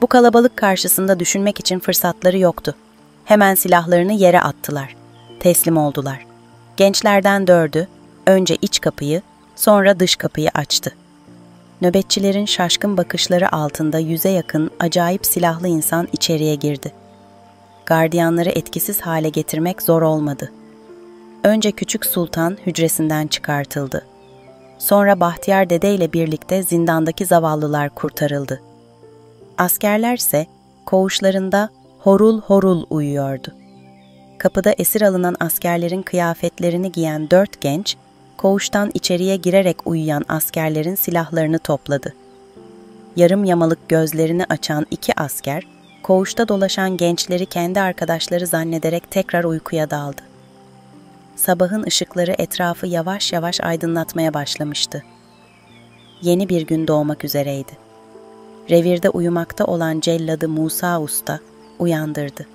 Bu kalabalık karşısında düşünmek için fırsatları yoktu. Hemen silahlarını yere attılar. Teslim oldular. Gençlerden 4'ü önce iç kapıyı, sonra dış kapıyı açtı. Nöbetçilerin şaşkın bakışları altında 100'e yakın acayip silahlı insan içeriye girdi. Gardiyanları etkisiz hale getirmek zor olmadı. Önce Küçük Sultan hücresinden çıkartıldı. Sonra Bahtiyar Dede ile birlikte zindandaki zavallılar kurtarıldı. Askerlerse koğuşlarında horul horul uyuyordu. Kapıda esir alınan askerlerin kıyafetlerini giyen 4 genç, koğuştan içeriye girerek uyuyan askerlerin silahlarını topladı. Yarım yamalık gözlerini açan 2 asker, koğuşta dolaşan gençleri kendi arkadaşları zannederek tekrar uykuya daldı. Sabahın ışıkları etrafı yavaş yavaş aydınlatmaya başlamıştı. Yeni bir gün doğmak üzereydi. Revirde uyumakta olan celladı Musa Usta uyandırdı.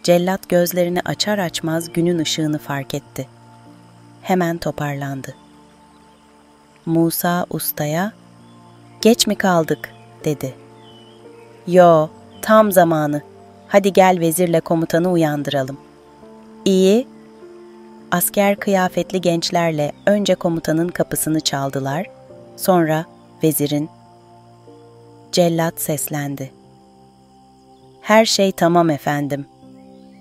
Cellat gözlerini açar açmaz günün ışığını fark etti. Hemen toparlandı. Musa Usta'ya, "Geç mi kaldık?" dedi. "Yo, tam zamanı. Hadi gel vezirle komutanı uyandıralım." "İyi." Asker kıyafetli gençlerle önce komutanın kapısını çaldılar, sonra vezirin. Cellat seslendi. "Her şey tamam efendim."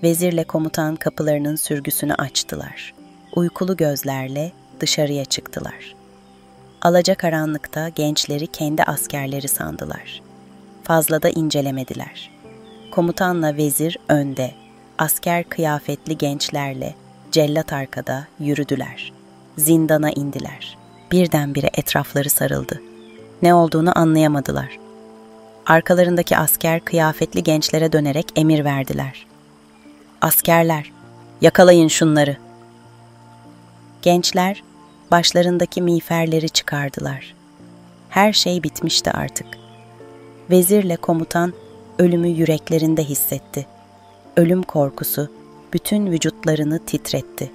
Vezirle komutan kapılarının sürgüsünü açtılar. Uykulu gözlerle dışarıya çıktılar. Alacakaranlıkta gençleri kendi askerleri sandılar. Fazla da incelemediler. Komutanla vezir önde, asker kıyafetli gençlerle cellat arkada yürüdüler. Zindana indiler. Birdenbire etrafları sarıldı. Ne olduğunu anlayamadılar. Arkalarındaki asker kıyafetli gençlere dönerek emir verdiler. "Askerler, yakalayın şunları." Gençler başlarındaki miğferleri çıkardılar. Her şey bitmişti artık. Vezirle komutan ölümü yüreklerinde hissetti. Ölüm korkusu bütün vücutlarını titretti.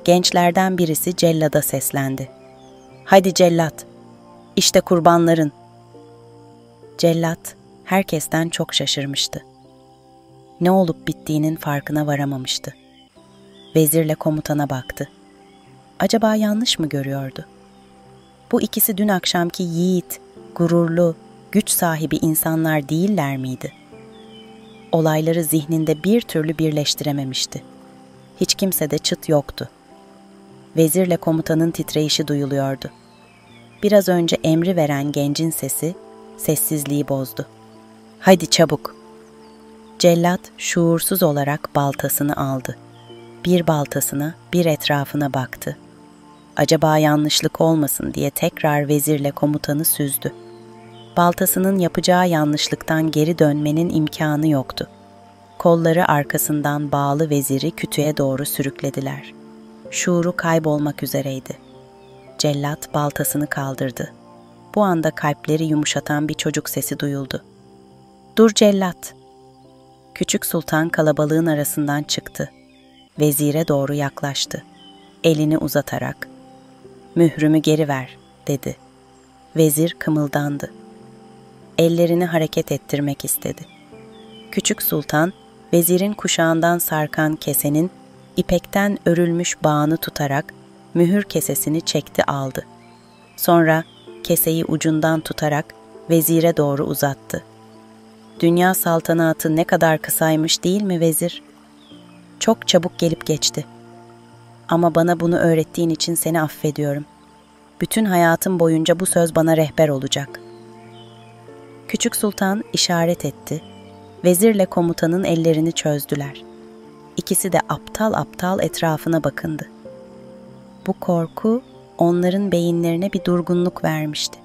Gençlerden birisi cellada seslendi. "Hadi cellat, işte kurbanların." Cellat herkesten çok şaşırmıştı. Ne olup bittiğinin farkına varamamıştı. Vezirle komutana baktı. Acaba yanlış mı görüyordu? Bu ikisi dün akşamki yiğit, gururlu, güç sahibi insanlar değiller miydi? Olayları zihninde bir türlü birleştirememişti. Hiç kimsede çıt yoktu. Vezirle komutanın titreyişi duyuluyordu. Biraz önce emri veren gencin sesi sessizliği bozdu. "Haydi çabuk." Cellat şuursuz olarak baltasını aldı. Bir baltasına, bir etrafına baktı. Acaba yanlışlık olmasın diye tekrar vezirle komutanı süzdü. Baltasının yapacağı yanlışlıktan geri dönmenin imkanı yoktu. Kolları arkasından bağlı veziri kütüğe doğru sürüklediler. Şuuru kaybolmak üzereydi. Cellat baltasını kaldırdı. Bu anda kalpleri yumuşatan bir çocuk sesi duyuldu. "Dur cellat!" Küçük Sultan kalabalığın arasından çıktı. Vezire doğru yaklaştı. Elini uzatarak, "Mührümü geri ver," dedi. Vezir kımıldandı. Ellerini hareket ettirmek istedi. Küçük Sultan, vezirin kuşağından sarkan kesenin ipekten örülmüş bağını tutarak mühür kesesini çekti aldı. Sonra keseyi ucundan tutarak vezire doğru uzattı. "Dünya saltanatı ne kadar kısaymış değil mi vezir? Çok çabuk gelip geçti. Ama bana bunu öğrettiğin için seni affediyorum. Bütün hayatım boyunca bu söz bana rehber olacak." Küçük Sultan işaret etti. Vezirle komutanın ellerini çözdüler. İkisi de aptal aptal etrafına bakındı. Bu korku onların beyinlerine bir durgunluk vermişti.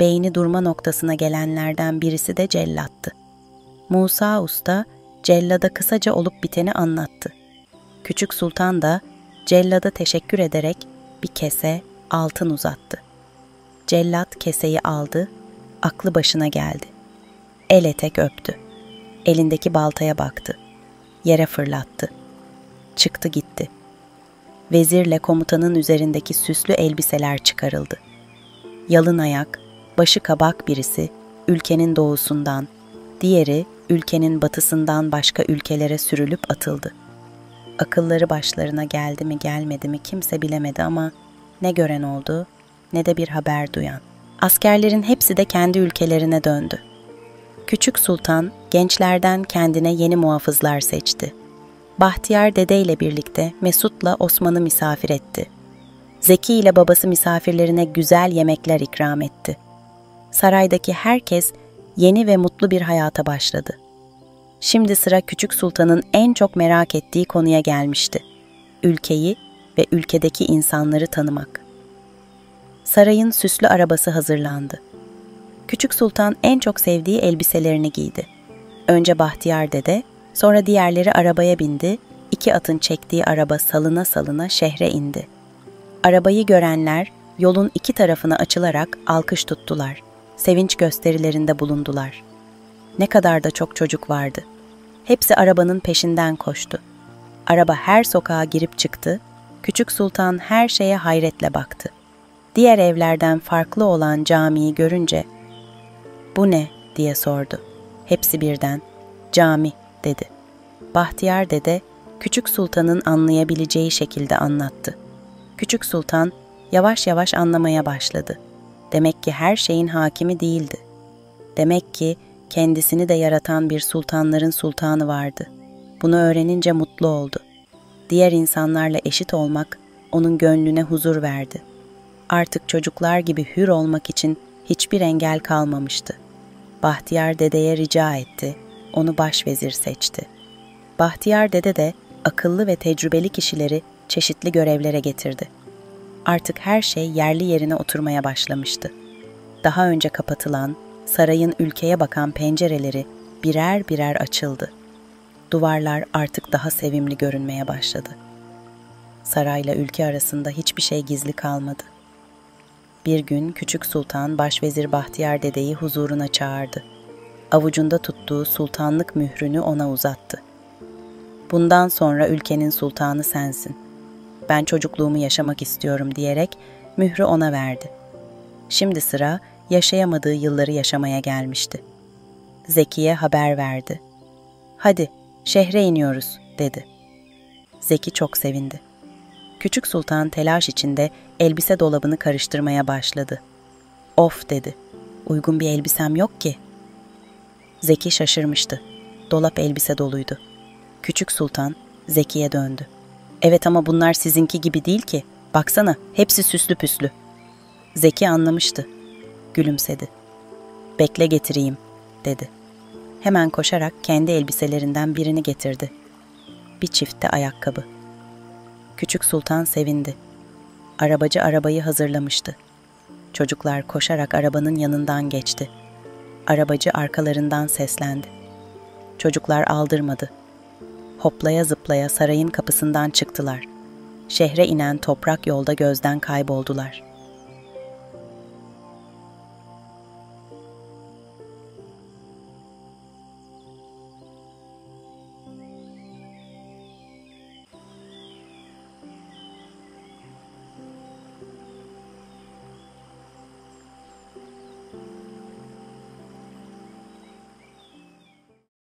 Beyni durma noktasına gelenlerden birisi de cellattı. Musa Usta cellada kısaca olup biteni anlattı. Küçük Sultan da cellada teşekkür ederek bir kese altın uzattı. Cellat keseyi aldı, aklı başına geldi. El etek öptü. Elindeki baltaya baktı. Yere fırlattı. Çıktı gitti. Vezirle komutanın üzerindeki süslü elbiseler çıkarıldı. Yalın ayak, başı kabak birisi ülkenin doğusundan, diğeri ülkenin batısından başka ülkelere sürülüp atıldı. Akılları başlarına geldi mi gelmedi mi kimse bilemedi ama ne gören oldu ne de bir haber duyan. Askerlerin hepsi de kendi ülkelerine döndü. Küçük Sultan gençlerden kendine yeni muhafızlar seçti. Bahtiyar Dede ile birlikte Mesut'la Osman'ı misafir etti. Zeki ile babası misafirlerine güzel yemekler ikram etti. Saraydaki herkes yeni ve mutlu bir hayata başladı. Şimdi sıra Küçük Sultan'ın en çok merak ettiği konuya gelmişti. Ülkeyi ve ülkedeki insanları tanımak. Sarayın süslü arabası hazırlandı. Küçük Sultan en çok sevdiği elbiselerini giydi. Önce Bahtiyar Dede, sonra diğerleri arabaya bindi, 2 atın çektiği araba salına salına şehre indi. Arabayı görenler yolun 2 tarafına açılarak alkış tuttular, sevinç gösterilerinde bulundular. Ne kadar da çok çocuk vardı. Hepsi arabanın peşinden koştu. Araba her sokağa girip çıktı, Küçük Sultan her şeye hayretle baktı. Diğer evlerden farklı olan camiyi görünce, "Bu ne?" diye sordu. Hepsi birden, "Cami," dedi. Bahtiyar Dede, Küçük Sultan'ın anlayabileceği şekilde anlattı. Küçük Sultan yavaş yavaş anlamaya başladı. Demek ki her şeyin hakimi değildi. Demek ki kendisini de yaratan bir sultanların sultanı vardı. Bunu öğrenince mutlu oldu. Diğer insanlarla eşit olmak onun gönlüne huzur verdi. Artık çocuklar gibi hür olmak için hiçbir engel kalmamıştı. Bahtiyar Dede'ye rica etti, onu başvezir seçti. Bahtiyar Dede de akıllı ve tecrübeli kişileri çeşitli görevlere getirdi. Artık her şey yerli yerine oturmaya başlamıştı. Daha önce kapatılan, sarayın ülkeye bakan pencereleri birer birer açıldı. Duvarlar artık daha sevimli görünmeye başladı. Sarayla ülke arasında hiçbir şey gizli kalmadı. Bir gün Küçük Sultan Başvezir Bahtiyar Dede'yi huzuruna çağırdı. Avucunda tuttuğu sultanlık mührünü ona uzattı. "Bundan sonra ülkenin sultanı sensin. Ben çocukluğumu yaşamak istiyorum," diyerek mührü ona verdi. Şimdi sıra yaşayamadığı yılları yaşamaya gelmişti. Zeki'ye haber verdi. "Hadi, şehre iniyoruz," dedi. Zeki çok sevindi. Küçük Sultan telaş içinde elbise dolabını karıştırmaya başladı. "Of," dedi. "Uygun bir elbisem yok ki." Zeki şaşırmıştı. Dolap elbise doluydu. Küçük Sultan Zeki'ye döndü. "Evet ama bunlar sizinki gibi değil ki. Baksana, hepsi süslü püslü." Zeki anlamıştı. Gülümsedi. "Bekle getireyim," dedi. Hemen koşarak kendi elbiselerinden birini getirdi. Bir çifte ayakkabı. Küçük Sultan sevindi. Arabacı arabayı hazırlamıştı. Çocuklar koşarak arabanın yanından geçti. Arabacı arkalarından seslendi. Çocuklar aldırmadı. Hoplaya zıplaya sarayın kapısından çıktılar. Şehre inen toprak yolda gözden kayboldular.